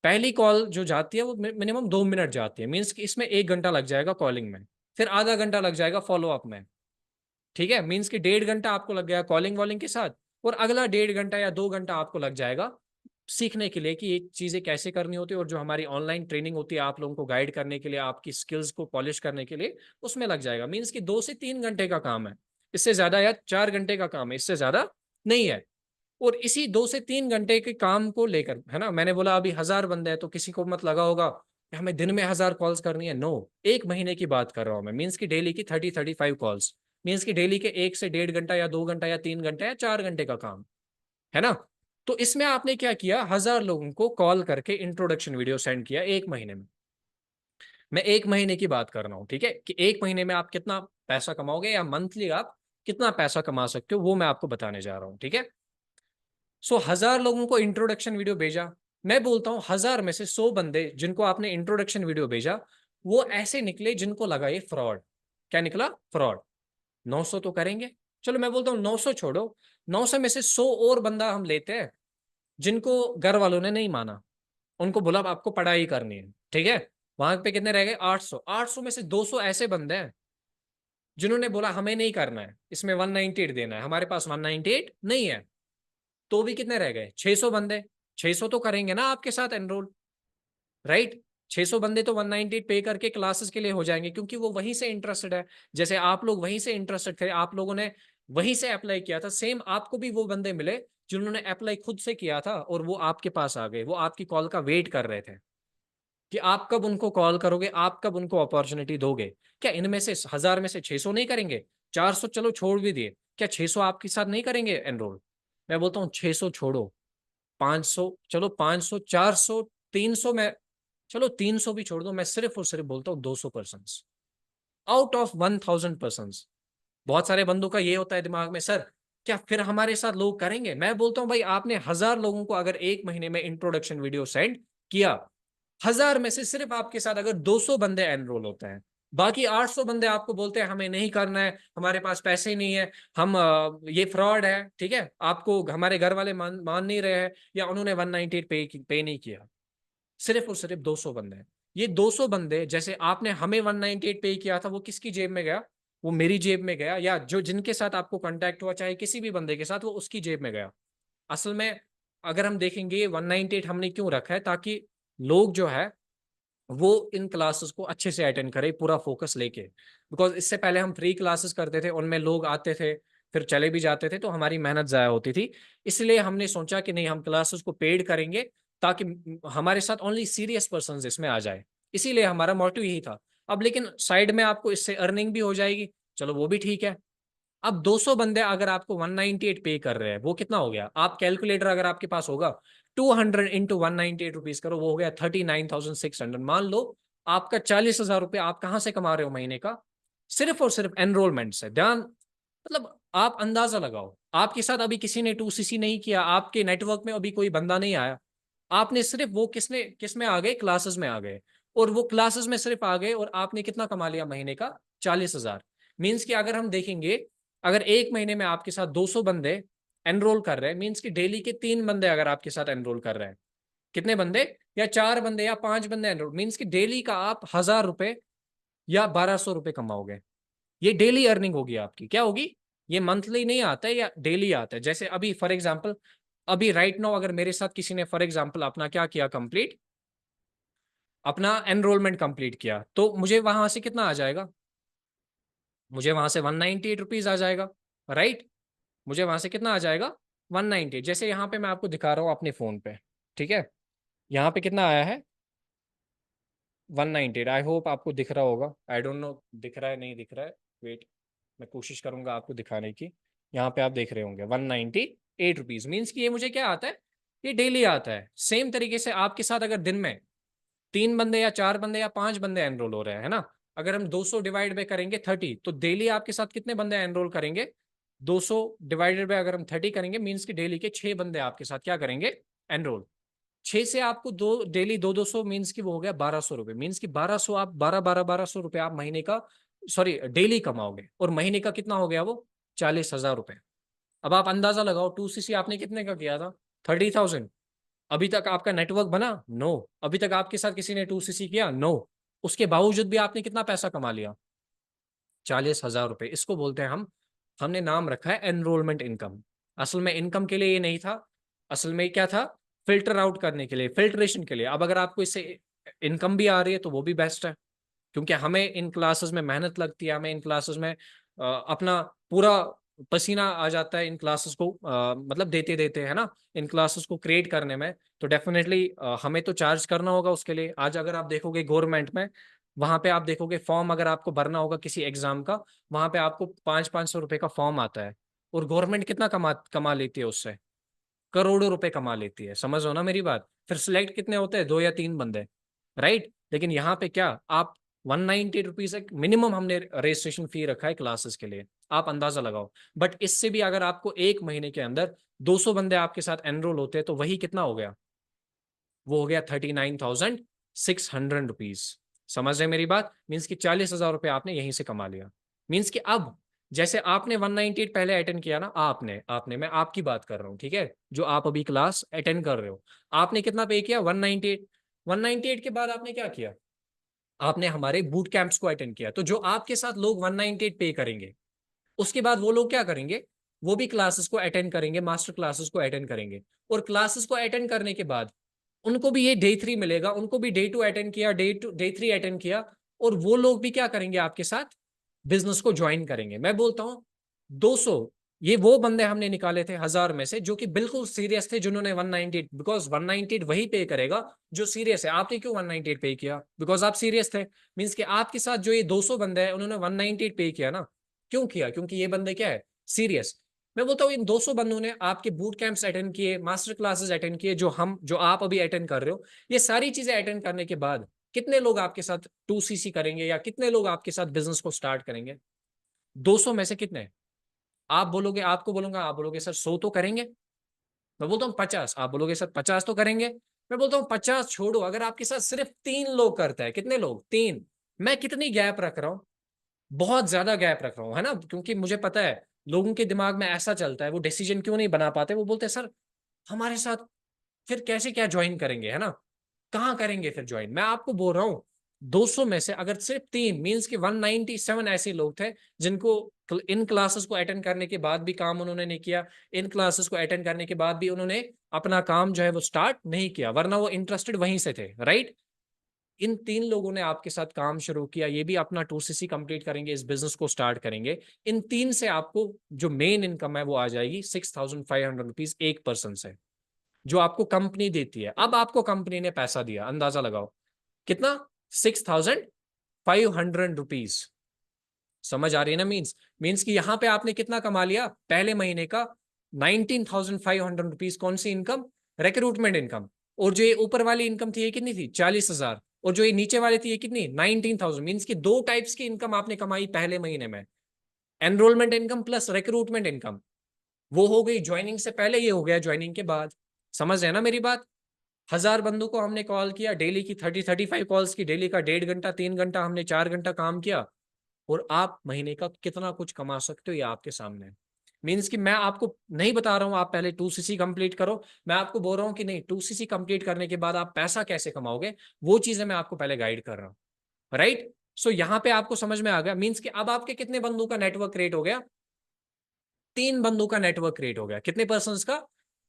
पहली कॉल जो जाती है वो मिनिमम 2 मिनट जाती है, मीन्स कि इसमें 1 घंटा लग जाएगा कॉलिंग में, फिर आधा घंटा लग जाएगा फॉलो अप में, ठीक है? मीन्स कि 1.5 घंटा आपको लग गया कॉलिंग वॉलिंग के साथ, और अगला 1.5 घंटा या 2 घंटा आपको लग जाएगा सीखने के लिए कि ये चीजें कैसे करनी होती है, और जो हमारी ऑनलाइन ट्रेनिंग होती है आप लोगों को गाइड करने के लिए, आपकी स्किल्स को पॉलिश करने के लिए, उसमें लग जाएगा। मीन्स कि 2 से 3 घंटे का काम है, इससे ज्यादा, या 4 घंटे का काम है, इससे ज्यादा नहीं है। और इसी 2 से 3 घंटे के काम को लेकर, है ना, मैंने बोला अभी 1,000 बंदे हैं, तो किसी को मत लगा होगा कि हमें दिन में 1,000 कॉल्स करनी है। नो, एक महीने की बात कर रहा हूं मैं। मीन्स की डेली की 35 कॉल्स, मीन्स की डेली के 1 से 1.5 घंटा या 2 घंटा या 3 घंटा या 4 घंटे का काम, है ना? तो इसमें आपने क्या किया? 1,000 लोगों को कॉल करके इंट्रोडक्शन वीडियो सेंड किया एक महीने में। मैं एक महीने की बात कर रहा हूँ, ठीक है? कि एक महीने में आप कितना पैसा कमाओगे, या मंथली आप कितना पैसा कमा सकते हो, वो मैं आपको बताने जा रहा हूँ, ठीक है? सो 1,000 लोगों को इंट्रोडक्शन वीडियो भेजा। मैं बोलता हूं 1,000 में से 100 बंदे जिनको आपने इंट्रोडक्शन वीडियो भेजा, वो ऐसे निकले जिनको लगा ये फ्रॉड। क्या निकला? फ्रॉड। 900 तो करेंगे, चलो मैं बोलता हूँ 900 छोड़ो, 900 में से 100 और बंदा हम लेते हैं जिनको घर वालों ने नहीं माना, उनको बोला आपको पढ़ाई करनी है, ठीक है? वहां पे कितने रह गए? 800। 800 में से 200 ऐसे बंदे हैं जिन्होंने बोला हमें नहीं करना है, इसमें 198 देना है, हमारे पास 198 नहीं है, तो भी कितने रह गए? 600 बंदे। 600 तो करेंगे ना आपके साथ एनरोल, राइट? 600 बंदे तो 198 पे करके क्लासेस के लिए हो जाएंगे, क्योंकि वो वहीं से इंटरेस्टेड है। जैसे आप लोग वहीं से इंटरेस्टेड थे, आप लोगों ने वहीं से अप्लाई किया था, सेम आपको भी वो बंदे मिले जिन्होंने अप्लाई खुद से किया था, और वो आपके पास आ गए, वो आपकी कॉल का वेट कर रहे थे कि आप कब उनको कॉल करोगे, आप कब उनको अपॉर्चुनिटी दोगे। क्या इनमें से 1000 में से 600 नहीं करेंगे? 400 चलो छोड़ भी दिए, क्या 600 आपके साथ नहीं करेंगे एनरोल? मैं बोलता हूँ 600 छोड़ो, 500 चलो, 500, 400, 300 में, चलो 300 भी छोड़ दो, मैं सिर्फ और सिर्फ बोलता हूँ 200% आउट ऑफ 1000%। बहुत सारे बंदों का ये होता है दिमाग में, सर क्या फिर हमारे साथ लोग करेंगे? मैं बोलता हूँ भाई, आपने 1000 लोगों को अगर एक महीने में इंट्रोडक्शन वीडियो सेंड किया, 1000 में से सिर्फ आपके साथ अगर 200 बंदे एनरोल होते हैं, बाकी 800 बंदे आपको बोलते हैं हमें नहीं करना है, हमारे पास पैसे नहीं है, हम ये फ्रॉड है, ठीक है, आपको हमारे घर वाले मान नहीं रहे हैं, या उन्होंने 198 पे नहीं किया, सिर्फ और सिर्फ 200 बंदे हैं। ये 200 बंदे, जैसे आपने हमें 198 पे किया था, वो किसकी जेब में गया? वो मेरी जेब में गया, या जो जिनके साथ आपको कांटेक्ट हुआ, चाहे किसी भी बंदे के साथ, वो उसकी जेब में गया। असल में अगर हम देखेंगे 198 हमने क्यों रखा है, ताकि लोग जो है वो इन क्लासेस को अच्छे से अटेंड करें, पूरा फोकस लेके। बिकॉज इससे पहले हम फ्री क्लासेस करते थे, उनमें लोग आते थे फिर चले भी जाते थे, तो हमारी मेहनत ज़ाया होती थी। इसलिए हमने सोचा कि नहीं, हम क्लासेस को पेड करेंगे, ताकि हमारे साथ ओनली सीरियस पर्सन इसमें आ जाए। इसीलिए हमारा मोटिव यही था। अब लेकिन साइड में आपको इससे अर्निंग भी हो जाएगी, चलो वो भी ठीक है। अब 200 बंदे अगर आपको 198 पे कर रहे हैं, वो कितना हो गया? आप कैलकुलेटर अगर आपके पास होगा, 200 इंटू 198 रुपीज करो, वो हो गया 39,600। मान लो आपका 40,000 रुपये आप कहां से कमा रहे हो महीने का? सिर्फ और सिर्फ एनरोलमेंट से। ध्यान, मतलब आप अंदाजा लगाओ, आपके साथ अभी किसी ने 2CC नहीं किया, आपके नेटवर्क में अभी कोई बंदा नहीं आया, आपने सिर्फ वो किस में आ गए? क्लासेस में आ गए, और वो क्लासेस में सिर्फ आ गए, और आपने कितना कमा लिया महीने का? 40,000। मीन्स कि अगर हम देखेंगे, अगर एक महीने में आपके साथ 200 बंदे एनरोल कर रहे हैं, मीन्स कि डेली के 3 बंदे अगर आपके साथ एनरोल कर रहे हैं, कितने बंदे? या 4 बंदे या 5 बंदे एनरोल, मीन्स कि डेली का आप 1000 रुपए या 1200 रुपए कमाओगे। ये डेली अर्निंग होगी आपकी। क्या होगी? ये मंथली नहीं आता है या डेली आता है। जैसे अभी फॉर एग्जाम्पल, अभी राइट नाउ अगर मेरे साथ किसी ने फॉर एग्जाम्पल अपना क्या किया, कंप्लीट, अपना एनरोलमेंट कंप्लीट किया, तो मुझे वहां से कितना आ जाएगा? मुझे वहां से 198 रुपीज आ जाएगा, राइट? मुझे वहां से कितना आ जाएगा? 198। जैसे यहाँ पे मैं आपको दिखा रहा हूँ अपने फोन पे, ठीक है, यहाँ पे कितना आया है? 198। आई होप आपको दिख रहा होगा, आई डोंट नो दिख रहा है नहीं दिख रहा है, वेट, मैं कोशिश करूंगा आपको दिखाने की। यहाँ पे आप देख रहे होंगे 198 रुपीज। मीन्स कि ये मुझे क्या आता है? ये डेली आता है। सेम तरीके से आपके साथ अगर दिन में 3 बंदे या 4 बंदे या 5 बंदे एनरोल हो रहे हैं, है ना, अगर हम 200 डिवाइड बाय करेंगे 30, तो डेली आपके साथ कितने बंदे एनरोल करेंगे? 200 डिवाइडेड बाय अगर हम 30 करेंगे, मीन्स कि डेली के 6 बंदे आपके साथ क्या करेंगे? एनरोल। 6 से आपको दो डेली 200 मीन्स की वो हो गया 1200 रुपये। मीन्स की 1200, आप 1200 रुपये आप महीने का, सॉरी डेली कमाओगे, और महीने का कितना हो गया वो? 40,000 रुपये। अब आप अंदाजा लगाओ, 2CC आपने कितने का किया था? 30,000। अभी तक आपका नेटवर्क बना? नो। अभी तक आपके साथ किसी ने 2CC किया? नो। उसके बावजूद भी आपने कितना पैसा कमा लिया? 40,000 रुपये। इसको बोलते हैं हम, हमने नाम रखा है एनरोलमेंट इनकम। असल में इनकम के लिए ये नहीं था, असल में क्या था? फिल्टर आउट करने के लिए, फिल्ट्रेशन के लिए। अब अगर आपको इससे इनकम भी आ रही है तो वो भी बेस्ट है, क्योंकि हमें इन क्लासेस में मेहनत लगती है, हमें इन क्लासेस में अपना पूरा पसीना आ जाता है इन क्लासेस को, मतलब देते देते, है ना, इन क्लासेस को क्रिएट करने में। तो डेफिनेटली हमें तो चार्ज करना होगा उसके लिए। आज अगर आप देखोगे गवर्नमेंट में, वहां पे आप देखोगे फॉर्म अगर आपको भरना होगा किसी एग्जाम का, वहां पे आपको 500-500 रुपए का फॉर्म आता है, और गवर्नमेंट कितना कमा कमा लेती है उससे? करोड़ों रुपए कमा लेती है। समझ हो ना मेरी बात? फिर सिलेक्ट कितने होते हैं? 2 या 3 बंदे, राइट? लेकिन यहाँ पे क्या, आप 198 रुपीज एक मिनिमम हमने रजिस्ट्रेशन फी रखा है क्लासेस के लिए, आप अंदाजा लगाओ। बट इससे भी अगर आपको एक महीने के अंदर 200 बंदे आपके साथ एनरोल होते हैं, तो वही कितना हो गया? वो हो गया 39,600 रुपीज। समझ रहे मेरी बात? मीन्स कि 40,000 रुपये आपने यहीं से कमा लिया। मीन्स कि अब जैसे आपने 198 पहले अटेंड किया ना, आपने मैं आपकी बात कर रहा हूँ, ठीक है, जो आप अभी क्लास अटेंड कर रहे हो, आपने कितना पे किया? 198। 198 के बाद आपने क्या किया? आपने हमारे बूट कैंप्स को अटेंड किया, तो जो आपके साथ लोग 198 पे करेंगे, उसके बाद वो लोग क्या करेंगे, वो भी क्लासेस को अटेंड करेंगे, मास्टर क्लासेस को अटेंड करेंगे, और क्लासेस को अटेंड करने के बाद उनको भी ये डे 3 मिलेगा, उनको भी डे 2 अटेंड किया, डे 3 अटेंड किया, और वो लोग भी क्या करेंगे, आपके साथ बिजनेस को ज्वाइन करेंगे। मैं बोलता हूं 200, ये वो बंदे हमने निकाले थे 1000 में से जो कि बिल्कुल सीरियस थे, जिन्होंने 198, बिकॉज 198 वही पे करेगा जो सीरियस है। आपने क्यों 198 पे किया? बिकॉज आप सीरियस थे। मींस कि आपके साथ जो ये 200 बंदे हैं उन्होंने 198 पे किया ना। क्यों किया? क्योंकि ये बंदे क्या है, सीरियस। मैं बोलता हूँ इन 200 बंदों ने आपके बूट कैंप्स अटेंड किए, मास्टर क्लासेस अटेंड किए, जो आप अभी अटेंड कर रहे हो, ये सारी चीजें अटेंड करने के बाद कितने लोग आपके साथ 2CC करेंगे, या कितने लोग आपके साथ बिजनेस को स्टार्ट करेंगे? 200 में से कितने? आप बोलोगे, आपको बोलूंगा, आप बोलोगे सर 100 तो करेंगे। मैं बोलता हूँ 50, आप बोलोगे सर 50 तो करेंगे। मैं बोलता हूँ 50 छोड़ो, अगर आपके साथ सिर्फ 3 लोग करते हैं, कितने लोग? 3। मैं कितनी गैप रख रहा हूँ? बहुत ज्यादा गैप रख रहा हूँ, है ना, क्योंकि मुझे पता है लोगों के दिमाग में ऐसा चलता है, वो डिसीजन क्यों नहीं बना पाते, वो बोलते हैं सर हमारे साथ फिर कैसे क्या ज्वाइन करेंगे, है ना, कहाँ करेंगे फिर ज्वाइन। मैं आपको बोल रहा हूँ 200 में से अगर सिर्फ 3, मींस कि 197 ऐसे लोग थे जिनको इन क्लासेस को अटेंड करने के बाद भी काम उन्होंने नहीं किया, इन क्लासेस को अटेंड करने के बाद भी उन्होंने अपना काम जो है वो स्टार्ट नहीं किया, वरना वो इंटरेस्टेड वहीं से थे, राइट। इन 3 लोगों ने आपके साथ काम शुरू किया, ये भी अपना 2CC कंप्लीट करेंगे, इस बिजनेस को स्टार्ट करेंगे। इन 3 से आपको जो मेन इनकम है वो आ जाएगी 6500 रुपीज एक पर्सन से, जो आपको कंपनी देती है। अब आपको कंपनी ने पैसा दिया, अंदाजा लगाओ कितना, 6500 रुपीज। समझ आ रही है ना? मीन्स मीन्स कि यहां पे आपने कितना कमा लिया पहले महीने का, 19,500 रुपीज। कौन सी इनकम? Recruitment income. और जो ये ऊपर वाली इनकम थी ये कितनी थी? 40,000। और जो ये नीचे वाली थी ये कितनी? 19,000। मीन्स की 2 टाइप्स की इनकम आपने कमाई पहले महीने में, enrolment income plus recruitment income. वो हो गई ज्वाइनिंग से पहले, ये हो गया ज्वाइनिंग के बाद। समझ रहे हैं ना मेरी बात? 1000 बंदों को हमने कॉल किया, डेली की 35 कॉल्स की, डेली का 1.5 घंटा 3 घंटा हमने 4 घंटा काम किया, और आप महीने का कितना कुछ कमा सकते हो ये आपके सामने है। मीन्स कि मैं आपको नहीं बता रहा हूं आप पहले 2CC कंप्लीट करो, मैं आपको बोल रहा हूं कि नहीं, 2CC कंप्लीट करने के बाद आप पैसा कैसे कमाओगे, वो चीजें मैं आपको पहले गाइड कर रहा हूं, राइट। सो यहाँ पे आपको समझ में आ गया। मीन्स कि अब आपके कितने बंदों का नेटवर्क क्रिएट हो गया? 3 बंदों का नेटवर्क क्रिएट हो गया। कितने पर्सन्स का?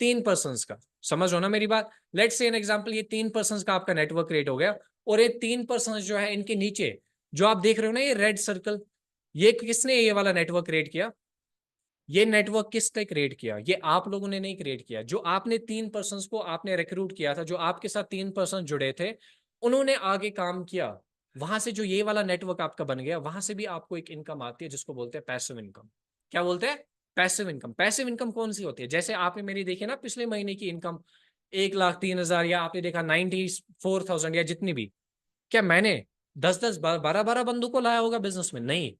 3 पर्सन्स का। समझ हो ना मेरी बात? लेट्स से एन एग्जांपल, ये 3 पर्सन्स का आपका नेटवर्क क्रिएट हो गया, और ये 3 पर्सन्स जो है इनके नीचे जो आप देख रहे हो ना ये रेड सर्कल, ये किसने ये वाला नेटवर्क क्रिएट किया? ये नेटवर्क किसने क्रिएट किया? ये आप लोगों ने नहीं क्रिएट किया। जो आपने 3 पर्सन्स को आपने रिक्रूट किया था, जो आपके साथ 3 पर्सन जुड़े थे, उन्होंने आगे काम किया, वहां से जो ये वाला नेटवर्क आपका बन गया, वहां से भी आपको एक इनकम आती है जिसको बोलते हैं पैसिव इनकम। क्या बोलते हैं? Passive income. पैसिव इनकम कौन सी होती है? जैसे आपने मेरी देखी ना पिछले महीने की इनकम 1,03,000, या आपने देखा 94,000, या जितनी भी, क्या मैंने 10-10 12-12 बंदों को लाया होगा बिजनेस में? नहीं,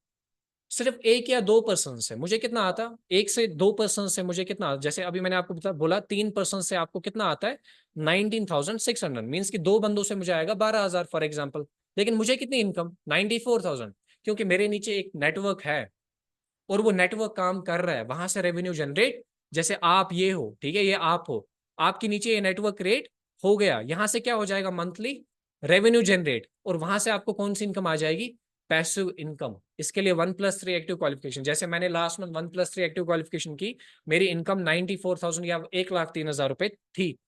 सिर्फ 1 या 2 पर्सन से मुझे कितना आता, 1 से 2 पर्सन से मुझे कितना आता? जैसे अभी मैंने आपको बोला 3 पर्सन से आपको कितना आता है? 19,600। मीन्स कि 2 बंदों से मुझे आएगा 12,000 फॉर एग्जाम्पल। लेकिन मुझे कितनी इनकम? 94,000, क्योंकि मेरे नीचे एक नेटवर्क है, और वो नेटवर्क काम कर रहा है, वहां से रेवेन्यू जनरेट। जैसे आप ये हो, ठीक है, ये आप हो, आपके नीचे ये नेटवर्क क्रिएट हो गया, यहां से क्या हो जाएगा? मंथली रेवेन्यू जनरेट, और वहां से आपको कौन सी इनकम आ जाएगी? Passive income. इसके लिए 1+3 एक्टिव क्वालिफिकेशन, जैसे मैंने लास्ट मंथ 1+3 एक्टिव क्वालिफिकेशन की, मेरी इनकम 94,000 या 1,03,000 रुपए थी।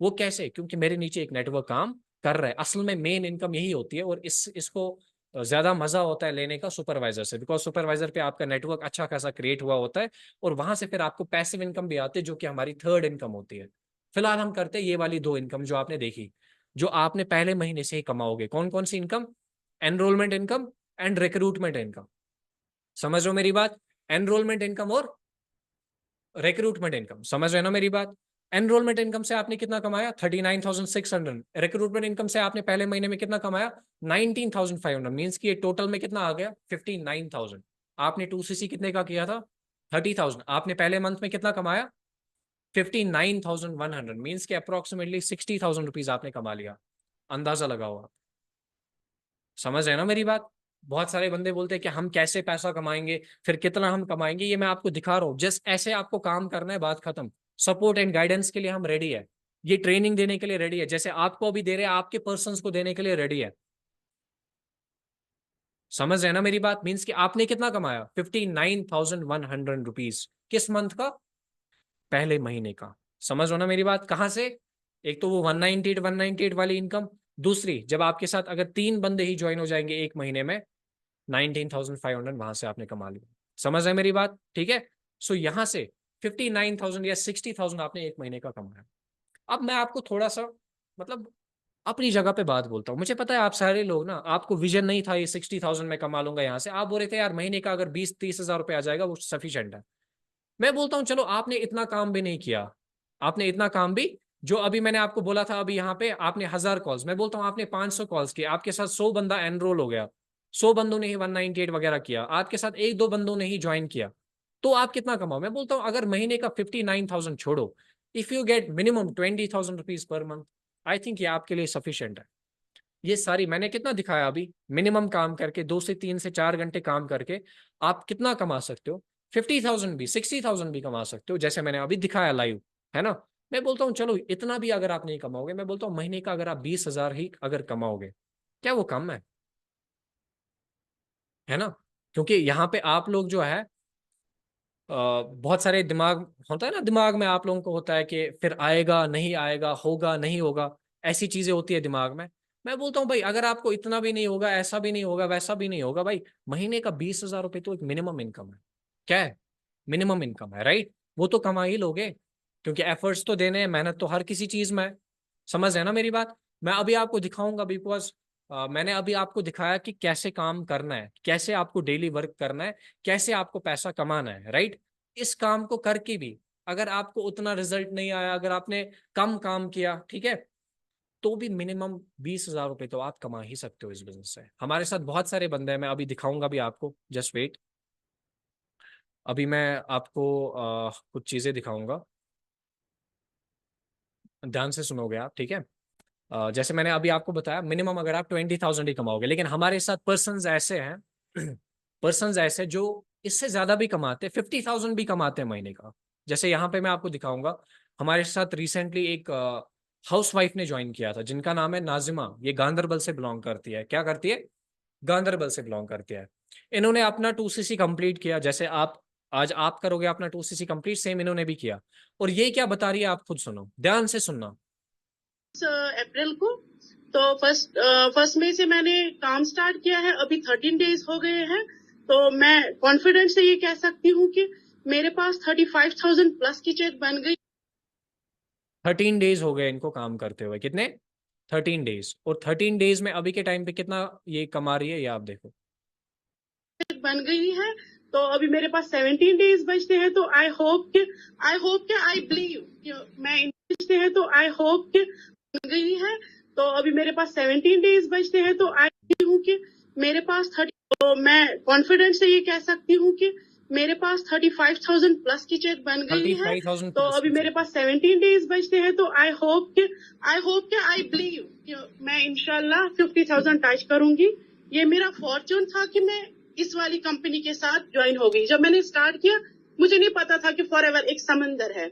वो कैसे? क्योंकि मेरे नीचे एक नेटवर्क काम कर रहा है। असल में मेन इनकम यही होती है, और इसको ज्यादा मजा होता है लेने का सुपरवाइजर से, बिकॉज सुपरवाइजर पे आपका नेटवर्क अच्छा खासा क्रिएट हुआ होता है, और वहां से फिर आपको पैसिव इनकम भी आती है, जो कि हमारी थर्ड इनकम होती है। फिलहाल हम करते हैं ये वाली 2 इनकम जो आपने देखी, जो आपने पहले महीने से ही कमाओगे। कौन कौन सी income? Enrolment income and recruitment income. समझ रहे हो मेरी बात? एनरोलमेंट इनकम और रिक्रूटमेंट इनकम। समझ रहे हो ना मेरी बात? एनरोलमेंट इनकम से आपने कितना कमाया? 39,600। रिक्रूटमेंट इनकम से आपने पहले महीने में कितना कमाया? 19,500। मीन्स की टोटल में कितना आ गया? 59,000। आपने 2CC कितने का किया था? 30,000। आपने पहले मंथ में कितना कमाया? 59,100। मीन्स के अप्रोक्सीमेटली 60,000 रुपीज आपने कमा लिया। अंदाजा लगाओ आप। समझ रहे हैं ना मेरी बात? बहुत सारे बंदे बोलते हैं कि हम कैसे पैसा कमाएंगे, फिर कितना हम कमाएंगे, ये मैं आपको दिखा रहा हूँ। जस्ट ऐसे आपको काम करना है, बात खत्म। सपोर्ट एंड गाइडेंस के लिए हम रेडी है, ये ट्रेनिंग देने के लिए रेडी है, जैसे आपको अभी दे रहे हैं, आपके पर्सन्स को देने के लिए रेडी है। समझ रहे हैं ना मेरी बात? मीन्स कि आपने कितना कमाया? 59,100 रुपीज। किस मंथ का? पहले महीने का। समझ हो ना मेरी बात? कहाँ से? एक तो वो 198 वाली इनकम, दूसरी जब आपके साथ अगर 3 बंदे ही ज्वाइन हो जाएंगे एक महीने में, 19,500 वहां से आपने कमा लिया। समझ रहे हैं मेरी बात? ठीक है। सो यहां से 59,000 या 60,000 आपने एक महीने का कमाया। अब मैं आपको थोड़ा सा मतलब अपनी जगह पे बात बोलता हूँ। मुझे पता है आप सारे लोग ना, आपको विजन नहीं था ये 60,000 में कमा लूंगा यहाँ से। आप बोल रहे थे यार महीने का अगर 20-30 हजार रुपये आ जाएगा वो सफिशिएंट है। मैं बोलता हूँ चलो आपने इतना काम भी नहीं किया, आपने इतना काम भी, जो अभी मैंने आपको बोला था अभी यहाँ पे आपने 1000 कॉल्स, मैं बोलता हूँ आपने 500 कॉल्स किए, आपके साथ 100 बंदा एनरोल हो गया, 100 बंदों ने ही 198 वगैरह किया, आपके साथ 1-2 बंदों ने ही ज्वाइन किया, तो आप कितना कमाओ? मैं बोलता हूँ अगर महीने का 59,000 छोड़ो, if you get minimum 20,000 rupees per month, I think ये आपके लिए सफिशियंट है। ये सारी मैंने कितना दिखाया अभी, मिनिमम काम करके 2 से 3 से 4 घंटे काम करके आप कितना कमा सकते हो? 50,000 भी, 60,000 भी कमा सकते हो, जैसे मैंने अभी दिखाया लाइव, है ना? मैं बोलता हूँ चलो इतना भी अगर आप नहीं कमाओगे, मैं बोलता हूँ महीने का अगर आप 20,000 ही अगर कमाओगे, क्या वो कम है ना? क्योंकि यहाँ पे आप लोग जो है बहुत सारे दिमाग होता है ना, दिमाग में आप लोगों को होता है कि फिर आएगा नहीं आएगा, होगा नहीं होगा, ऐसी चीजें होती है दिमाग में। मैं बोलता हूँ भाई अगर आपको इतना भी नहीं होगा, ऐसा भी नहीं होगा, वैसा भी नहीं होगा, भाई महीने का 20,000 रुपये तो एक मिनिमम इनकम है। क्या है? मिनिमम इनकम है, राइट? वो तो कमा ही लोगे, क्योंकि एफर्ट्स तो देने हैं, मेहनत तो हर किसी चीज में है। समझ है ना मेरी बात? मैं अभी आपको दिखाऊंगा, बिकॉज मैंने अभी आपको दिखाया कि कैसे काम करना है, कैसे आपको डेली वर्क करना है, कैसे आपको पैसा कमाना है, राइट? इस काम को करके भी अगर आपको उतना रिजल्ट नहीं आया, अगर आपने कम काम किया, ठीक है, तो भी मिनिमम 20,000 रुपए तो आप कमा ही सकते हो इस बिजनेस से। हमारे साथ बहुत सारे बंदे हैं, मैं अभी दिखाऊंगा भी आपको, जस्ट वेट। अभी मैं आपको कुछ चीजें दिखाऊंगा, ध्यान से सुनोगे आप, ठीक है? जैसे मैंने अभी आपको बताया मिनिमम अगर आप 20,000 ही कमाओगे, लेकिन हमारे साथ पर्सन्स ऐसे हैं पर्सन्स ऐसे जो इससे ज्यादा भी कमाते, 50,000 भी कमाते हैं महीने का। जैसे यहाँ पे मैं आपको दिखाऊंगा, हमारे साथ रिसेंटली एक हाउस वाइफ ने ज्वाइन किया था, जिनका नाम है नाजिमा। ये गांधरबल से बिलोंग करती है। क्या करती है? गांधरबल से बिलोंग करती है। इन्होंने अपना 2CC कंप्लीट किया, जैसे आप आज आप करोगे अपना 2CC कंप्लीट, सेम इन्होंने भी किया। और ये क्या बता रही है आप खुद सुनो, ध्यान से सुनना। अप्रैल को तो फर्स्ट मई से मैंने काम स्टार्ट किया है, अभी 13 डेज हो गए हैं। तो मैं कॉन्फिडेंस से ये कह सकती हूँ कि मेरे पास 35,000 प्लस की चेक बन गई। 13 डेज हो गए इनको काम करते हुए। कितने? 13 डेज। और 13 डेज में अभी के टाइम पे कितना ये कमा रही है, ये आप देखो। बन गई है। तो अभी मेरे पास 17 डेज बचते हैं। तो आई होप कि आई बिलीव कि मैं बचते हैं। तो आई होप कि बन गई है। तो अभी मेरे पास 17 डेज बचते हैं। तो आई हूँ कि मेरे पास 30, तो मैं कॉन्फिडेंस से ये कह सकती हूँ कि मेरे पास 35,000 प्लस की चेक बन गई है। 35,000 तो अभी मेरे पास 17 डेज बचते हैं। तो आई होप कि आई बिलीव कि मैं इंशाल्लाह 50,000 टच करूंगी। ये मेरा फॉर्चून था कि मैं इस वाली कंपनी के साथ ज्वाइन हो गई। जब मैंने स्टार्ट किया मुझे नहीं पता था कि फॉरएवर एक समंदर है।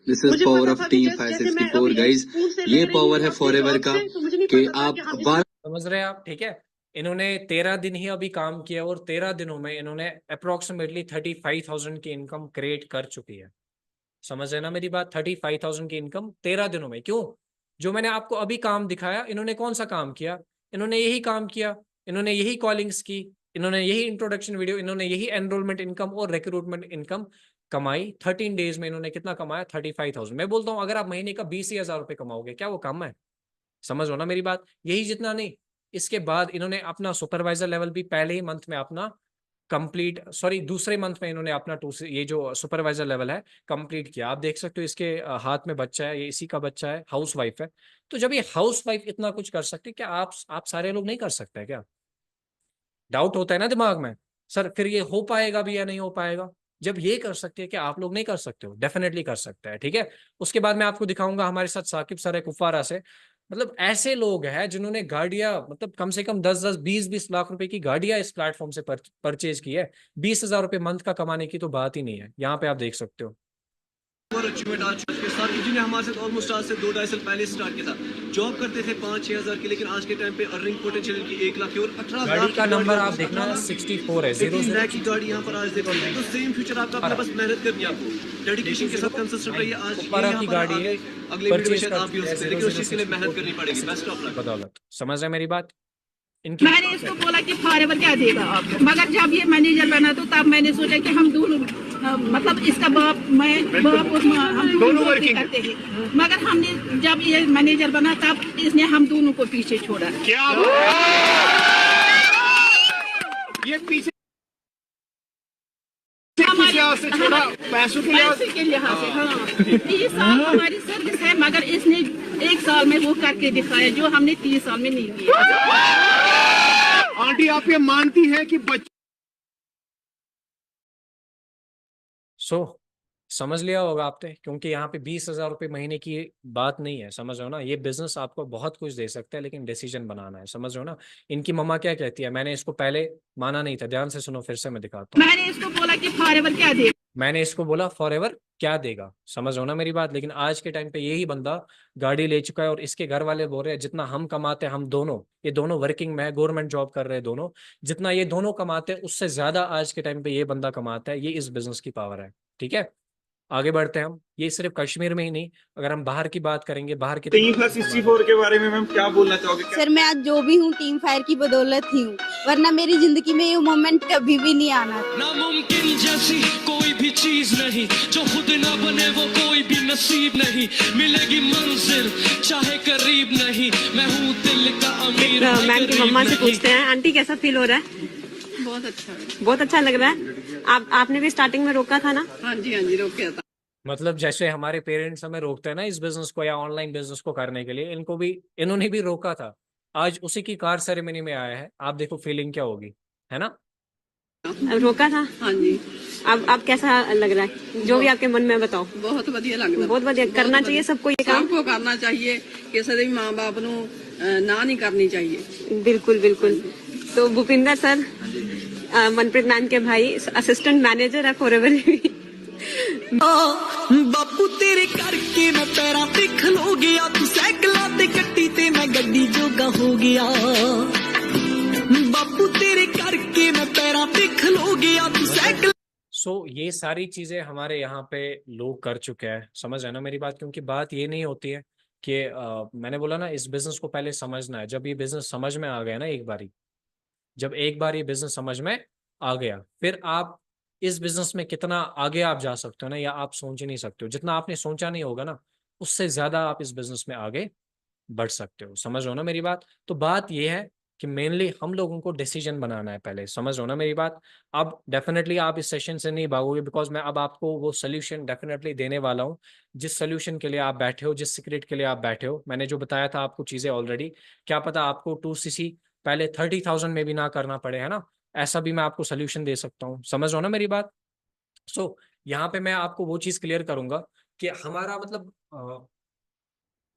This is power of team 564 guys. ये पावर है फॉरएवर का कि आप समझ रहे हैं आप, ठीक है? इन्होंने 13 दिन ही अभी काम किया और 13 दिनों में इन्होंने अप्रोक्सीमेटली 35,000 की इनकम क्रिएट कर चुकी है। समझ रहे ना मेरी बात? 35,000 की इनकम 13 दिनों में। क्यों? जो मैंने आपको अभी काम दिखाया, इन्होंने कौन सा काम किया? इन्होंने यही काम किया, इन्होंने यही कॉलिंग्स की, इन्होंने यही इंट्रोडक्शन वीडियो, इन्होंने यही एनरोलमेंट इनकम और रिक्रूटमेंट इनकम कमाई। 13 डेज में इन्होंने कितना कमाया? 35,000। मैं बोलता हूँ अगर आप महीने का 20,000 रुपये कमाओगे, क्या वो कम है? समझ हो ना मेरी बात? यही जितना नहीं, इसके बाद इन्होंने अपना सुपरवाइजर लेवल भी पहले ही मंथ में अपना कंप्लीट, सॉरी दूसरे मंथ में इन्होंने अपना ये जो सुपरवाइजर लेवल है कंप्लीट किया। आप देख सकते हो इसके हाथ में बच्चा है, ये इसी का बच्चा है, हाउस वाइफ है। तो जब ये हाउस वाइफ इतना कुछ कर सकती, क्या आप सारे लोग नहीं कर सकते? क्या डाउट होता है ना दिमाग में, सर फिर ये हो पाएगा भी या नहीं हो पाएगा? जब ये कर सकते हैं, क्या आप लोग नहीं कर सकते हो? डेफिनेटली कर सकते हैं, ठीक है? उसके बाद मैं आपको दिखाऊंगा, हमारे साथ साकिब सर है कुफवारा से। मतलब ऐसे लोग हैं जिन्होंने गाड़ियां, मतलब कम से कम 10-10, 20-20 लाख रुपए की गाड़ियां इस प्लेटफॉर्म से परचेज की है। 20,000 रुपये मंथ का कमाने की तो बात ही नहीं है। यहाँ पे आप देख सकते हो, और अचीवमेंट आज के साथ जिन्हें हमारे साथ ऑलमोस्ट आज से 2-2.5 साल पहले स्टार्ट किया था। जॉब करते थे 5-6 हज़ार की, लेकिन आज के टाइम पे अर्निंग पोटेंशियल की 1 लाख की और 18 गाड़ी लाख का नंबर आप देखना 64 है, 18 लाख की गाड़ी यहाँ पर आज देखो। तो सेम फ्यूचर आपका, अपने बस मेहनत करनी है आपको, डेडिकेशन के साथ कंसिस्टेंट रहिए। आज की गाड़ी है, अगले वीडियो में शायद आप भी हो सकते हैं, लेकिन उस चीज के लिए मेहनत करनी पड़ेगी। Best of luck. बदौलत। समझ रहे मेरी बात? इनकी मैंने इसको बोला कि फॉरएवर क्या देगा आपको, मगर जब ये मैनेजर बना तो तब मैंने सोचा कि हम दोनों मतलब इसका बाप मैं बाप और माँ हम दोनों वर्किंग करते हैं, मगर हमने जब ये मैनेजर बना तब इसने हम दोनों को पीछे छोड़ा। क्या ये पीछे से छोड़ा? पैसों के लिहाज से हाँ 30 साल हमारी सर्विस है, मगर इसने 1 साल में वो करके दिखाया जो हमने 30 साल में नहीं किया। आंटी आप ये मानती हैं कि समझ लिया होगा आपने, क्योंकि यहाँ पे 20,000 रुपये महीने की बात नहीं है, समझ रहे हो ना? ये बिजनेस आपको बहुत कुछ दे सकता है, लेकिन डिसीजन बनाना है, समझ रहे हो ना? इनकी मम्मा क्या कहती है, मैंने इसको पहले माना नहीं था, ध्यान से सुनो, फिर से मैं दिखाता हूँ। मैंने इसको बोला कि फॉरएवर क्या देगा, मैंने इसको बोला फॉरएवर क्या देगा, समझ रहे हो ना मेरी बात? लेकिन आज के टाइम पे यही बंदा गाड़ी ले चुका है और इसके घर वाले बोल रहे हैं जितना हम कमाते हैं, हम दोनों, ये दोनों वर्किंग में है, गवर्नमेंट जॉब कर रहे हैं दोनों, जितना ये दोनों कमाते हैं उससे ज्यादा आज के टाइम पे ये बंदा कमाता है। ये इस बिजनेस की पावर है, ठीक है? आगे बढ़ते हैं हम। ये सिर्फ कश्मीर में ही नहीं, अगर हम बाहर की बात करेंगे, बाहर की टीम 64 के बारे में मैम क्या बोलना चाहोगे? सर मैं आज जो भी हूँ टीम फायर की बदौलत ही हूँ, वरना मेरी जिंदगी में ये मोमेंट कभी भी नहीं आना। नामुमकिन जैसी कोई भी चीज नहीं, जो खुद ना बने वो कोई भी नसीब नहीं, मिलेगी मंजिल चाहे करीब नहीं, मैं हूँ दिल का अमीर। मैम की मम्मा से पूछते हैं, आंटी कैसा फील हो रहा है? बहुत अच्छा है, बहुत अच्छा लग रहा है। आपने भी स्टार्टिंग में रोका था ना? हाँ जी रोका था। मतलब जैसे हमारे पेरेंट्स हमें रोकते हैं ना इस बिजनेस को या ऑनलाइन बिजनेस को करने के लिए, इन्होंने भी रोका था। आज उसी की कार सेरेमनी में आया है, आप देखो फीलिंग क्या होगी, है ना? रोका था? हाँ जी। अब कैसा लग रहा है? जो भी आपके मन में बताओ। बहुत बढ़िया लग रहा है। बहुत बढ़िया। करना चाहिए सबको ये काम? सबको करना चाहिए, किसी भी माँ बाप नू ना नहीं करनी चाहिए। बिल्कुल बिल्कुल। तो भूपिंदर सर, मनप्रीत मैम के भाई, असिस्टेंट मैनेजर है फॉरएवर। बापू तेरे करके मैं पैरा ते खलो गया, तू साइकिलां ते कट्टी ते मैं गड्डी जोगा हो गया। बापू तेरे करके मैं पैरा ते खलो गया, तू साइकिल। ये सारी चीजें हमारे यहाँ पे लोग कर चुके हैं, समझ रहे ना मेरी बात? क्योंकि बात ये नहीं होती है कि मैंने बोला ना, इस बिजनेस को पहले समझना है। जब ये बिजनेस समझ में आ गया ना, जब एक बार ये बिजनेस समझ में आ गया, फिर आप इस बिजनेस में कितना आगे आप जा सकते हो ना, या आप सोच ही नहीं सकते हो। जितना आपने सोचा नहीं होगा ना, उससे ज्यादा आप इस बिजनेस में आगे बढ़ सकते हो, समझ रहे हो ना मेरी बात? तो बात ये है कि मेनली हम लोगों को डिसीजन बनाना है पहले, समझ रहे हो ना मेरी बात? अब डेफिनेटली आप इस सेशन से नहीं भागोगे, बिकॉज मैं अब आपको वो सोल्यूशन डेफिनेटली देने वाला हूँ, जिस सोल्यूशन के लिए आप बैठे हो, जिस सीक्रेट के लिए आप बैठे हो। मैंने जो बताया था आपको चीजें ऑलरेडी, क्या पता आपको 2cc पहले 30,000 में भी ना करना पड़े, है ना? ऐसा भी मैं आपको सोल्यूशन दे सकता हूँ, समझ रहे हो ना मेरी बात? यहाँ पे मैं आपको वो चीज क्लियर करूंगा कि हमारा मतलब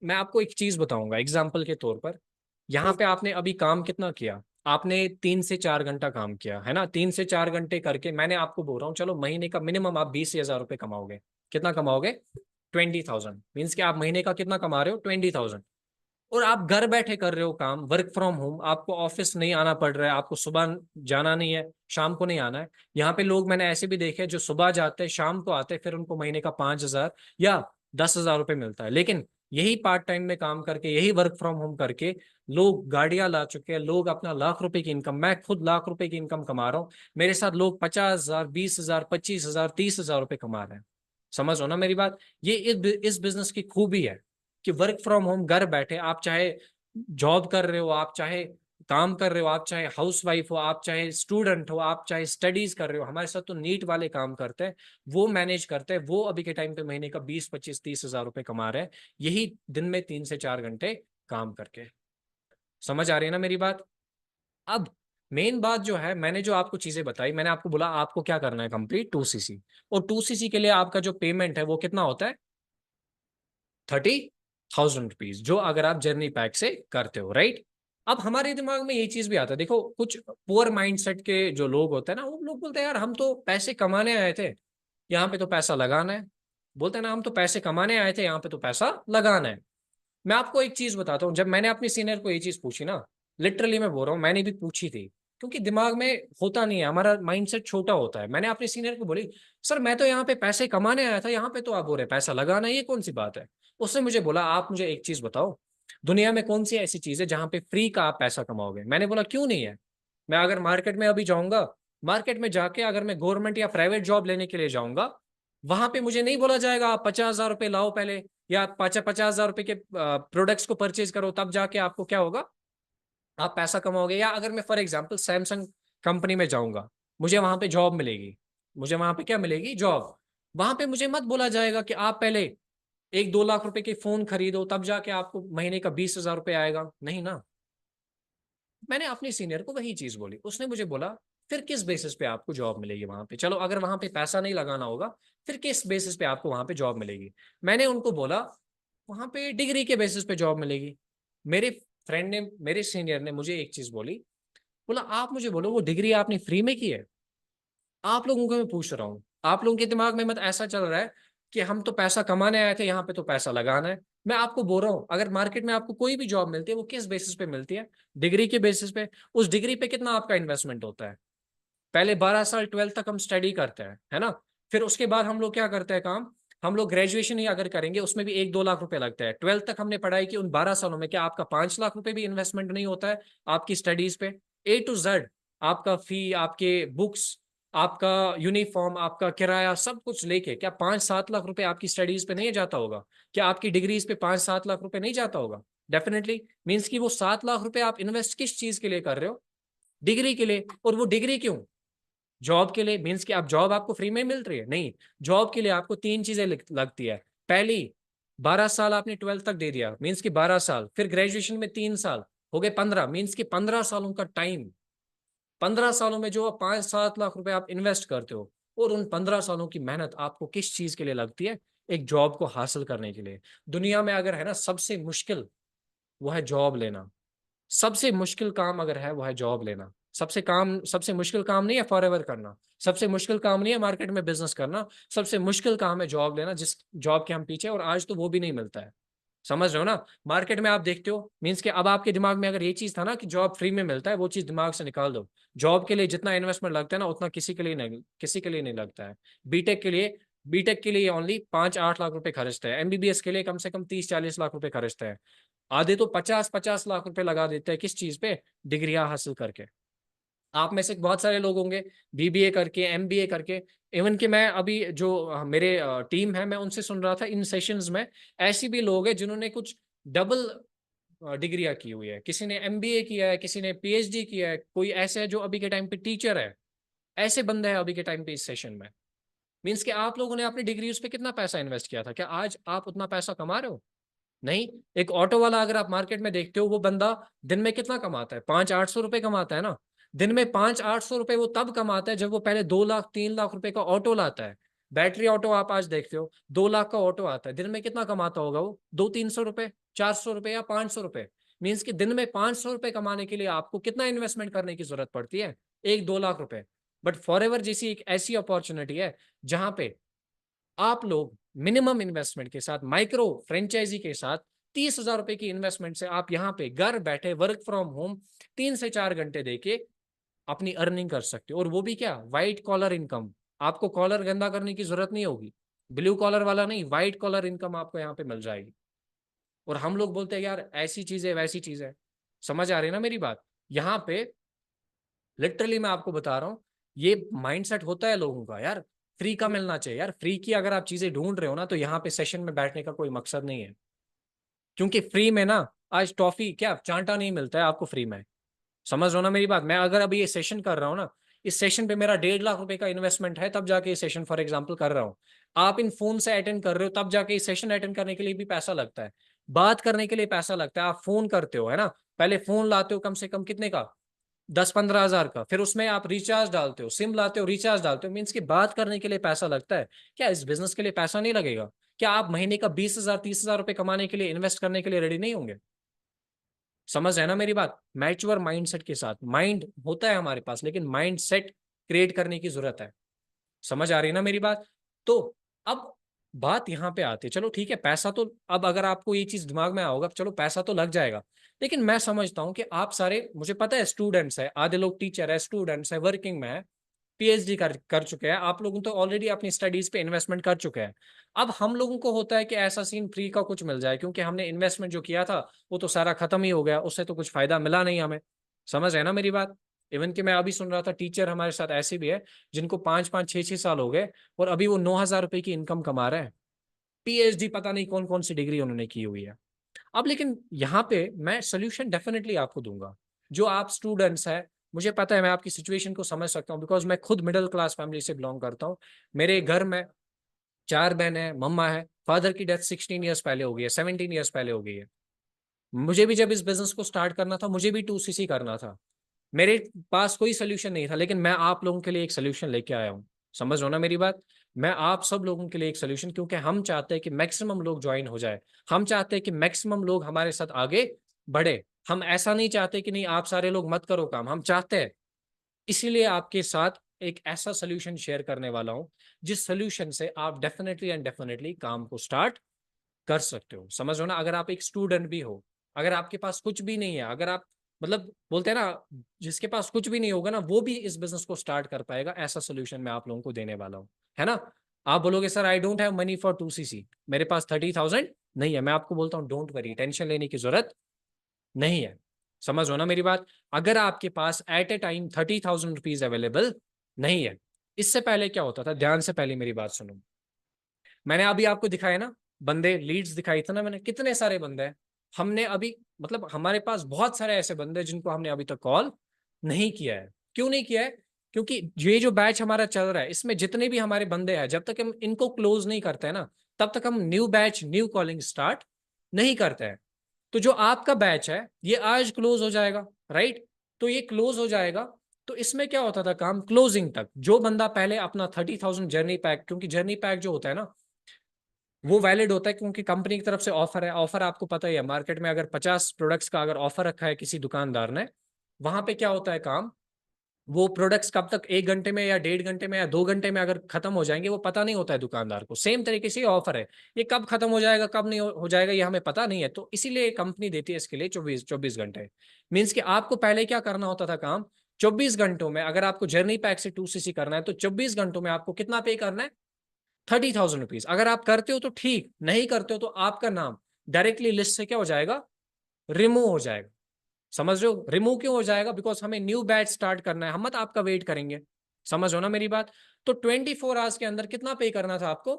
मैं आपको एक चीज बताऊंगा एग्जाम्पल के तौर पर। यहाँ पे आपने अभी काम कितना किया? आपने 3 से 4 घंटा काम किया, है ना? 3 से 4 घंटे करके मैंने आपको बोल रहा हूँ, चलो महीने का मिनिमम आप 20,000 रुपये कमाओगे। कितना कमाओगे? 20,000। मीन्स कि आप महीने का कितना कमा रहे हो? 20,000। और आप घर बैठे कर रहे हो काम, वर्क फ्रॉम होम, आपको ऑफिस नहीं आना पड़ रहा है, आपको सुबह जाना नहीं है, शाम को नहीं आना है। यहाँ पे लोग मैंने ऐसे भी देखे जो सुबह जाते हैं, शाम को आते हैं, फिर उनको महीने का 5,000 या 10,000 रुपये मिलता है। लेकिन यही पार्ट टाइम में काम करके, यही वर्क फ्रॉम होम करके लोग गाड़ियां ला चुके हैं, लोग अपना लाख रुपए की इनकम, मैं खुद लाख रुपए की इनकम कमा रहा हूँ, मेरे साथ लोग 50,000, 20,000, 25,000, 30,000 रुपये कमा रहे हैं, समझ हो ना मेरी बात? ये इस बिजनेस की खूबी है कि वर्क फ्रॉम होम, घर बैठे, आप चाहे जॉब कर रहे हो, आप चाहे काम कर रहे हो, आप चाहे हाउसवाइफ हो, आप चाहे स्टूडेंट हो, आप चाहे स्टडीज कर रहे हो, हमारे साथ तो नीट वाले काम करते हैं, वो मैनेज करते हैं, वो अभी के टाइम पे महीने का 20, 25, 30,000 रुपये कमा रहे हैं, यही दिन में 3 से 4 घंटे काम करके। समझ आ रही है ना मेरी बात? अब मेन बात जो है, मैंने जो आपको चीजें बताई, मैंने आपको बोला आपको क्या करना है, कंप्लीट 2cc। और 2cc के लिए आपका जो पेमेंट है वो कितना होता है? 30,000 रुपीज, जो अगर आप जर्नी पैक से करते हो, राइट? अब हमारे दिमाग में ये चीज भी आता है, देखो कुछ पुअर माइंडसेट के जो लोग होते हैं ना, वो लोग बोलते हैं यार हम तो पैसे कमाने आए थे, यहाँ पे तो पैसा लगाना है, बोलते हैं ना हम तो पैसे कमाने आए थे, यहाँ पे तो पैसा लगाना है। मैं आपको एक चीज बताता हूँ, जब मैंने अपने सीनियर को ये चीज पूछी ना, लिटरली मैं बोल रहा हूँ, मैंने भी पूछी थी, क्योंकि दिमाग में होता नहीं है, हमारा माइंडसेट छोटा होता है। मैंने अपने सीनियर को बोली, सर मैं तो यहाँ पे पैसे कमाने आया था, यहाँ पे तो आप बोल रहे हैं पैसा लगाना है, ये कौन सी बात है? उसने मुझे बोला, आप मुझे एक चीज बताओ, दुनिया में कौन सी ऐसी चीज है जहां पे फ्री का आप पैसा कमाओगे? मैंने बोला क्यों नहीं है। मैं अगर मार्केट में अभी जाऊंगा, मार्केट में जाके अगर मैं गवर्नमेंट या प्राइवेट जॉब लेने के लिए जाऊंगा, वहां पे मुझे नहीं बोला जाएगा आप 50,000 रुपए लाओ पहले, या 50,000 रुपए के प्रोडक्ट्स को परचेज करो, तब जाके आपको क्या होगा, आप पैसा कमाओगे। या अगर मैं फॉर एग्जांपल सैमसंग कंपनी में जाऊंगा, मुझे वहां पे जॉब मिलेगी, मुझे वहां पे क्या मिलेगी, जॉब। वहां पे मुझे मत बोला जाएगा कि आप पहले 1-2 लाख रुपए के फोन खरीदो, तब जाके आपको महीने का 20,000 रुपए आएगा, नहीं ना। मैंने अपने सीनियर को वही चीज बोली, उसने मुझे बोला फिर किस बेसिस पे आपको जॉब मिलेगी वहां पे? चलो अगर वहां पे पैसा नहीं लगाना होगा, फिर किस बेसिस पे आपको वहां पे जॉब मिलेगी? मैंने उनको बोला वहां पे डिग्री के बेसिस पे जॉब मिलेगी। मेरे फ्रेंड ने, मेरे सीनियर ने मुझे एक चीज बोली, बोला आप मुझे बोलो वो डिग्री आपने फ्री में की है? आप लोगों को मैं पूछ रहा हूँ, आप लोगों के दिमाग में मत ऐसा चल रहा है कि हम तो पैसा कमाने आए थे, यहाँ पे तो पैसा लगाना है। मैं आपको बोल रहा हूँ, अगर मार्केट में आपको कोई भी जॉब मिलती है, वो किस बेसिस पे मिलती है? डिग्री के बेसिस पे। उस डिग्री पे कितना आपका इन्वेस्टमेंट होता है? पहले 12 साल 12th तक हम स्टडी करते हैं, है ना? फिर उसके बाद हम लोग क्या करते हैं काम, हम लोग ग्रेजुएशन ही अगर करेंगे, उसमें भी 1-2 लाख रुपए लगता है। 12th तक हमने पढ़ाई की, उन 12 सालों में क्या आपका 5 लाख रुपए भी इन्वेस्टमेंट नहीं होता है आपकी स्टडीज पे? A to Z, आपका फी, आपके बुक्स, आपका यूनिफॉर्म, आपका किराया, सब कुछ लेके क्या 5-7 लाख रुपए आपकी स्टडीज पे नहीं जाता होगा? क्या आपकी डिग्रीज पे 5-7 लाख रुपए नहीं जाता होगा? डेफिनेटली। मीन्स कि वो 7 लाख रुपए आप इन्वेस्ट किस चीज के लिए कर रहे हो? डिग्री के लिए। और वो डिग्री क्यों? जॉब के लिए। मीन्स कि आप जॉब आपको फ्री में मिल रही है? नहीं, जॉब के लिए आपको 3 चीजें लगती है। पहली, 12 साल आपने 12th तक दे दिया, मीन्स कि 12 साल, फिर ग्रेजुएशन में 3 साल, हो गए 15, मीन्स कि 15 सालों का टाइम। 15 सालों में जो 5-7 लाख रुपए आप इन्वेस्ट करते हो, और उन 15 सालों की मेहनत आपको किस चीज के लिए लगती है? एक जॉब को हासिल करने के लिए। दुनिया में अगर है ना सबसे मुश्किल, वो है जॉब लेना। सबसे मुश्किल काम अगर है, वो है जॉब लेना। सबसे मुश्किल काम नहीं है फॉरएवर करना, सबसे मुश्किल काम नहीं है मार्केट में बिजनेस करना, सबसे मुश्किल काम है जॉब लेना, जिस जॉब के हम पीछे, और आज तो वो भी नहीं मिलता है। समझ रहे हो ना? मार्केट में आप देखते हो, मीन्स कि अब आपके दिमाग में अगर ये चीज था ना कि जॉब फ्री में मिलता है, वो चीज दिमाग से निकाल दो। जॉब के लिए जितना इन्वेस्टमेंट लगता है ना, उतना किसी के लिए नहीं लगता है। बीटेक के लिए ओनली 5-8 लाख रुपए खर्चते हैं, एमबीबीएस के लिए कम से कम 30-40 लाख रुपए खर्चते हैं। आधे तो 50-50 लाख रुपए लगा देते हैं किस चीज पे? डिग्रियां हासिल करके। आप में से बहुत सारे लोग होंगे बीबीए करके, एमबीए करके, इवन कि मैं अभी जो मेरे टीम है, मैं उनसे सुन रहा था इन सेशंस में, ऐसी भी लोग हैं जिन्होंने कुछ डबल डिग्रियां की हुई है। किसी ने एमबीए किया है, किसी ने पीएचडी किया है, कोई ऐसे है जो अभी के टाइम पे टीचर है। ऐसे बंदे हैं अभी के टाइम पे इस सेशन में। मीन्स कि आप लोगों ने अपनी डिग्री उस पर कितना पैसा इन्वेस्ट किया था? क्या आज आप उतना पैसा कमा रहे हो? नहीं। एक ऑटो वाला अगर आप मार्केट में देखते हो, वो बंदा दिन में कितना कमाता है? 500-800 रुपए कमाता है ना। दिन में 500-800 रुपए वो तब कमाता है जब वो पहले 2 लाख 3 लाख रुपए का ऑटो लाता है। बैटरी ऑटो आप आज देखते हो, 2 लाख का ऑटो आता है, दिन में कितना कमाता होगा वो? 200-300 रुपए, 400 रुपए या 500 रुपए। मीन्स कि दिन में 500 रुपए कमाने के लिए आपको कितना इन्वेस्टमेंट करने की जरूरत पड़ती है? 1-2 लाख रुपए। बट फॉरएवर जैसी एक ऐसी अपॉर्चुनिटी है जहां पे आप लोग मिनिमम इन्वेस्टमेंट के साथ, माइक्रो फ्रेंचाइजी के साथ, 30,000 रुपए की इन्वेस्टमेंट से आप यहाँ पे घर बैठे वर्क फ्रॉम होम 3 से 4 घंटे देके अपनी अर्निंग कर सकते हो। और वो भी क्या? White collar income. आपको कॉलर गंदा करने की जरूरत नहीं होगी, ब्लू कॉलर वाला नहीं, व्हाइट कॉलर इनकम आपको यहाँ पे मिल जाएगी। और हम लोग बोलते हैं यार ऐसी चीज है, वैसी चीज है। समझ आ रही है ना मेरी बात? यहाँ पे लिटरली मैं आपको बता रहा हूँ, ये माइंडसेट होता है लोगों का, यार फ्री का मिलना चाहिए। यार फ्री की अगर आप चीजें ढूंढ रहे हो ना, तो यहाँ पे सेशन में बैठने का कोई मकसद नहीं है। क्योंकि फ्री में ना आज टॉफी क्या चांटा नहीं मिलता है आपको फ्री में। समझ रहे हो ना मेरी बात? मैं अगर अभी ये सेशन कर रहा हूँ ना, इस सेशन पे मेरा 1.5 लाख रुपए का इन्वेस्टमेंट है, तब जाके ये सेशन फॉर एग्जाम्पल कर रहा हूँ। आप इन फोन से अटेंड कर रहे हो, तब जाके इस सेशन अटेंड करने के लिए भी पैसा लगता है, बात करने के लिए पैसा लगता है। आप फोन करते हो, है ना? पहले फोन लाते हो कम से कम कितने का? 10-15 हजार का। फिर उसमें आप रिचार्ज डालते हो, सिम लाते हो, रिचार्ज डालते हो। मीन्स की बात करने के लिए पैसा लगता है। क्या इस बिजनेस के लिए पैसा नहीं लगेगा? क्या आप महीने का 20,000-30,000 रुपए कमाने के लिए, इन्वेस्ट करने के लिए रेडी नहीं होंगे? समझ है ना मेरी बात? मैच्योर माइंडसेट के साथ, माइंड होता है हमारे पास, लेकिन माइंड सेट क्रिएट करने की जरूरत है। समझ आ रही है ना मेरी बात? तो अब बात यहाँ पे आती है, चलो ठीक है पैसा तो, अब अगर आपको ये चीज दिमाग में आओगा चलो पैसा तो लग जाएगा, लेकिन मैं समझता हूँ कि आप सारे, मुझे पता है स्टूडेंट्स है, आधे लोग टीचर है, स्टूडेंट्स है, वर्किंग में है, पीएचडी कर चुके हैं, आप लोगों तो ऑलरेडी अपनी स्टडीज पे इन्वेस्टमेंट कर चुके हैं। अब हम लोगों को होता है कि ऐसा सीन फ्री का कुछ मिल जाए, क्योंकि हमने इन्वेस्टमेंट जो किया था वो तो सारा खत्म ही हो गया, उससे तो कुछ फायदा मिला नहीं हमें। समझ है ना मेरी बात? इवन कि मैं अभी सुन रहा था टीचर हमारे साथ ऐसे भी है जिनको 5-5 6-6 साल हो गए और अभी वो 9,000 रुपए की इनकम कमा रहे हैं, पीएचडी पता नहीं कौन कौन सी डिग्री उन्होंने की हुई है। अब लेकिन यहाँ पे मैं सोल्यूशन डेफिनेटली आपको दूंगा। जो आप स्टूडेंट्स हैं, मुझे पता है, मैं आपकी सिचुएशन को समझ सकता हूँ, बिकॉज मैं खुद मिडिल क्लास फैमिली से बिलोंग करता हूँ। मेरे घर में 4 बहन है, मम्मा है, फादर की डेथ 16 ईयर्स पहले हो गई है, 17 ईयर्स पहले हो गई है। मुझे भी जब इस बिजनेस को स्टार्ट करना था, मुझे भी 2cc करना था, मेरे पास कोई सोल्यूशन नहीं था, लेकिन मैं आप लोगों के लिए एक सोल्यूशन लेके आया हूँ। समझ रहे हो ना मेरी बात? मैं आप सब लोगों के लिए एक सोल्यूशन, क्योंकि हम चाहते हैं कि मैक्सिमम लोग ज्वाइन हो जाए, हम चाहते हैं कि मैक्सिमम लोग हमारे साथ आगे बढ़े। हम ऐसा नहीं चाहते कि नहीं आप सारे लोग मत करो काम, हम चाहते हैं, इसीलिए आपके साथ एक ऐसा सोल्यूशन शेयर करने वाला हूं जिस सोल्यूशन से आप डेफिनेटली एंड डेफिनेटली काम को स्टार्ट कर सकते हो। समझ हो ना? अगर आप एक स्टूडेंट भी हो, अगर आपके पास कुछ भी नहीं है, अगर आप मतलब बोलते हैं ना जिसके पास कुछ भी नहीं होगा ना वो भी इस बिजनेस को स्टार्ट कर पाएगा, ऐसा सोल्यूशन मैं आप लोगों को देने वाला हूँ, है ना? आप बोलोगे sir I don't have money for 2cc, मेरे पास 30,000 नहीं है, मैं आपको बोलता हूँ डोंट वरी, टेंशन लेने की जरूरत नहीं है। समझ हो ना मेरी बात? अगर आपके पास at a time 30,000 rupees available नहीं है, इससे पहले क्या होता था, ध्यान से पहले मेरी बात सुनो, मैंने अभी आपको दिखाया ना बंदे, लीड्स दिखाई था ना मैंने, कितने सारे बंदे हैं हमने अभी, मतलब हमारे पास बहुत सारे ऐसे बंदे हैं जिनको हमने अभी तक कॉल नहीं किया है। क्यों नहीं किया है? क्योंकि ये जो बैच हमारा चल रहा है इसमें जितने भी हमारे बंदे हैं, जब तक हम इनको क्लोज नहीं करते हैं ना, तब तक हम new batch new calling start नहीं करते हैं। तो जो आपका बैच है ये आज क्लोज हो जाएगा, राइट? तो ये क्लोज हो जाएगा, तो इसमें क्या होता था काम, क्लोजिंग तक जो बंदा पहले अपना 30,000 जर्नी पैक, क्योंकि जर्नी पैक जो होता है ना वो वैलिड होता है क्योंकि कंपनी की तरफ से ऑफर है। ऑफर आपको पता ही है, मार्केट में अगर 50 प्रोडक्ट्स का अगर ऑफर रखा है किसी दुकानदार ने, वहां पे क्या होता है काम, वो प्रोडक्ट्स कब तक 1 घंटे में या 1.5 घंटे में या 2 घंटे में अगर खत्म हो जाएंगे वो पता नहीं होता है दुकानदार को। सेम तरीके से ऑफर है, ये कब खत्म हो जाएगा कब नहीं हो जाएगा ये हमें पता नहीं है, तो इसीलिए कंपनी देती है इसके लिए 24 घंटे। मीन्स कि आपको पहले क्या करना होता था काम, 24 घंटों में अगर आपको जर्नी पैक से 2cc करना है तो 24 घंटों में आपको कितना पे करना है, 30,000 रुपीज। अगर आप करते हो तो ठीक, नहीं करते हो तो आपका नाम डायरेक्टली लिस्ट से क्या हो जाएगा, रिमूव हो जाएगा। समझ रहे हो? रिमूव क्यों हो जाएगा? बिकॉज हमें न्यू बैच स्टार्ट करना है, हम मत आपका वेट करेंगे। समझ हो ना मेरी बात? तो 24 आवर्स के अंदर कितना पे करना था आपको,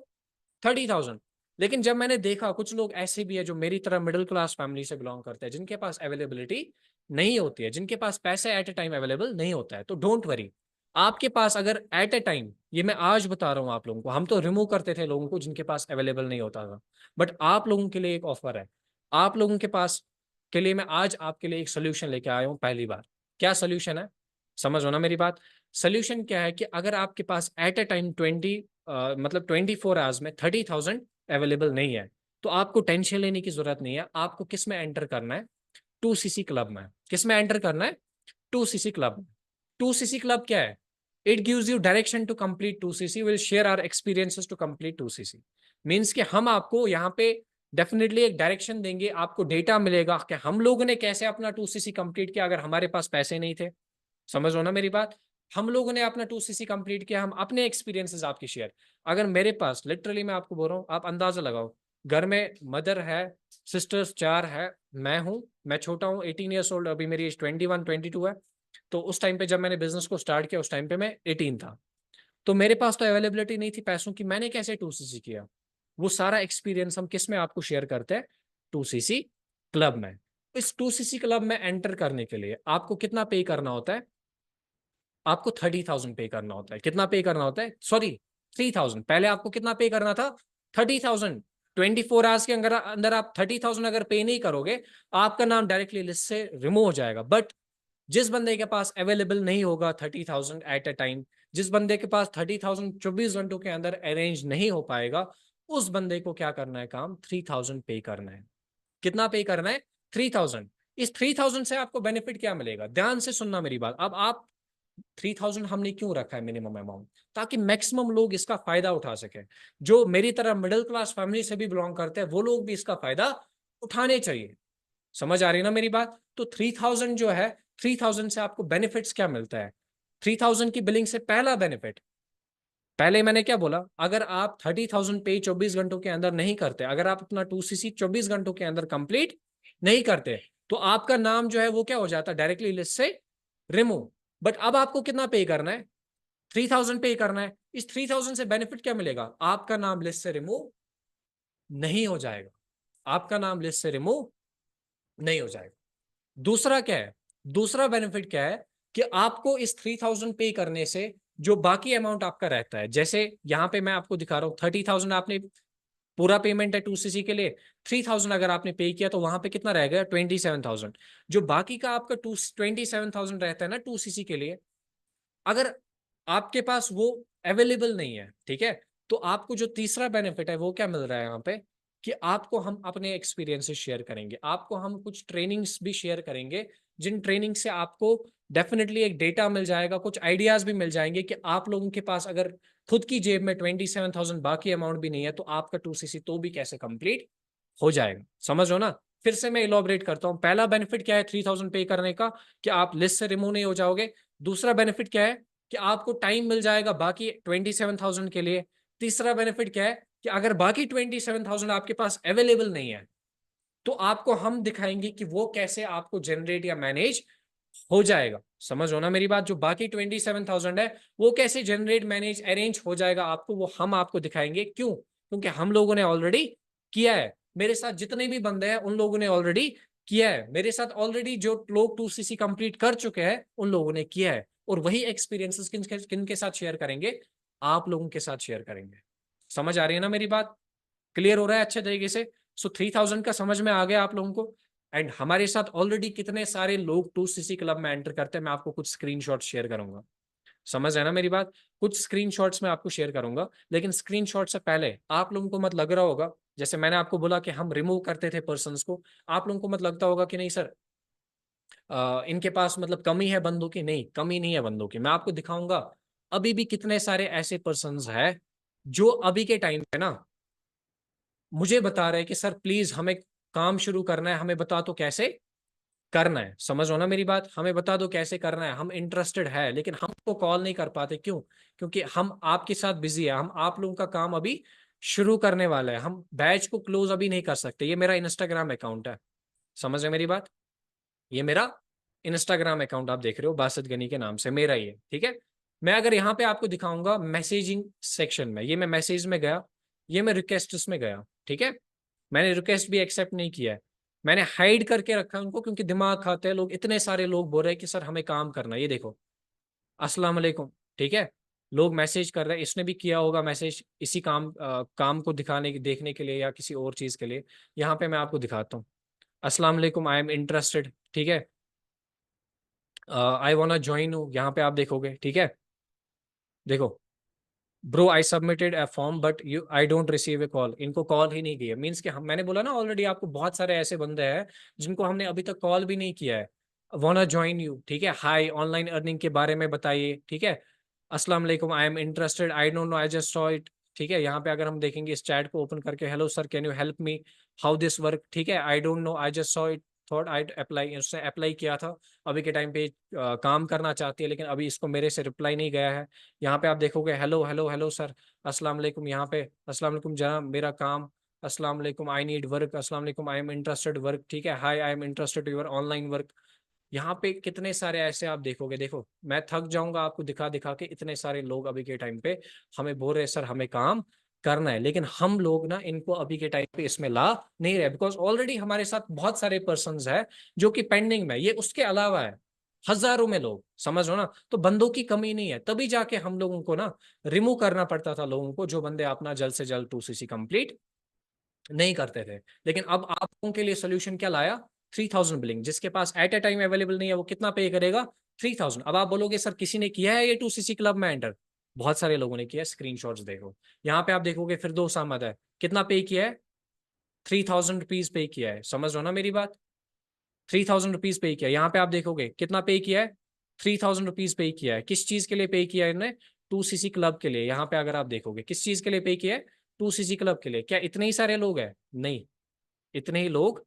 30,000। लेकिन जब मैंने देखा कुछ लोग ऐसे भी है जो मेरी तरह मिडिल क्लास फैमिली से बिलोंग करते हैं, जिनके पास अवेलेबिलिटी नहीं होती है, जिनके पास पैसे एट ए टाइम अवेलेबल नहीं होता है, तो डोंट वरी, आपके पास अगर एट ए टाइम, ये मैं आज बता रहा हूं आप लोगों को, हम तो रिमूव करते थे लोगों को जिनके पास अवेलेबल नहीं होता था, बट आप लोगों के लिए एक ऑफर है, आप लोगों के पास के लिए मैं आज आपके लिए एक सोल्यूशन लेके आया हूं पहली बार। क्या सोल्यूशन है? समझ हो ना मेरी बात? सोल्यूशन क्या है कि अगर आपके पास एट ए टाइम 24 आवर्स में 30,000 अवेलेबल नहीं है, तो आपको टेंशन लेने की जरूरत नहीं है। आपको किस में एंटर करना है, 2cc क्लब में। किस में एंटर करना है, 2cc क्लब। 2cc क्लब क्या है? It gives you direction to complete 2cc, will share our experiences to complete 2cc। Means कि हम आपको यहाँ पे डेफिनेटली एक डायरेक्शन देंगे, आपको डेटा मिलेगा कि हम लोगों ने कैसे अपना 2cc कंप्लीट किया अगर हमारे पास पैसे नहीं थे। समझ लो ना मेरी बात? हम लोगों ने अपना 2cc कंप्लीट किया, हम अपने एक्सपीरियंसेस आपकी शेयर। अगर मेरे पास लिटरली मैं आपको बोल रहा हूँ, आप अंदाजा लगाओ, घर में मदर है, सिस्टर्स 4 है, मैं हूँ, मैं छोटा हूँ 18 ईयर्स ओल्ड, अभी मेरी एज 21-22 है। तो उस टाइम पे जब मैंने बिजनेस को स्टार्ट किया उस टाइम पे मैं 18 था, तो मेरे पास तो अवेलेबिलिटी नहीं थी पैसों की, मैंने कैसे 2cc किया? वो सारा एक्सपीरियंस हम किस में आपको शेयर करते हैं, 2cc क्लब में। इस 2cc क्लब में एंटर करने के लिए आपको कितना पे करना होता है, आपको 30,000 पे करना होता है। कितना पे करना होता है, सॉरी 3,000। पहले आपको कितना पे करना था, 30,000। 24 आवर्स के अंदर आप 30,000 अगर पे नहीं करोगे, आपका नाम डायरेक्टली लिस्ट से रिमूव हो जाएगा। बट जिस बंदे के पास अवेलेबल नहीं होगा 30,000 एट ए टाइम, जिस बंदे के पास 30,000 24 घंटों के अंदर अरेंज नहीं हो पाएगा, उस बंदे को क्या करना है काम, 3,000 पे करना है। कितना पे करना है, 3,000। इस 3,000 से आपको बेनिफिट क्या मिलेगा, ध्यान से सुनना मेरी बात। अब आप 3000 हमने क्यों रखा है मिनिमम अमाउंट? ताकि मैक्सिमम लोग इसका फायदा उठा सके। जो मेरी तरह मिडिल क्लास फैमिली से भी बिलोंग करते हैं वो लोग भी इसका फायदा उठाने चाहिए। समझ आ रही है ना मेरी बात? तो 3000 जो है, 3000 से आपको बेनिफिट्स क्या मिलता है? 3000 की बिलिंग से पहला बेनिफिट, पहले मैंने क्या बोला, अगर आप 30,000 पे 24 घंटों के अंदर नहीं करते, अगर आप अपना 2cc 24 घंटों के अंदर कंप्लीट नहीं करते, तो आपका नाम जो है वो क्या हो जाता है, डायरेक्टली लिस्ट से रिमूव। बट अब आपको कितना पे करना है? 3000 पे करना है। इस 3000 से बेनिफिट क्या मिलेगा? आपका नाम लिस्ट से रिमूव नहीं हो जाएगा, आपका नाम लिस्ट से रिमूव नहीं हो जाएगा। दूसरा क्या है? दूसरा बेनिफिट क्या है कि आपको इस 3000 पे करने से जो बाकी अमाउंट आपका रहता है, जैसे यहां पे मैं आपको दिखा रहा हूं 30,000 आपने पूरा पेमेंट है 2cc के लिए, 3000 अगर आपने पे किया तो वहां पे कितना रह गया? 27,000। जो बाकी का आपका 27,000 रहता है ना 2cc के लिए, अगर आपके पास वो अवेलेबल नहीं है, ठीक है, तो आपको जो तीसरा बेनिफिट है वो क्या मिल रहा है यहाँ पे, कि आपको हम अपने एक्सपीरियंसेस शेयर करेंगे, आपको हम कुछ ट्रेनिंग्स भी शेयर करेंगे, जिन ट्रेनिंग से आपको डेफिनेटली एक डेटा मिल जाएगा, कुछ आइडियाज भी मिल जाएंगे कि आप लोगों के पास अगर खुद की जेब में 27,000 बाकी अमाउंट भी नहीं है तो आपका 2cc तो भी कैसे कंप्लीट हो जाएगा। समझ हो ना? फिर से मैं इलॉबरेट करता हूँ। पहला बेनिफिट क्या है 3000 पे करने का? कि आप लिस्ट से रिमूव नहीं हो जाओगे। दूसरा बेनिफिट क्या है? कि आपको टाइम मिल जाएगा बाकी 27,000 के लिए। तीसरा बेनिफिट क्या है? कि अगर बाकी 27,000 आपके पास अवेलेबल नहीं है तो आपको हम दिखाएंगे कि वो कैसे आपको जनरेट या मैनेज हो जाएगा। समझ हो ना मेरी बात? जो बाकी 27,000 है वो कैसे जनरेट मैनेज अरेंज हो जाएगा आपको, वो हम आपको दिखाएंगे। क्यों? क्योंकि हम लोगों ने ऑलरेडी किया है। मेरे साथ जितने भी बंदे हैं उन लोगों ने ऑलरेडी किया है। मेरे साथ ऑलरेडी जो लोग 2cc कंप्लीट कर चुके हैं उन लोगों ने किया है, और वही एक्सपीरियंसेस किन के साथ शेयर करेंगे? आप लोगों के साथ शेयर करेंगे। समझ आ रही है ना मेरी बात? क्लियर हो रहा है अच्छे तरीके से? सो 3000 का समझ में आ गया आप लोगों को। एंड हमारे साथ ऑलरेडी कितने सारे लोग 2cc क्लब में एंटर करते हैं, मैं आपको कुछ स्क्रीनशॉट शेयर करूंगा। समझ है ना मेरी बात? कुछ स्क्रीनशॉट्स मैं आपको शेयर करूंगा, लेकिन स्क्रीनशॉट से पहले आप लोगों को मत लग रहा होगा, जैसे मैंने आपको बोला कि हम रिमूव करते थे पर्सन्स को, आप लोगों को मत लगता होगा कि नहीं सर इनके पास मतलब कमी है बंदों की। नहीं, कमी नहीं है बंदों की। मैं आपको दिखाऊंगा अभी भी कितने सारे ऐसे पर्सन्स हैं जो अभी के टाइम पे ना मुझे बता रहे हैं कि सर प्लीज हमें काम शुरू करना है, हमें बता दो कैसे करना है। समझ हो ना मेरी बात? हमें बता दो कैसे करना है, हम इंटरेस्टेड है, लेकिन हमको कॉल नहीं कर पाते। क्यों? क्योंकि हम आपके साथ बिजी है, हम आप लोगों का काम अभी शुरू करने वाला है, हम बैच को क्लोज अभी नहीं कर सकते। ये मेरा इंस्टाग्राम अकाउंट है। समझ है मेरी बात? ये मेरा इंस्टाग्राम अकाउंट आप देख रहे हो, बासित गनी के नाम से, मेरा ही है, ठीक है। मैं अगर यहाँ पे आपको दिखाऊंगा मैसेजिंग सेक्शन में, ये मैं मैसेज में गया, ये मैं रिक्वेस्ट में गया, ठीक है। मैंने रिक्वेस्ट भी एक्सेप्ट नहीं किया है, मैंने हाइड करके रखा है उनको, क्योंकि दिमाग खाते हैं लोग। इतने सारे लोग बोल रहे हैं कि सर हमें काम करना है। ये देखो, अस्सलाम वालेकुम, ठीक है, लोग मैसेज कर रहे हैं। इसने भी किया होगा मैसेज इसी काम को दिखाने देखने के लिए या किसी और चीज के लिए। यहाँ पे मैं आपको दिखाता हूँ, अस्सलाम वालेकुम, आई एम इंटरेस्टेड, ठीक है, आई वांट ज्वाइन हूँ, यहाँ पे आप देखोगे, ठीक है। देखो, bro I submitted a form but you I don't receive A call. इनको कॉल ही नहीं किया, मीन्स कि हम, मैंने बोला ना ऑलरेडी आपको, बहुत सारे ऐसे बंदे हैं जिनको हमने अभी तक कॉल भी नहीं किया है। वांट ज्वाइन यू, ठीक है, हाई ऑनलाइन अर्निंग के बारे में बताइए, ठीक है, अस्सलाम वालेकुम, आई am interested, I don't know, I just saw it, ठीक है। यहाँ पे अगर हम देखेंगे इस चैट को ओपन करके, hello sir can you help me how this work, ठीक है, I don't know, I just saw it, thought I apply. उसने अप्लाई किया था, अभी के टाइम पे काम करना चाहती है, लेकिन अभी इसको मेरे से रिप्लाई नहीं गया है। यहाँ पे आप देखोगे, हेलो हेलो हेलो सर, अस्सलाम वालेकुम, यहाँ पे अस्सलाम वालेकुम जनाब, मेरा काम, अस्सलाम वालेकुम, आई नीड वर्क, अस्सलाम वालेकुम, आई एम इंटरेस्टेड वर्क, ठीक है, hi I am interested your online work. यहाँ पे कितने सारे ऐसे आप देखोगे। देखो, मैं थक जाऊंगा आपको दिखा दिखा के, इतने सारे लोग अभी के टाइम पे हमें बोल रहे सर हमें काम करना है, लेकिन हम लोग ना इनको अभी के टाइम पे इसमें ला नहीं रहे, बिकॉज ऑलरेडी हमारे साथ बहुत सारे पर्संस है जो कि पेंडिंग में, ये उसके अलावा है हजारों में लोग। समझ हो ना? तो बंदों की कमी नहीं है, तभी जाके हम लोगों को ना रिमूव करना पड़ता था लोगों को, जो बंदे अपना जल्द से जल्द 2cc कंप्लीट नहीं करते थे। लेकिन अब आप लोगों के लिए सोल्यूशन क्या लाया? 3000 बिलिंग। जिसके पास एट ए टाइम अवेलेबल नहीं है वो कितना पे करेगा? 3000। अब आप बोलोगे सर किसी ने किया है ये 2cc क्लब में एंटर? बहुत सारे लोगों ने किया, स्क्रीनशॉट्स देखो। यहाँ पे आप देखोगे फिरदौस अहमद है, कितना पे किया है? 3000 रुपीज पे किया है। समझ रहे हो ना मेरी बात? 3000 रुपीज पे किया। यहाँ पे आप देखोगे कितना पे किया है? 3000 रुपीज पे किया है। किस चीज के लिए पे किया है इन्होंने? 2cc क्लब के लिए। यहाँ पे अगर आप देखोगे किस चीज के लिए पे किया है? 2cc क्लब के लिए। क्या इतने ही सारे लोग हैं? नहीं, इतने ही लोग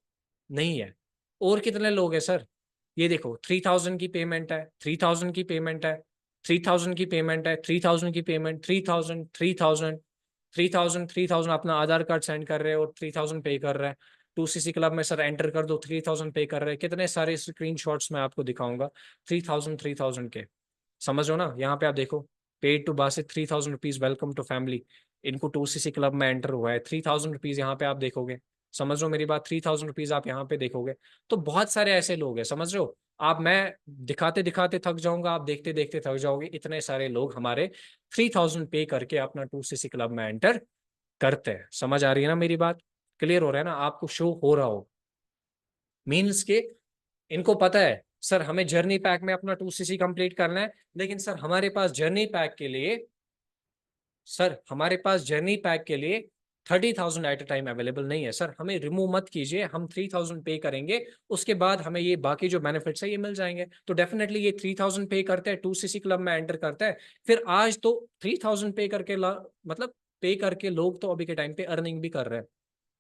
नहीं है। और कितने लोग हैं सर? ये देखो 3000 की पेमेंट है, 3000 की पेमेंट है, 3000 की पेमेंट है, 3000 की पेमेंट, 3000 3000 3000 3000 अपना आधार कार्ड सेंड कर रहे हैं और 3000 पे कर रहे हैं। 2cc क्लब में सर एंटर कर दो, 3000 पे कर रहे हैं। कितने सारे स्क्रीनशॉट्स मैं आपको दिखाऊंगा 3000 के। समझ लो ना? यहाँ पे आप देखो, paid to Basit 3000 rupees, welcome to family. इनको 2cc क्लब में एंटर हुआ है, 3000 रुपीज यहाँ पे आप देखोगे। समझ लो मेरी बात? 3000 रुपीज आप यहाँ पे देखोगे तो बहुत सारे ऐसे लोग हैं, समझ रहे हो आप? मैं दिखाते दिखाते थक जाऊंगा, आप देखते देखते थक जाओगे। इतने सारे लोग हमारे 3000 पे करके अपना 2cc क्लब में एंटर करते हैं। समझ आ रही है ना मेरी बात? क्लियर हो रहा है ना? आपको शो हो रहा हो मीन्स के इनको पता है सर हमें जर्नी पैक में अपना 2cc कंप्लीट करना है, लेकिन सर हमारे पास जर्नी पैक के लिए 30,000 एट अ टाइम अवेलेबल नहीं है। सर हमें रिमूव मत कीजिए, हम 3000 पे करेंगे, उसके बाद हमें ये बाकी जो बेनिफिट्स है ये मिल जाएंगे। तो डेफिनेटली ये 3000 पे करते हैं, 2cc क्लब में एंटर करता है। फिर आज तो 3000 पे करके मतलब पे करके लोग तो अभी के टाइम पे अर्निंग भी कर रहे हैं।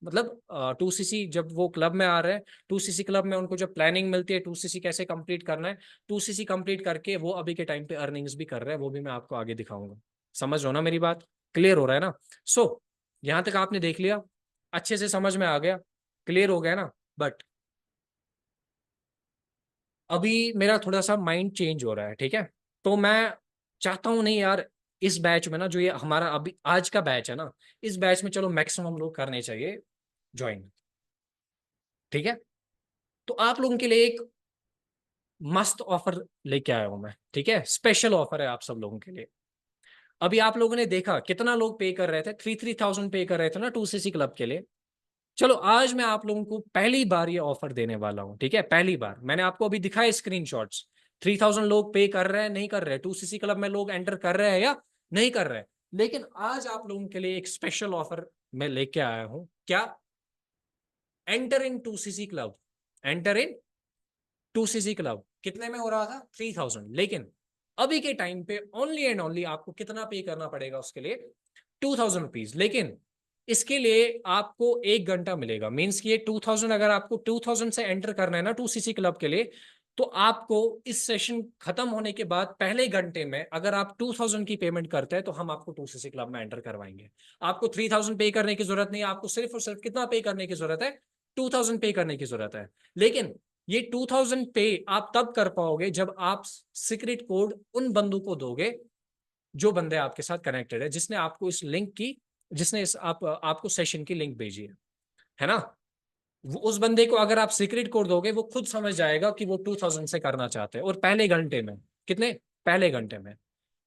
मतलब 2cc जब वो क्लब में आ रहे हैं, 2cc क्लब में उनको जब प्लानिंग मिलती है 2cc कैसे कंप्लीट करना है, 2cc कंप्लीट करके वो अभी के टाइम पे अर्निंग्स भी कर रहे हैं। वो भी मैं आपको आगे दिखाऊंगा। समझ रहे हो ना मेरी बात? क्लियर हो रहा है ना? सो यहां तक आपने देख लिया, अच्छे से समझ में आ गया, क्लियर हो गया ना? बट अभी मेरा थोड़ा सा माइंड चेंज हो रहा है, ठीक है? तो मैं चाहता हूं नहीं यार, इस बैच में ना, जो ये हमारा अभी आज का बैच है ना, इस बैच में चलो मैक्सिमम लोग करने चाहिए ज्वाइन, ठीक है? तो आप लोगों के लिए एक मस्त ऑफर लेके आया हूं मैं, ठीक है? स्पेशल ऑफर है आप सब लोगों के लिए। अभी आप लोगों ने देखा कितना लोग पे कर रहे थे, 3,000 पे कर रहे थे ना 2cc क्लब के लिए। चलो आज मैं आप लोगों को पहली बार ये ऑफर देने वाला हूं, ठीक है? पहली बार मैंने आपको अभी दिखाए स्क्रीनशॉट्स। 3000 लोग पे कर रहे हैं, नहीं कर रहे? 2cc क्लब में लोग एंटर कर रहे हैं या नहीं कर रहे? लेकिन आज आप लोगों के लिए एक स्पेशल ऑफर मैं लेके आया हूं। क्या? Enter in 2cc club. Enter in 2cc club कितने में हो रहा था? 3000। लेकिन अभी के टाइम पे ओनली एंड ओनली आपको कितना पे करना पड़ेगा उसके लिए? 2000 रुपीज। लेकिन इसके लिए आपको 1 घंटा मिलेगा। मींस कि ये 2000, अगर आपको 2000 से एंटर करना है ना 2cc क्लब के लिए, तो आपको इस सेशन खत्म होने के बाद पहले घंटे में अगर आप 2000 की पेमेंट करते हैं तो हम आपको 2cc क्लब में एंटर करवाएंगे। आपको 3000 पे करने की जरूरत नहीं है, आपको सिर्फ और सिर्फ कितना पे करने की जरूरत है? 2000 पे करने की जरूरत है। लेकिन ये 2000 पे आप तब कर पाओगे जब आप सीक्रेट कोड उन बंदों को दोगे जो बंदे आपके साथ कनेक्टेड है, जिसने आपको इस लिंक की, जिसने इस आपको सेशन की लिंक भेजी है ना? उस बंदे को अगर आप सीक्रेट कोड दोगे वो खुद समझ जाएगा कि वो 2000 से करना चाहते हैं। और पहले घंटे में कितने? पहले घंटे में।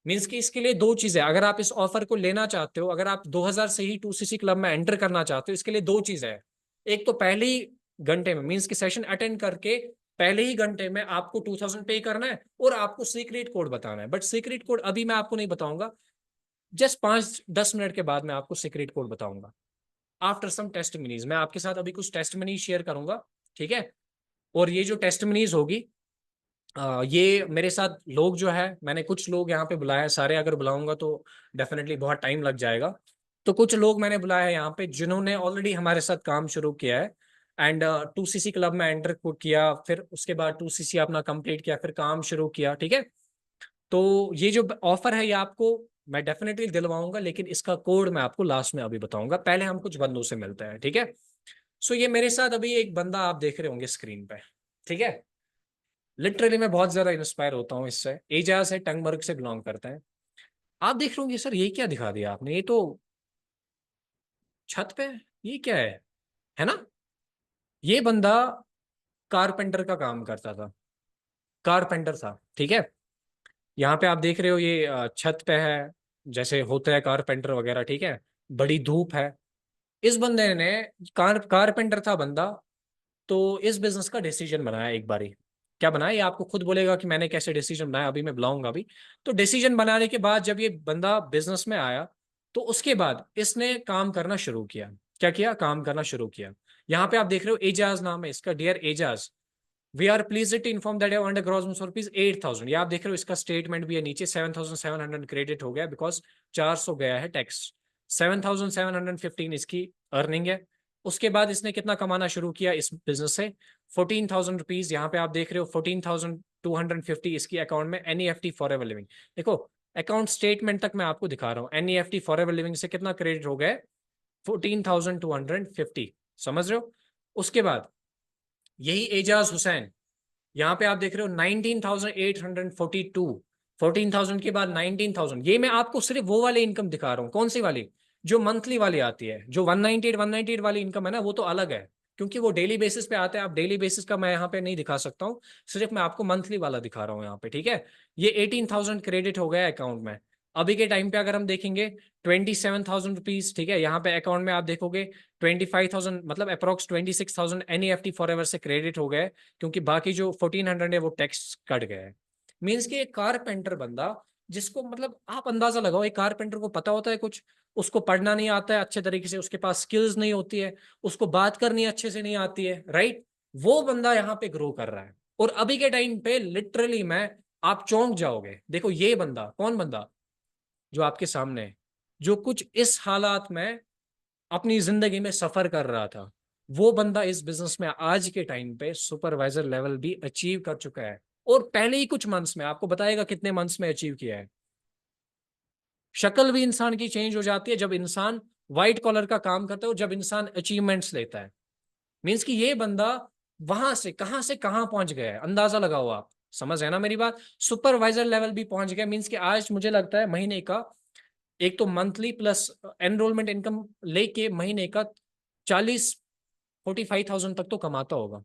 मीन्स कि इसके लिए दो चीजें, अगर आप इस ऑफर को लेना चाहते हो, अगर आप 2000 से ही 2cc क्लब में एंटर करना चाहते हो, इसके लिए दो चीजें हैं। एक तो पहले ही घंटे में, मीन्स कि सेशन अटेंड करके पहले ही घंटे में आपको 2000 पे करना है और आपको सीक्रेट कोड बताना है। बट सीक्रेट कोड अभी मैं आपको नहीं बताऊंगा, जस्ट 5-10 मिनट के बाद मैं आपको सीक्रेट कोड बताऊंगा। आफ्टर सम टेस्टमनीज, मैं आपके साथ अभी कुछ टेस्टमनीज शेयर करूंगा, ठीक है? और ये जो टेस्टमनीज होगी, ये मेरे साथ लोग जो है, मैंने कुछ लोग यहाँ पे बुलाया है। सारे अगर बुलाऊंगा तो डेफिनेटली बहुत टाइम लग जाएगा। तो कुछ लोग मैंने बुलाया है यहाँ पे जिन्होंने ऑलरेडी हमारे साथ काम शुरू किया है एंड 2cc क्लब में एंटर किया, फिर उसके बाद 2cc अपना कंप्लीट किया, फिर काम शुरू किया, ठीक है? तो ये जो ऑफर है ये आपको मैं डेफिनेटली दिलवाऊंगा, लेकिन इसका कोड मैं आपको लास्ट में अभी बताऊंगा। पहले हम कुछ बंदों से मिलते हैं, ठीक है? सो ये मेरे साथ अभी एक बंदा आप देख रहे होंगे स्क्रीन पे, ठीक है? लिटरली मैं बहुत ज्यादा इंस्पायर होता हूँ इससे। एजाज है, टंगमर्ग से बिलोंग करते हैं। आप देख रहे होंगे सर ये क्या दिखा दिया आपने, ये तो छत पे, ये क्या है ना? ये बंदा कारपेंटर का काम करता था, कारपेंटर था, ठीक है? यहाँ पे आप देख रहे हो ये छत पे है, जैसे होता है कारपेंटर वगैरह, ठीक है? बड़ी धूप है। इस बंदे ने कारपेंटर था बंदा, तो इस बिजनेस का डिसीजन बनाया एक बारी। क्या बनाया ये आपको खुद बोलेगा कि मैंने कैसे डिसीजन बनाया, अभी मैं बुलाऊंगा अभी। तो डिसीजन बनाने के बाद जब ये बंदा बिजनेस में आया तो उसके बाद इसने काम करना शुरू किया। क्या किया? काम करना शुरू किया। यहाँ पे आप देख रहे हो एजाज नाम है इसका। Dear Ejaz, we are please to inform that under gross rupees 8,000। ये आप देख रहे हो, इसका स्टेटमेंट भी है नीचे, 7,700 क्रेडिट हो गया बिकॉज 400 गया है टैक्स। 7,715 इसकी अर्निंग है। उसके बाद इसने कितना कमाना शुरू किया इस बिजनेस से, 14,000 रुपीज। यहाँ पे आप देख रहे हो 14,250 इसकी अकाउंट में NEFT फॉरएवर लिविंग। देखो अकाउंट स्टेटमेंट तक मैं आपको दिखा रहा हूँ, NEFT फॉरएवर लिविंग से कितना क्रेडिट हो गया, 14,250। समझ रहे हो? उसके बाद यही एजाज हुसैन, यहाँ पे आप देख रहे हो 19,842, 14,000 के बाद 19,000। ये मैं आपको सिर्फ वो वाली इनकम दिखा रहा हूँ, कौन सी वाली, जो मंथली वाली आती है। जो 198 वाली इनकम है ना, वो तो अलग है, क्योंकि वो डेली बेसिस पे आता है। आप डेली बेसिस का मैं यहाँ पे नहीं दिखा सकता हूँ, सिर्फ मैं आपको मंथली वाला दिखा रहा हूँ यहाँ पे, ठीक है। ये 18,000 क्रेडिट हो गया अकाउंट में। अभी के टाइम पे अगर हम देखेंगे 27,000 रुपीज, ठीक है। यहाँ पे अकाउंट में आप देखोगे 25,000, मतलब अप्रोक्स 26,000 NEFT फॉरएवर से क्रेडिट हो गए, क्योंकि बाकी जो 1,400 है वो टैक्स कट गया है। मीन्स कि एक कारपेंटर बंदा, जिसको मतलब आप अंदाजा लगाओ, एक कारपेंटर को पता होता है कुछ, उसको पढ़ना नहीं आता है अच्छे तरीके से, उसके पास स्किल्स नहीं होती है, उसको बात करनी अच्छे से नहीं आती है, राइट। वो बंदा यहाँ पे ग्रो कर रहा है। और अभी के टाइम पे लिटरली मैं, आप चौंक जाओगे। देखो ये बंदा, कौन बंदा, जो आपके सामने है, जो कुछ इस हालात में अपनी जिंदगी में सफर कर रहा था, वो बंदा इस बिजनेस में आज के टाइम पे सुपरवाइजर लेवल भी अचीव कर चुका है। और पहले ही कुछ मंथ्स में, आपको बताएगा कितने मंथ्स में अचीव किया है। शक्ल भी इंसान की चेंज हो जाती है जब इंसान व्हाइट कॉलर का काम करता है और जब इंसान अचीवमेंट्स लेता है। मीन्स कि ये बंदा वहां से कहां पहुंच गया है, अंदाजा लगाओ आप। समझ है ना मेरी बात? सुपरवाइजर लेवल भी पहुंच गया। मीन्स कि आज मुझे लगता है महीने का, एक तो मंथली प्लस एनरोलमेंट इनकम लेके महीने का 40-45,000 तक तो कमाता होगा।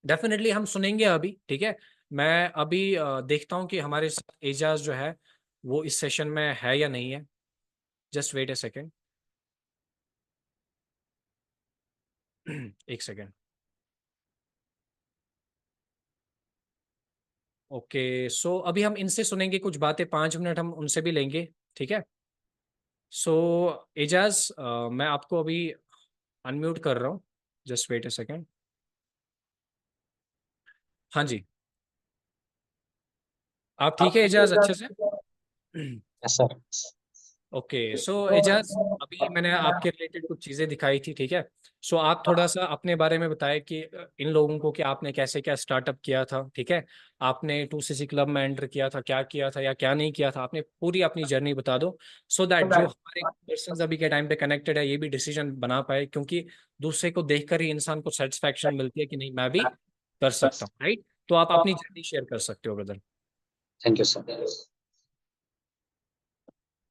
डेफिनेटली हम सुनेंगे अभी, ठीक है। मैं अभी देखता हूं कि हमारे साथ एजाज जो है वो इस सेशन में है या नहीं है। जस्ट वेट ए सेकेंड, एक सेकेंड। ओके, सो अभी हम इनसे सुनेंगे कुछ बातें, 5 मिनट हम उनसे भी लेंगे, ठीक है। सो एजाज, मैं आपको अभी अनम्यूट कर रहा हूँ, जस्ट वेट ए सेकेंड। हाँ जी, आप ठीक है एजाज, अच्छे से? सर ओके, सो एजाज, अभी मैंने आपके रिलेटेड कुछ चीज़ें दिखाई थी, ठीक है। सो आप थोड़ा सा अपने बारे में बताएं कि इन लोगों को कि आपने कैसे क्या स्टार्टअप किया था, ठीक है। आपने 2CC क्लब में एंटर किया था, क्या किया था या क्या नहीं किया था, आपने पूरी अपनी जर्नी बता दो, सो दैट जो हमारे पर्सन अभी के टाइम पे कनेक्टेड है ये भी डिसीजन बना पाए, क्योंकि दूसरे को देखकर ही इंसान को सेटिस्फैक्शन मिलती है कि नहीं मैं भी कर सकता हूँ, राइट। तो आप अपनी जर्नी शेयर कर सकते हो ब्रदर। Thank you sir.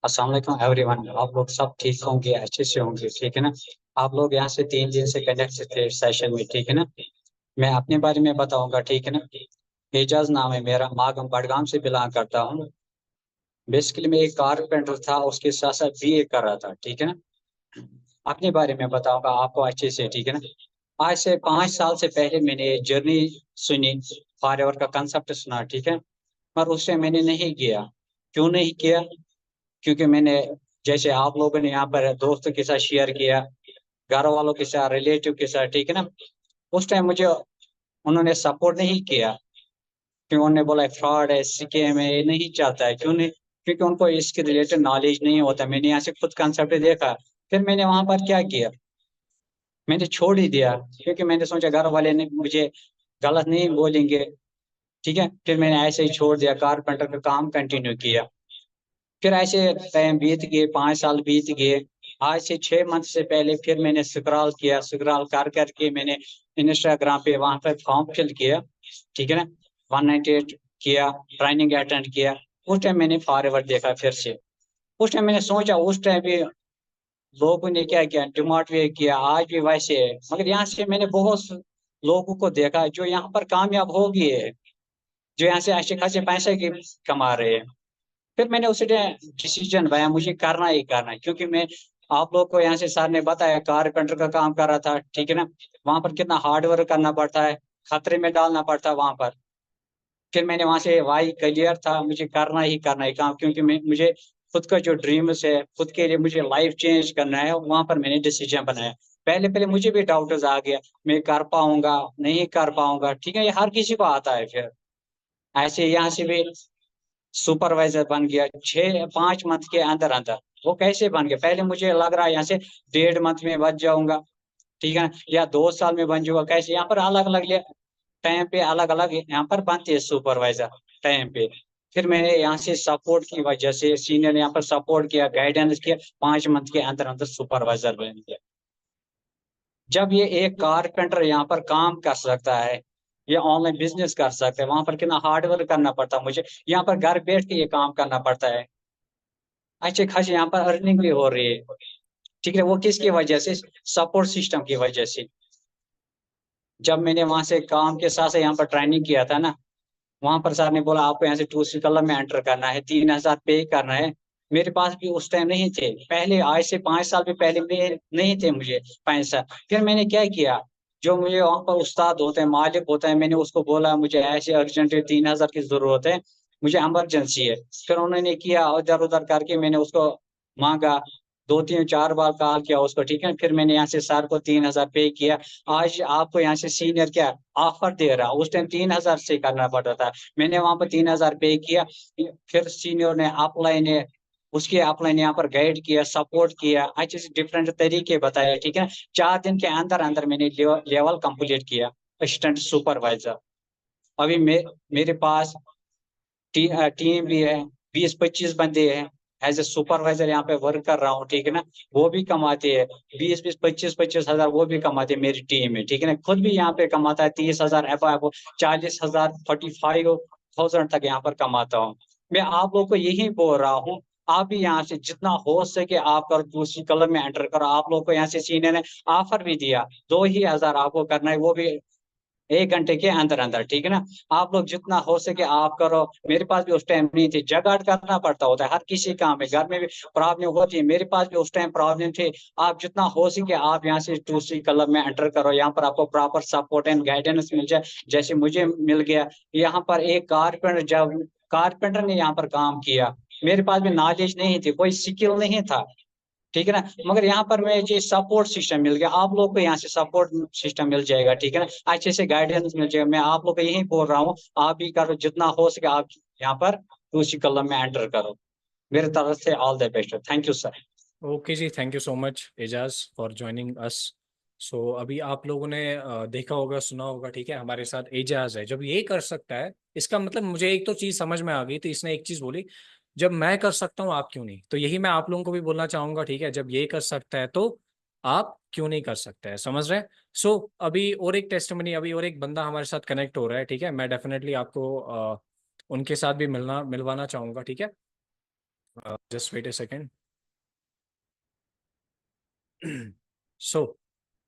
अस्सलाम वालेकुम एवरीवन, आप लोग सब ठीक होंगे, अच्छे से होंगे, ठीक है ना। आप लोग यहाँ से 3 दिन से कनेक्ट थे सेशन में, ठीक है ना। मैं अपने बारे में बताऊंगा, ठीक है ना। एजाज नाम है मेरा, मागम बडगाम से बिलोंग करता हूँ। बेसिकली मैं एक कारपेंटर था, उसके साथ साथ BA कर रहा था, ठीक है ना। अपने बारे में बताऊंगा आपको अच्छे से, ठीक है ना। आज से 5 साल से पहले मैंने जर्नी सुनी, फॉरएवर का कंसेप्ट सुना, ठीक है। पर उससे मैंने नहीं किया। क्यों नहीं किया? क्योंकि मैंने, जैसे आप लोगों ने यहाँ पर दोस्तों के साथ शेयर किया, घर वालों के साथ, रिलेटिव के साथ, ठीक है ना, उस टाइम मुझे उन्होंने सपोर्ट नहीं किया। क्यों? उन्होंने बोला फ्रॉड है, स्कैम है, ये नहीं चलता है। क्यों नहीं? क्योंकि उनको इसके रिलेटेड नॉलेज नहीं होता। मैंने यहाँ से खुद कंसेप्ट देखा, फिर मैंने वहां पर क्या किया, मैंने छोड़ ही दिया, क्योंकि मैंने सोचा घर वाले ने मुझे गलत नहीं बोलेंगे, ठीक है। फिर मैंने ऐसे ही छोड़ दिया, कारपेंटर का काम कंटिन्यू किया। फिर ऐसे टाइम बीत गए, 5 साल बीत गए। आज से 6 मंथ से पहले फिर मैंने स्क्रॉल किया, स्क्रॉल कर करके मैंने इंस्टाग्राम पे वहां पर फॉर्म फिल किया, ठीक है ना। 198 किया, ट्रेनिंग अटेंड किया। उस टाइम मैंने फॉरएवर देखा फिर से। उस टाइम मैंने सोचा, उस टाइम भी लोगों ने क्या किया, डिमोटिवेट किया, आज भी वैसे है। मगर यहाँ से मैंने बहुत लोगों को देखा जो यहाँ पर कामयाब हो गए है, जो यहाँ से अच्छे खासे पैसे कमा रहे हैं। फिर मैंने उस डिसीजन बनाया, मुझे करना ही करना है। क्योंकि मैं, आप लोग को यहाँ से सर ने बताया, कारपेंटर का काम कर रहा था, ठीक है ना। वहां पर कितना हार्ड वर्क करना पड़ता है, खतरे में डालना पड़ता है वहां पर। फिर मैंने वहां से वाई क्लियर था, मुझे करना ही करना है काम, क्योंकि मुझे खुद का जो ड्रीम्स है, खुद के लिए मुझे लाइफ चेंज करना है, वहां पर मैंने डिसीजन बनाया। पहले पहले मुझे भी डाउट्स आ गया, मैं कर पाऊंगा नहीं कर पाऊंगा, ठीक है, ये हर किसी को आता है। फिर ऐसे यहाँ से भी सुपरवाइजर बन गया 5 मंथ के अंदर अंदर। वो कैसे बन गया? पहले मुझे लग रहा है यहाँ से 1.5 मंथ में बच जाऊंगा, ठीक है, या 2 साल में बन जाऊंगा। कैसे? यहाँ पर अलग अलग टाइम पे अलग अलग यहाँ पर बनते हैं सुपरवाइजर टाइम पे। फिर मैंने यहाँ से सपोर्ट की वजह से सीनियर ने यहाँ पर सपोर्ट किया, गाइडेंस किया, 5 मंथ के अंदर अंदर सुपरवाइजर बन गया। जब ये एक कारपेंटर यहाँ पर काम कर सकता है, ये ऑनलाइन बिजनेस कर सकता है, वहां पर कितना हार्ड वर्क करना पड़ता, मुझे यहाँ पर घर बैठ के ये काम करना पड़ता है, अच्छे खासी यहाँ पर अर्निंग भी हो रही है, ठीक है। वो किसकी वजह से? सपोर्ट सिस्टम की वजह से। जब मैंने वहां से काम के साथ यहाँ पर ट्रेनिंग किया था ना, वहां पर सर ने बोला आपको यहाँ से 2C कलम में एंटर करना है, 3,000 पे करना है। मेरे पास भी उस टाइम नहीं थे, पहले आज से 5 साल भी पहले में नहीं थे मुझे पैसा। फिर मैंने क्या किया, जो मुझे वहां पर उस्ताद होते हैं, मालिक होता है, मैंने उसको बोला मुझे ऐसे अर्जेंट 3,000 की जरूरत है, मुझे इमरजेंसी है। फिर उन्होंने किया, उधर उधर करके मैंने उसको मांगा, 2-3-4 बार कॉल किया उसको, ठीक है। फिर मैंने यहाँ से सर को 3,000 पे किया। आज आपको यहाँ से सीनियर क्या ऑफर दे रहा, उस टाइम 3,000 से करना पड़ता था, मैंने वहां पर 3,000 पे किया। फिर सीनियर ने अपलाइन ने उसके अपलाइन यहाँ पर गाइड किया, सपोर्ट किया, अच्छे से डिफरेंट तरीके बताए, ठीक है। 4 दिन के अंदर अंदर मैंने लेवल कंप्लीट किया असिस्टेंट सुपरवाइजर। अभी मेरे पास टीम भी है, 20-25 बंदे हैं, एज ए सुपरवाइजर यहाँ पे वर्क कर रहा हूँ, ठीक है ना। वो भी कमाते हैं 20-20, 25-25 हजार, वो भी कमाते हैं मेरी टीम में, ठीक है ना। खुद भी यहाँ पे कमाता है 30,000 एबो 40,000 45,000 तक यहाँ पर कमाता हूँ। मैं आप लोगों को यही बोल रहा हूँ, आप भी यहाँ से जितना हो सके आप करो, 2C कलम में एंटर करो। आप लोग को यहाँ से सीनियर ने ऑफर भी दिया, 2,000 आपको करना है, वो भी 1 घंटे के अंदर अंदर, ठीक है ना। आप लोग जितना हो सके आप करो। मेरे पास भी उस टाइम नहीं थी, जगाड़ करना पड़ता होता है, हर किसी काम में, घर में भी प्रॉब्लम होती है, मेरे पास भी उस टाइम प्रॉब्लम थी। आप जितना हो सके आप यहाँ से 2C क्लब में एंटर करो, यहाँ पर आपको प्रॉपर सपोर्ट एंड गाइडेंस मिल जाए, जैसे मुझे मिल गया। यहाँ पर एक कारपेंटर, जब कारपेंटर ने यहाँ पर काम किया, मेरे पास भी नॉलेज नहीं थी, कोई स्किल नहीं था, ठीक है ना। मगर यहाँ पर मुझे सपोर्ट सिस्टम मिल गया, आप लोग को यहाँ से सपोर्ट सिस्टम मिल जाएगा, ठीक है ना, अच्छे से गाइडेंस मिल जाएगा। मैं आप लोग को यही बोल रहा हूँ, आप भी करो, जितना हो सके आप यहाँ पर 2C कलम में एंटर करो। मेरे तरफ से all the best, thank you sir. Okay जी, thank you so much Ejaz for joining us. So अभी आप लोगों ने देखा होगा, सुना होगा, ठीक है, हमारे साथ एजाज है। जब ये कर सकता है, इसका मतलब मुझे एक तो चीज समझ में आ गई। तो इसने एक चीज बोली, जब मैं कर सकता हूँ आप क्यों नहीं। तो यही मैं आप लोगों को भी बोलना चाहूंगा, ठीक है, जब ये कर सकता है तो आप क्यों नहीं कर सकते हैं, समझ रहे हैं। सो अभी और एक टेस्टिमनी, अभी और एक बंदा हमारे साथ कनेक्ट हो रहा है, ठीक है। मैं डेफिनेटली आपको उनके साथ भी मिलवाना चाहूंगा, ठीक है। Just wait a second. सो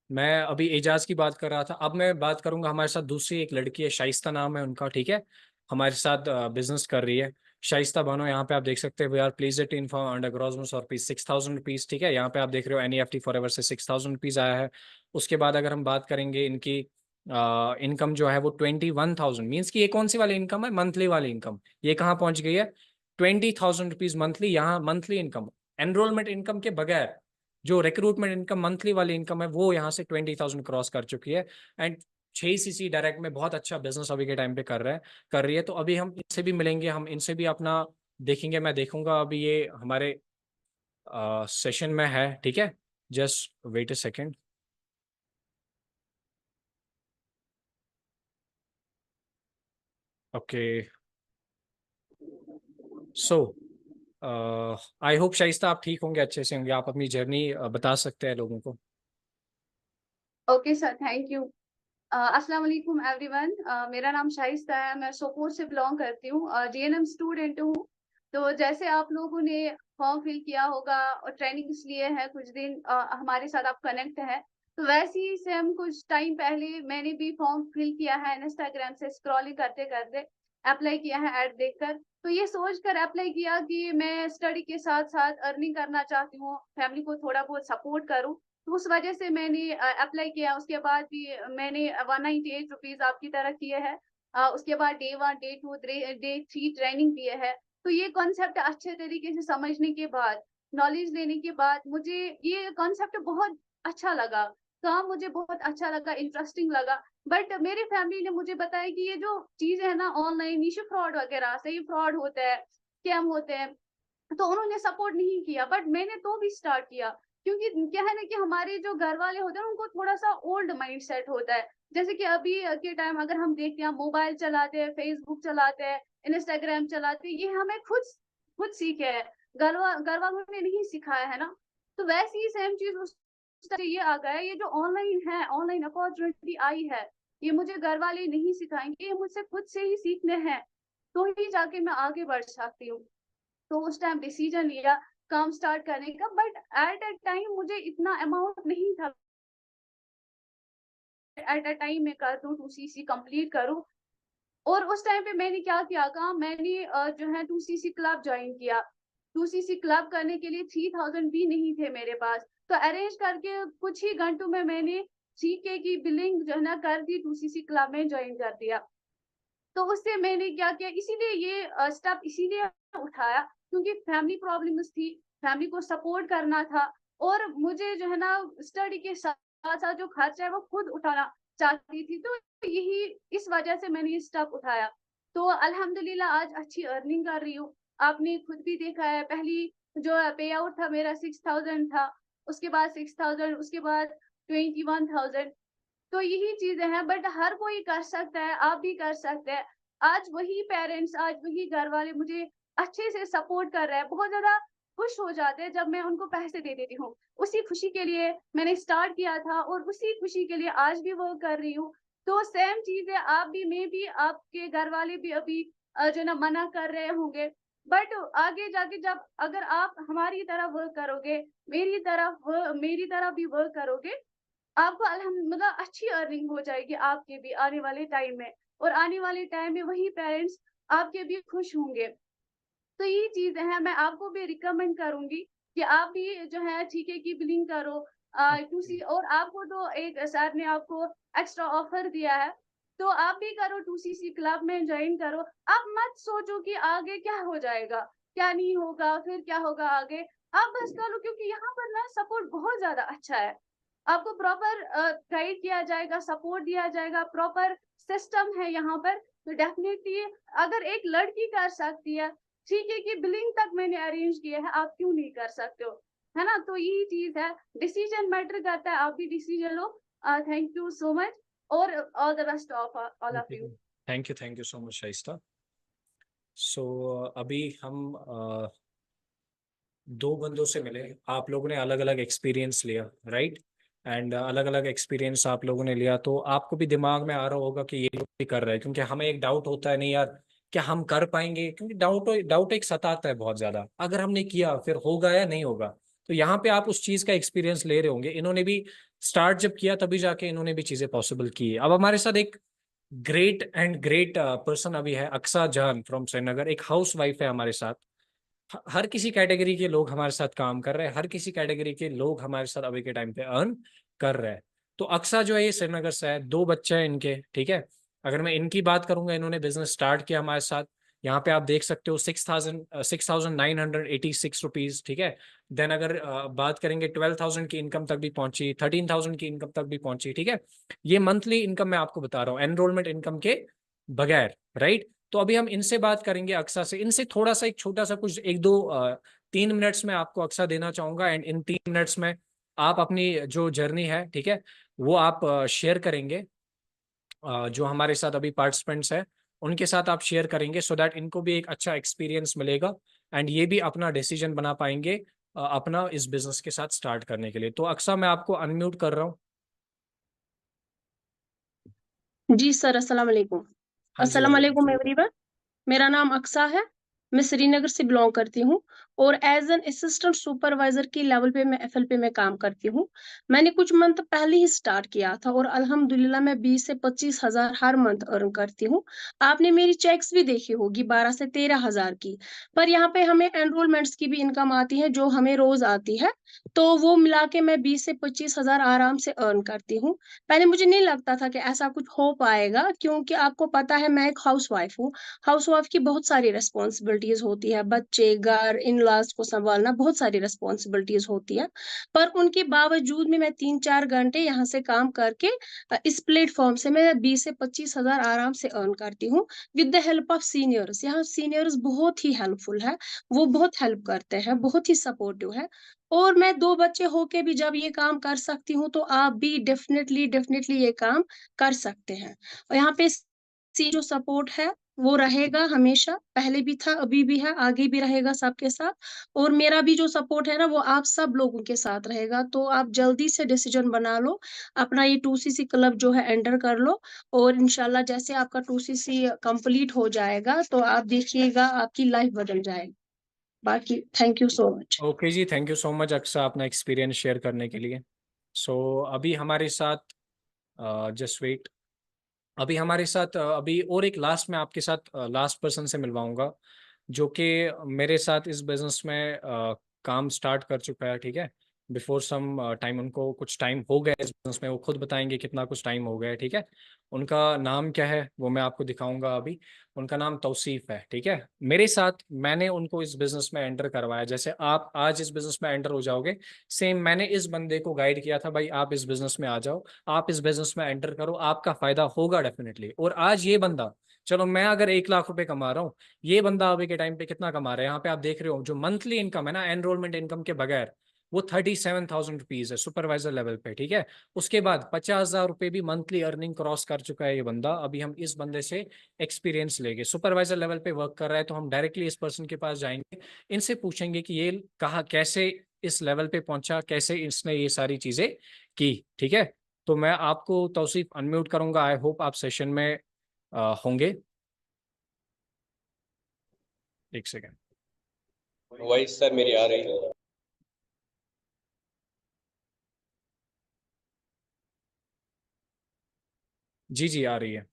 मैं अभी एजाज की बात कर रहा था, अब मैं बात करूंगा, हमारे साथ दूसरी एक लड़की है, शाइस्ता नाम है उनका, ठीक है, हमारे साथ बिजनेस कर रही है। शाइस्ता बानो, यहाँ पे आप देख सकते हैं, we are pleased to inform under gross और रुपीज 6,000 रुपीज, ठीक है। यहाँ पे आप देख रहे हो NEFT फॉरएवर से 6,000 रुपीज आया है। उसके बाद अगर हम बात करेंगे इनकी इनकम जो है वो 21,000, मीन्स कि ये कौन सी वाली इनकम है, मंथली वाली इनकम। ये कहाँ पहुंच गई है? 20,000 रुपीज मंथली, यहाँ मंथली इनकम, एनरोलमेंट इनकम के बगैर जो रिक्रूटमेंट इनकम मंथली वाली इनकम है वो यहाँ से 20,000 क्रॉस कर चुकी है। एंड 6cc डायरेक्ट में बहुत अच्छा बिजनेस अभी के टाइम पे कर रही है। तो अभी हम इनसे भी मिलेंगे, हम इनसे भी अपना देखेंगे, मैं देखूंगा अभी ये हमारे सेशन में है, ठीक है। Just wait a second. Okay, so I hope Shaista आप ठीक होंगे, अच्छे से होंगे, आप अपनी जर्नी बता सकते हैं लोगों को। Okay sir, thank you. अस्सलाम वालेकुम एवरीवन। मेरा नाम शाइस्ता है, मैं सोपोर से बिलोंग करती हूँ, DNM स्टूडेंट हूँ। तो जैसे आप लोगों ने फॉर्म फिल किया होगा और ट्रेनिंग्स लिए हैं कुछ दिन, हमारे साथ आप कनेक्ट हैं, तो वैसे ही सेम कुछ टाइम पहले मैंने भी फॉर्म फिल किया है, इंस्टाग्राम से स्क्रॉलिंग करते करते अप्लाई किया है ऐड देखकर। तो ये सोचकर अप्लाई किया कि मैं स्टडी के साथ साथ अर्निंग करना चाहती हूँ, फैमिली को थोड़ा बहुत सपोर्ट करूँ, तो उस वजह से मैंने अप्लाई किया। उसके बाद भी मैंने 198 रुपीज आपकी तरह किए हैं। उसके बाद Day 1, Day 2, Day 3 ट्रेनिंग किए है। तो ये कॉन्सेप्ट अच्छे तरीके से समझने के बाद, नॉलेज लेने के बाद मुझे ये कॉन्सेप्ट बहुत अच्छा लगा काम मुझे बहुत अच्छा लगा, इंटरेस्टिंग लगा। बट मेरी फैमिली ने मुझे बताया कि ये जो चीज़ है ना ऑनलाइन, ये फ्रॉड वगैरह से, ये फ्रॉड होता है, स्कैम होते हैं। तो उन्होंने सपोर्ट नहीं किया, बट मैंने तो भी स्टार्ट किया, क्योंकि क्या है ना कि हमारे जो घर वाले होते हैं उनको थोड़ा सा ओल्ड माइंड सेट होता है। जैसे कि अभी के टाइम अगर हम देखते हैं, मोबाइल चलाते हैं, फेसबुक चलाते हैं, इंस्टाग्राम चलाते हैं, ये हमें खुद सीखे हैं, घर वालों ने नहीं सिखाया है ना। तो वैसे ही सेम चीज उस से ये आ गया है, ये जो ऑनलाइन है, ऑनलाइन अपॉर्चुनिटी आई है, ये मुझे घर वाले नहीं सिखाएंगे, ये मुझसे खुद से ही सीखने हैं, तो ही जाके मैं आगे बढ़ सकती हूँ। तो उस टाइम डिसीजन लिया काम स्टार्ट करने का, बट एट अ टाइम मुझे इतना अमाउंट नहीं था, एट अ टाइम मैं कर दूं 2cc कंप्लीट करूं। और उस टाइम पे मैंने क्या किया काम, मैंने जो है 2cc क्लब ज्वाइन किया। 2cc क्लब करने के लिए 3000 भी नहीं थे मेरे पास, तो अरेंज करके कुछ ही घंटों में मैंने 3K की बिलिंग जो है ना कर दी, 2cc क्लब में ज्वाइन कर दिया। तो उससे मैंने क्या किया, इसीलिए ये स्टेप इसीलिए उठाया क्योंकि फैमिली प्रॉब्लम्स थी, फैमिली को सपोर्ट करना था, और मुझे जो है ना स्टडी के साथ साथ जो खर्चा है वो खुद उठाना चाहती थी। तो यही इस वजह से मैंने ये स्टेप उठाया। तो अल्हम्दुलिल्लाह आज अच्छी अर्निंग कर रही हूँ। आपने खुद भी देखा है, पहली जो पे आउट था मेरा 6000 था, उसके बाद 6000, उसके बाद 21000। तो यही चीजें हैं, बट हर कोई कर सकता है, आप भी कर सकते हैं। आज वही पेरेंट्स, आज वही घर वाले मुझे अच्छे से सपोर्ट कर रहे हैं, बहुत ज्यादा खुश हो जाते हैं जब मैं उनको पैसे दे देती हूँ। उसी खुशी के लिए मैंने स्टार्ट किया था और उसी खुशी के लिए आज भी वर्क कर रही हूँ। तो सेम चीज है, आप भी, मैं भी, आपके घर वाले भी अभी जो ना मना कर रहे होंगे, बट आगे जाके जब अगर आप हमारी तरह वर्क करोगे, मेरी तरह भी वर्क करोगे, आपको मतलब अच्छी अर्निंग हो जाएगी आपके भी आने वाले टाइम में, और आने वाले टाइम में वही पेरेंट्स आपके भी खुश होंगे। तो ये चीजें हैं, मैं आपको भी रिकमेंड करूंगी कि आप भी जो है ठीके की बिलिंग करो। और आपको तो एक सर ने आपको एक्स्ट्रा ऑफर दिया है, तो आप भी करो, 2cc क्लब में ज्वाइन करो। आप मत सोचो कि आगे क्या हो जाएगा, क्या नहीं होगा, फिर क्या होगा आगे। आप बस करो, क्योंकि यहाँ पर ना सपोर्ट बहुत ज्यादा अच्छा है। आपको प्रॉपर गाइड किया जाएगा, सपोर्ट दिया जाएगा, प्रॉपर सिस्टम है यहाँ पर। तो डेफिनेटली अगर एक लड़की कर सकती है, ठीक है कि बिलिंग तक मैंने अरेंज किया है, आप क्यों नहीं कर सकते हो, है ना। तो यही चीज है, डिसीजन मैटर करता है, आप भी डिसीजन लो। थैंक यू सो मच, और all the best of all of you. Thank you so much Shaista. So अभी हम दो बंदों से मिले, आप लोगों ने अलग अलग एक्सपीरियंस लिया, राइट, एंड अलग अलग एक्सपीरियंस आप लोगों ने लिया, तो आपको भी दिमाग में आ रहा होगा कि ये लोग भी कर रहे हैं, क्योंकि हमें एक डाउट होता है, नहीं यार क्या हम कर पाएंगे, क्योंकि डाउट एक सताता है बहुत ज्यादा, अगर हमने किया फिर होगा या नहीं होगा। तो यहाँ पे आप उस चीज का एक्सपीरियंस ले रहे होंगे, इन्होंने भी स्टार्ट जब किया तभी जाके इन्होंने भी चीजें पॉसिबल की है। अब हमारे साथ एक ग्रेट पर्सन अभी है, अक्सा जान फ्रॉम श्रीनगर, एक हाउस वाइफ है हमारे साथ। हर किसी कैटेगरी के लोग हमारे साथ काम कर रहे हैं, हर किसी कैटेगरी के लोग हमारे साथ अभी के टाइम पे अर्न कर रहे हैं। तो अक्सा जो है ये श्रीनगर से है, 2 बच्चे हैं इनके, ठीक है। अगर मैं इनकी बात करूंगा, इन्होंने बिजनेस स्टार्ट किया हमारे साथ, यहाँ पे आप देख सकते हो 6,986 रुपीज, ठीक है। देन अगर बात करेंगे 12,000 की इनकम तक भी पहुंची, 13,000 की इनकम तक भी पहुंची, ठीक है। ये मंथली इनकम मैं आपको बता रहा हूँ, एनरोलमेंट इनकम के बगैर, राइट। तो अभी हम इनसे बात करेंगे, अक्सा से। इनसे थोड़ा सा एक छोटा सा कुछ 3 मिनट्स में आपको अक्सा देना चाहूंगा, एंड इन 3 मिनट्स में आप अपनी जो जर्नी है, ठीक है, वो आप शेयर करेंगे। जो हमारे साथ अभी पार्टिसिपेंट्स हैं उनके साथ आप शेयर करेंगे, सो दैट इनको भी एक अच्छा एक्सपीरियंस मिलेगा, एंड ये भी अपना डिसीजन बना पाएंगे अपना इस बिजनेस के साथ स्टार्ट करने के लिए। तो अक्सा मैं आपको अनम्यूट कर रहा हूँ। जी सर, अस्सलाम वालेकुम। हाँ जी, अस्सलाम वालेकुम एवरीवन। मेरा नाम अक्सा है, मैं श्रीनगर से बिलोंग करती हूँ, और एज एन असिस्टेंट सुपरवाइजर की लेवल पे मैं FLP में काम करती हूँ। मैंने कुछ मंथ पहले ही स्टार्ट किया था, और अल्हम्दुलिल्लाह मैं 20 से 25 हजार हर मंथ अर्न करती हूँ। आपने मेरी चेक्स भी देखी होगी 12 से 13 हजार की। पर यहाँ पे हमें एनरोलमेंट्स की भी इनकम आती है, जो हमें रोज आती है, तो वो मिला के मैं 20 से 25 हजार आराम से अर्न करती हूँ। पहले मुझे नहीं लगता था कि ऐसा कुछ हो पाएगा, क्योंकि आपको पता है मैं एक हाउस वाइफ हूँ। हाउस वाइफ की बहुत सारी रिस्पॉन्सिबिलिटी रिस्पॉन्सिबिलिटीज होती है, बच्चे, घर, इन लॉज को संभालना, बहुत सारी रिस्पॉन्सिबिलिटीज होती है। पर उनके बावजूद में मैं 3-4 घंटे यहाँ से काम करके इस प्लेटफॉर्म से मैं 20 से 25 हजार आराम से अर्न करती हूँ with the help of seniors. यहाँ सीनियर्स बहुत ही हेल्पफुल है, वो बहुत हेल्प करते हैं, बहुत ही सपोर्टिव है। और मैं 2 बच्चे होके भी जब ये काम कर सकती हूँ, तो आप भी डेफिनेटली ये काम कर सकते हैं। और यहाँ पे जो सपोर्ट है वो रहेगा हमेशा, पहले भी था, अभी भी है, आगे भी रहेगा सबके साथ। और मेरा भी जो सपोर्ट है ना, वो आप सब लोगों के साथ रहेगा। तो आप जल्दी से डिसीजन बना लो, अपना ये 2CC क्लब जो है एंटर कर लो, और इंशाल्लाह जैसे आपका 2CC कंप्लीट हो जाएगा तो आप देखिएगा आपकी लाइफ बदल जाएगी। बाकी thank you so much. Okay जी, thank you so much Aqsa अपना एक्सपीरियंस शेयर करने के लिए। सो अभी हमारे साथ जस्ट वेट, अभी हमारे साथ अभी और एक लास्ट में आपके साथ लास्ट पर्सन से मिलवाऊंगा जो कि मेरे साथ इस बिजनेस में काम स्टार्ट कर चुका है। ठीक है, बिफोर सम टाइम, उनको कुछ टाइम हो गया इस बिजनेस में, वो खुद बताएंगे कितना कुछ टाइम हो गया है। ठीक है, उनका नाम क्या है वो मैं आपको दिखाऊंगा अभी। उनका नाम तौसीफ है। ठीक है, मेरे साथ मैंने उनको इस बिजनेस में एंटर करवाया। जैसे आप आज इस बिजनेस में एंटर हो जाओगे, सेम मैंने इस बंदे को गाइड किया था, भाई आप इस बिजनेस में आ जाओ, आप इस बिजनेस में एंटर करो, आपका फायदा होगा डेफिनेटली। और आज ये बंदा, चलो मैं अगर 1 लाख रुपए कमा रहा हूँ, ये बंदा अभी के टाइम पे कितना कमा रहा है, यहाँ पे आप देख रहे हो जो मंथली इनकम है ना, एनरोलमेंट इनकम के बगैर, वो 37,000 रुपीज है सुपरवाइजर लेवल पे। ठीक है, उसके बाद 50,000 रुपए भी मंथली अर्निंग क्रॉस कर चुका है ये बंदा। अभी हम इस बंदे से एक्सपीरियंस लेंगे, सुपरवाइजर लेवल पे वर्क कर रहा है, तो हम डायरेक्टली इस पर्सन के पास जाएंगे, इनसे पूछेंगे कि ये कहा कैसे इस लेवल पे पहुंचा, कैसे इसने ये सारी चीजें की। ठीक है, तो मैं आपको तौसीफ अनम्यूट करूंगा। आई होप आप सेशन में होंगे। एक सेकेंड। वॉइस सर मेरी आ रही है? जी जी आ रही है।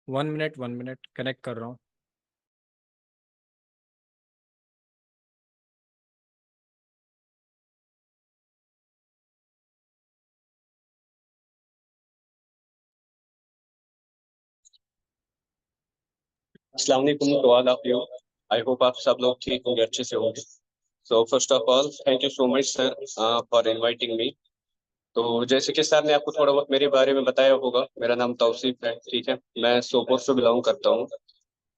वन मिनट कनेक्ट कर रहा हूँ। अस्सलाम वालेकुम to all of you. I hope आप सब लोग ठीक होंगे, अच्छे से होंगे। So first of all thank you so much sir for inviting me. तो जैसे कि सर ने आपको थोड़ा बहुत मेरे बारे में बताया होगा, मेरा नाम तौसीफ है। ठीक है, मैं सोपोर से बिलोंग करता हूँ।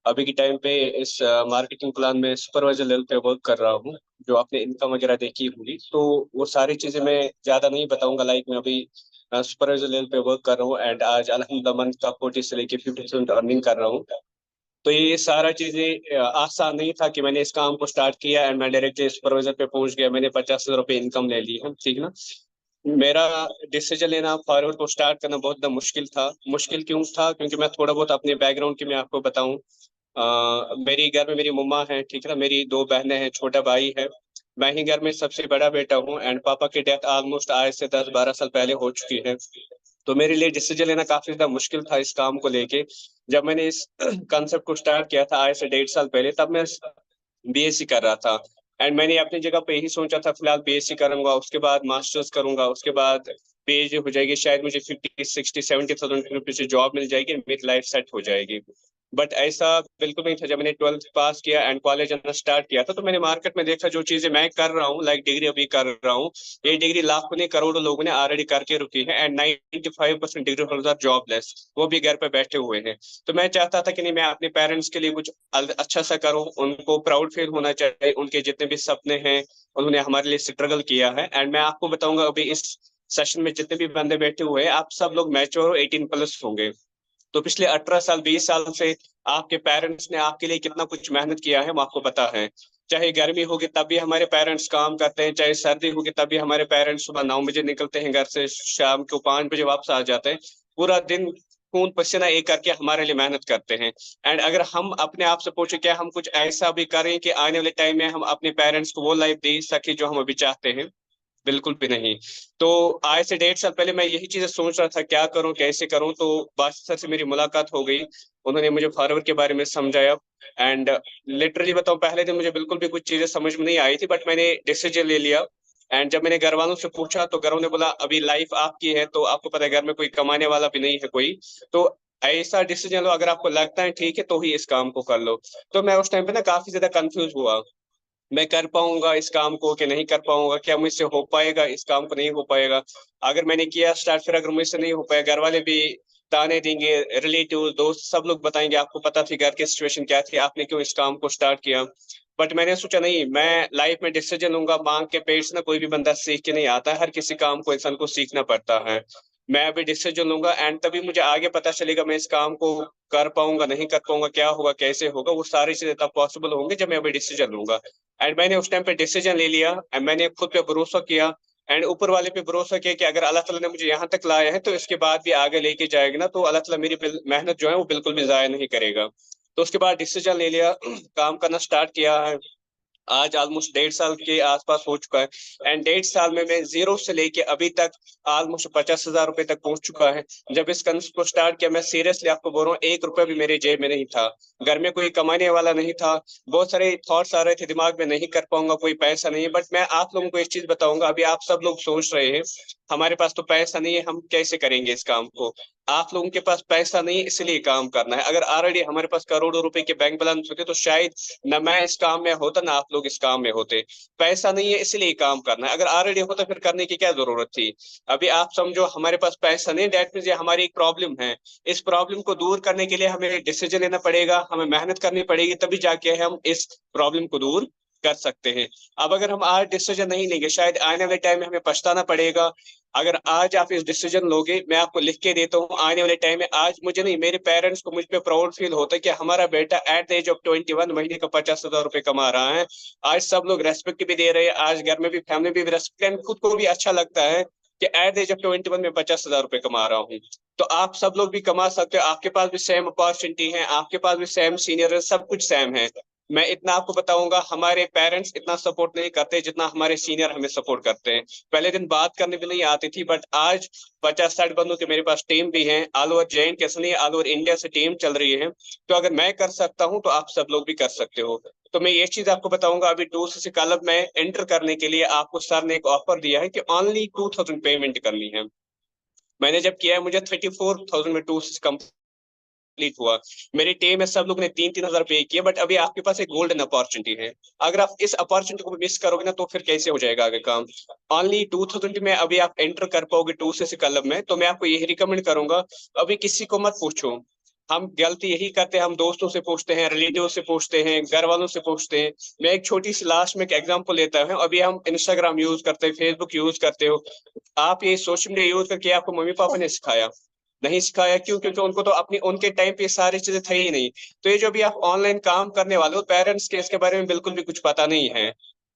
अभी के टाइम पे इस मार्केटिंग प्लान में सुपरवाइजर लेवल पे वर्क कर रहा हूँ। जो आपने इनकम वगैरह देखी होगी, तो वो सारी चीजें मैं ज्यादा नहीं बताऊंगा। लाइक मैं अभी सुपरवाइजर लेवल पे वर्क कर रहा हूँ एंड आज अल्हम्दुलिल्लाह मंथ का 40 से लेके 50% अर्निंग कर रहा हूँ। तो ये सारा चीजें आसान नहीं था कि मैंने इस काम को स्टार्ट किया एंड मैं डायरेक्टली सुपरवाइजर पे पहुंच गया, मैंने 50,000 रुपये इनकम ले ली है। ठीक ना, मेरा डिसीजन लेना फॉरवर्ड को स्टार्ट करना बहुत ज़्यादा मुश्किल था। मुश्किल क्यों था? क्योंकि मैं थोड़ा बहुत अपने बैकग्राउंड की मैं आपको बताऊं। मेरी घर में मेरी मम्मा है, ठीक है ना, मेरी 2 बहनें हैं, छोटा भाई है, मैं ही घर में सबसे बड़ा बेटा हूँ एंड पापा की डेथ ऑलमोस्ट आज से 10-12 साल पहले हो चुकी है। तो मेरे लिए डिसीजन लेना काफी ज्यादा मुश्किल था इस काम को लेके। जब मैंने इस कॉन्सेप्ट को स्टार्ट किया था आज से 1.5 साल पहले, तब मैं बीएससी कर रहा था एंड मैंने अपनी जगह पे यही सोचा था फिलहाल बीएससी करूंगा, उसके बाद मास्टर्स करूंगा, उसके बाद पीएचडी हो जाएगी, शायद मुझे 50-60-70,000 रुपये से जॉब मिल जाएगी, मेरी लाइफ सेट हो जाएगी। बट ऐसा बिल्कुल नहीं था। जब मैंने 12th पास किया एंड कॉलेज आना स्टार्ट किया था, तो मैंने मार्केट में देखा जो चीजें मैं कर रहा हूँ, लाइक डिग्री अभी कर रहा हूँ, ये डिग्री लाखों ने करोड़ों लोगों ने ऑलरेडी करके रुकी है एंड 95% डिग्री होल्डर जॉबलेस, वो भी घर पे बैठे हुए हैं। तो मैं चाहता था कि नहीं, मैं अपने पेरेंट्स के लिए कुछ अच्छा सा करूँ, उनको प्राउड फील होना चाहिए, उनके जितने भी सपने हैं उन्होंने हमारे लिए स्ट्रगल किया है। एंड मैं आपको बताऊंगा अभी इस सेशन में जितने भी बंदे बैठे हुए हैं, आप सब लोग मैच्योर हो, 18+ होंगे। तो पिछले 18 साल 20 साल से आपके पेरेंट्स ने आपके लिए कितना कुछ मेहनत किया है वो आपको पता है। चाहे गर्मी होगी तब भी हमारे पेरेंट्स काम करते हैं, चाहे सर्दी होगी तब भी हमारे पेरेंट्स सुबह 9 बजे निकलते हैं घर से, शाम को 5 बजे वापस आ जाते हैं। पूरा दिन खून पसीना एक करके हमारे लिए मेहनत करते हैं। एंड अगर हम अपने आप से पूछे क्या हम कुछ ऐसा भी करें कि आने वाले टाइम में हम अपने पेरेंट्स को वो लाइफ दे सके जो हम अभी चाहते हैं। बिल्कुल भी नहीं। तो आज से 1.5 साल पहले मैं यही चीजें सोच रहा था, क्या करूं कैसे करूं। तो बादशाह सर से मेरी मुलाकात हो गई, उन्होंने मुझे फॉरवर्ड के बारे में समझाया। एंड लिटरली बताऊं, पहले दिन मुझे बिल्कुल भी कुछ चीजें समझ में नहीं आई थी, बट मैंने डिसीजन ले लिया। एंड जब मैंने घर वालों से पूछा तो घर वालों ने बोला अभी लाइफ आपकी है, तो आपको पता है घर में कोई कमाने वाला भी नहीं है कोई, तो ऐसा डिसीजन लो, अगर आपको लगता है ठीक है तो ही इस काम को कर लो। तो मैं उस टाइम पे ना काफी ज्यादा कंफ्यूज हुआ, मैं कर पाऊंगा इस काम को कि नहीं कर पाऊंगा, क्या मुझसे हो पाएगा इस काम को नहीं हो पाएगा। अगर मैंने किया स्टार्ट, फिर अगर मुझसे नहीं हो पाया, घर वाले भी ताने देंगे, रिलेटिव दोस्त सब लोग बताएंगे आपको पता थी घर की सिचुएशन क्या थी, आपने क्यों इस काम को स्टार्ट किया। बट मैंने सोचा नहीं, मैं लाइफ में डिसीजन लूंगा, मांग के पेट से ना कोई भी बंदा सीख के नहीं आता है, हर किसी काम को इंसान को सीखना पड़ता है। मैं अभी डिसीजन लूंगा एंड तभी मुझे आगे पता चलेगा मैं इस काम को कर पाऊंगा नहीं कर पाऊंगा, क्या होगा कैसे होगा, वो सारी चीजें तब पॉसिबल होंगे जब मैं अभी डिसीजन लूंगा। एंड मैंने उस टाइम पे डिसीजन ले लिया एंड मैंने खुद पे भरोसा किया एंड ऊपर वाले पे भरोसा किया कि अगर अल्लाह ताला ने मुझे यहाँ तक लाया है तो इसके बाद भी आगे लेके जाएगा ना, तो अल्लाह ताला मेरी मेहनत जो है वो बिल्कुल भी जाया नहीं करेगा। तो उसके बाद डिसीजन ले लिया, काम करना स्टार्ट किया है। आज ऑलमोस्ट 1.5 साल के आसपास हो चुका है एंड 1.5 साल में मैं जीरो से लेके अभी तक ऑलमोस्ट 50,000 रुपए तक पहुंच चुका है। जब इस कंसेप्ट को स्टार्ट किया, मैं सीरियसली आपको बोल रहा हूँ, 1 रुपया भी मेरे जेब में नहीं था, घर में कोई कमाने वाला नहीं था, बहुत सारे थॉट्स आ रहे थे दिमाग में, नहीं कर पाऊंगा, कोई पैसा नहीं है। बट मैं आप लोगों को एक चीज बताऊंगा, अभी आप सब लोग सोच रहे हैं हमारे पास तो पैसा नहीं है, हम कैसे करेंगे इस काम को। आप लोगों के पास पैसा नहीं है इसलिए काम करना है। अगर ऑलरेडी हमारे पास करोड़ों रुपए के बैंक बैलेंस होते तो शायद न मैं इस काम में होता ना आप लोग इस काम में होते। पैसा नहीं है इसलिए काम करना है, अगर ऑलरेडी होता फिर करने की क्या जरूरत थी। अभी आप समझो हमारे पास पैसा नहीं, डेट मींस ये हमारी एक प्रॉब्लम है। इस प्रॉब्लम को दूर करने के लिए हमें डिसीजन लेना पड़ेगा, हमें मेहनत करनी पड़ेगी, तभी जाके हम इस प्रॉब्लम को दूर कर सकते हैं। अब अगर हम आज डिसीजन नहीं लेंगे शायद आने वाले टाइम में हमें पछताना पड़ेगा। अगर आज आप इस डिसीजन लोगे, मैं आपको लिख के देता हूँ, आने वाले टाइम में, आज मुझे नहीं मेरे पेरेंट्स को मुझ पे प्राउड फील होता है कि हमारा बेटा एट द एज ऑफ 21 महीने का 50,000 रुपए कमा रहा है। आज सब लोग रेस्पेक्ट भी दे रहे हैं, आज घर में भी फैमिली भी रेस्पेक्ट, खुद को भी अच्छा लगता है कि एट द एज ऑफ 21 में 50,000 रुपए कमा रहा हूँ। तो आप सब लोग भी कमा सकते हो, आपके पास भी सेम अपॉर्चुनिटी है, आपके पास भी सेम सीनियर है, सब कुछ सेम है। मैं इतना आपको बताऊंगा, हमारे पेरेंट्स इतना सपोर्ट नहीं करते जितना हमारे सीनियर हमें सपोर्ट करते हैं। पहले दिन बात करने भी नहीं आती थी, बट आज 50-60 बंदों के मेरे पास टीम भी है, ऑल ओवर जैन कैसे नहीं, ऑल ओवर इंडिया से टीम चल रही है। तो अगर मैं कर सकता हूं तो आप सब लोग भी कर सकते हो। तो मैं ये चीज आपको बताऊंगा, अभी 2cc क्लब में एंटर करने के लिए आपको सर ने एक ऑफर दिया है कि ओनली 2,000 पेमेंट करनी है। मैंने जब किया है मुझे 34,000 में 2cc कंप्लीट हुआ। मेरी टीम में सब लोग ने 3-3 हजार पे किया, बट अभी आपके पास एक गोल्डन अपॉर्चुनिटी है। अगर आप इस अपॉर्चुनिटी को मिस करोगे ना तो फिर कैसे हो जाएगा आगे काम। ओनली 2,000 में अभी आप एंटर कर पाओगे 2cc क्लब में, तो मैं आपको यही रिकमेंड करूंगा, अभी किसी को मत पूछो। हम गलती यही करते हैं, हम दोस्तों से पूछते हैं, रिलेटिव से पूछते हैं, घर वालों से पूछते हैं। मैं एक छोटी सी लास्ट में एक एग्जांपल लेता हूं, अभी हम इंस्टाग्राम यूज करते हैं, फेसबुक यूज करते हो, आप ये सोशल मीडिया यूज करके आपको मम्मी पापा ने सिखाया नहीं सिखाया, क्यों? क्योंकि उनको तो अपनी उनके टाइम पे सारी चीजें थे ही नहीं। तो ये जो भी आप ऑनलाइन काम करने वाले हो, पेरेंट्स के इसके बारे में बिल्कुल भी कुछ पता नहीं है,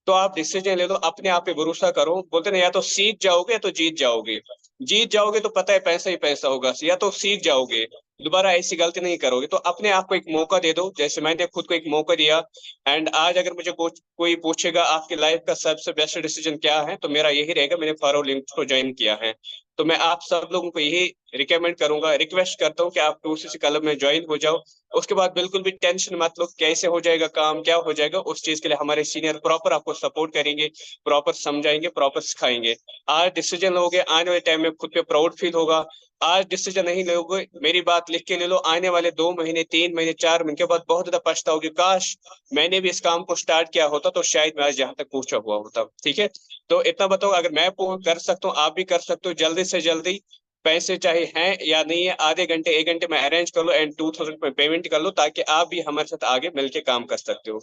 तो आप डिसीजन ले लो, अपने आप पे भरोसा करो। बोलते ना, या तो सीख जाओगे या तो जीत जाओगे। जीत जाओगे तो पता है पैसा ही पैसा होगा, या तो सीख जाओगे, दोबारा ऐसी गलती नहीं करोगे। तो अपने आप को एक मौका दे दो, जैसे मैंने खुद को एक मौका दिया। एंड आज अगर मुझे कोई पूछेगा आपकी लाइफ का सबसे बेस्ट डिसीजन क्या है, तो मेरा यही रहेगा, मैंने फॉरवर्ड लिंक को ज्वाइन किया है। तो मैं आप सब लोगों को यही रिकमेंड करूंगा, रिक्वेस्ट करता हूँ कि आप 2cc क्लब में ज्वाइन हो जाओ। उसके बाद बिल्कुल भी टेंशन मत लो कैसे हो जाएगा काम, क्या हो जाएगा, उस चीज के लिए हमारे सीनियर प्रॉपर आपको सपोर्ट करेंगे, प्रॉपर समझाएंगे, प्रॉपर सिखाएंगे। आज डिसीजन लोगे, आने वाले टाइम में खुद पे प्राउड फील होगा। आज डिसीजन नहीं लोगे, मेरी बात लिख के ले लो, आने वाले 2 महीने 3 महीने 4 महीने के बाद बहुत ज्यादा पछताओगे, काश मैंने भी इस काम को स्टार्ट किया होता तो शायद मैं आज यहाँ तक पहुंचा हुआ होता। ठीक है, तो इतना बताओ, अगर मैं कर सकता हूँ आप भी कर सकते हो। जल्दी से जल्दी, पैसे चाहे हैं या नहीं है, आधे घंटे 1 घंटे में अरेंज कर लो एंड 2,000 में पेमेंट कर लो, ताकि आप भी हमारे साथ आगे मिलके काम कर सकते हो।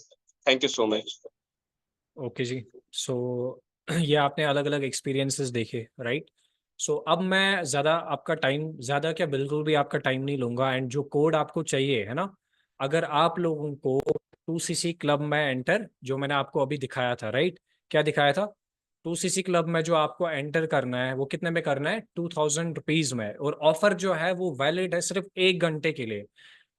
Thank you so much. Okay जी, सो ये आपने अलग अलग एक्सपीरियंसेस देखे, राइट। सो अब मैं ज़्यादा आपका टाइम, ज़्यादा क्या बिल्कुल भी आपका टाइम नहीं लूँगा। एंड जो कोड आपको चाहिए है ना, अगर आप लोगों को 2cc क्लब में एंटर, जो मैंने आपको अभी दिखाया था, राइट, क्या दिखाया था, 2cc क्लब में जो आपको एंटर करना है वो कितने में करना है, 2,000 रुपीज़ में। और ऑफर जो है वो वैलिड है सिर्फ 1 घंटे के लिए।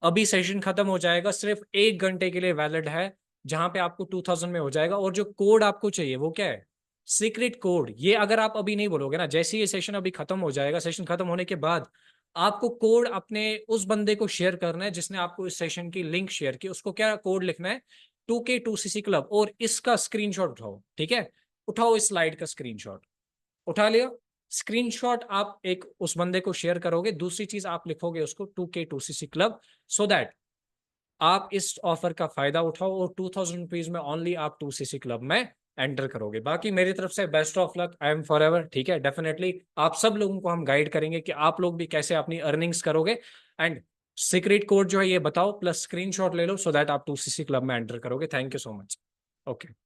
अभी सेशन खत्म हो जाएगा, सिर्फ 1 घंटे के लिए वैलिड है, जहां पे आपको 2,000 में हो जाएगा। और जो कोड आपको चाहिए वो क्या है, सीक्रेट कोड, ये अगर आप अभी नहीं बोलोगे ना, जैसे ये सेशन अभी खत्म हो जाएगा, सेशन खत्म होने के बाद आपको कोड अपने उस बंदे को शेयर करना है जिसने आपको इस सेशन की लिंक शेयर की, उसको क्या कोड लिखना है 2K2CC क्लब, और इसका स्क्रीनशॉट उठाओ, ठीक है, उठाओ इस स्लाइड का स्क्रीनशॉट, उठा लिया स्क्रीनशॉट, आप एक उस बंदे को शेयर करोगे, दूसरी चीज आप लिखोगे उसको 2K2CC क्लब, सो दैट आप इस ऑफर का फायदा उठाओ और 2000 रुपीज में ओनली आप 2CC क्लब में एंटर करोगे। बाकी मेरी तरफ से best of luck, I am for ever, ठीक है। डेफिनेटली आप सब लोगों को हम गाइड करेंगे कि आप लोग भी कैसे अपनी अर्निंग्स करोगे, एंड सीक्रेट कोड जो है ये बताओ प्लस स्क्रीनशॉट ले लो, सो दैट आप 2CC क्लब में एंटर करोगे। Thank you so much. Okay.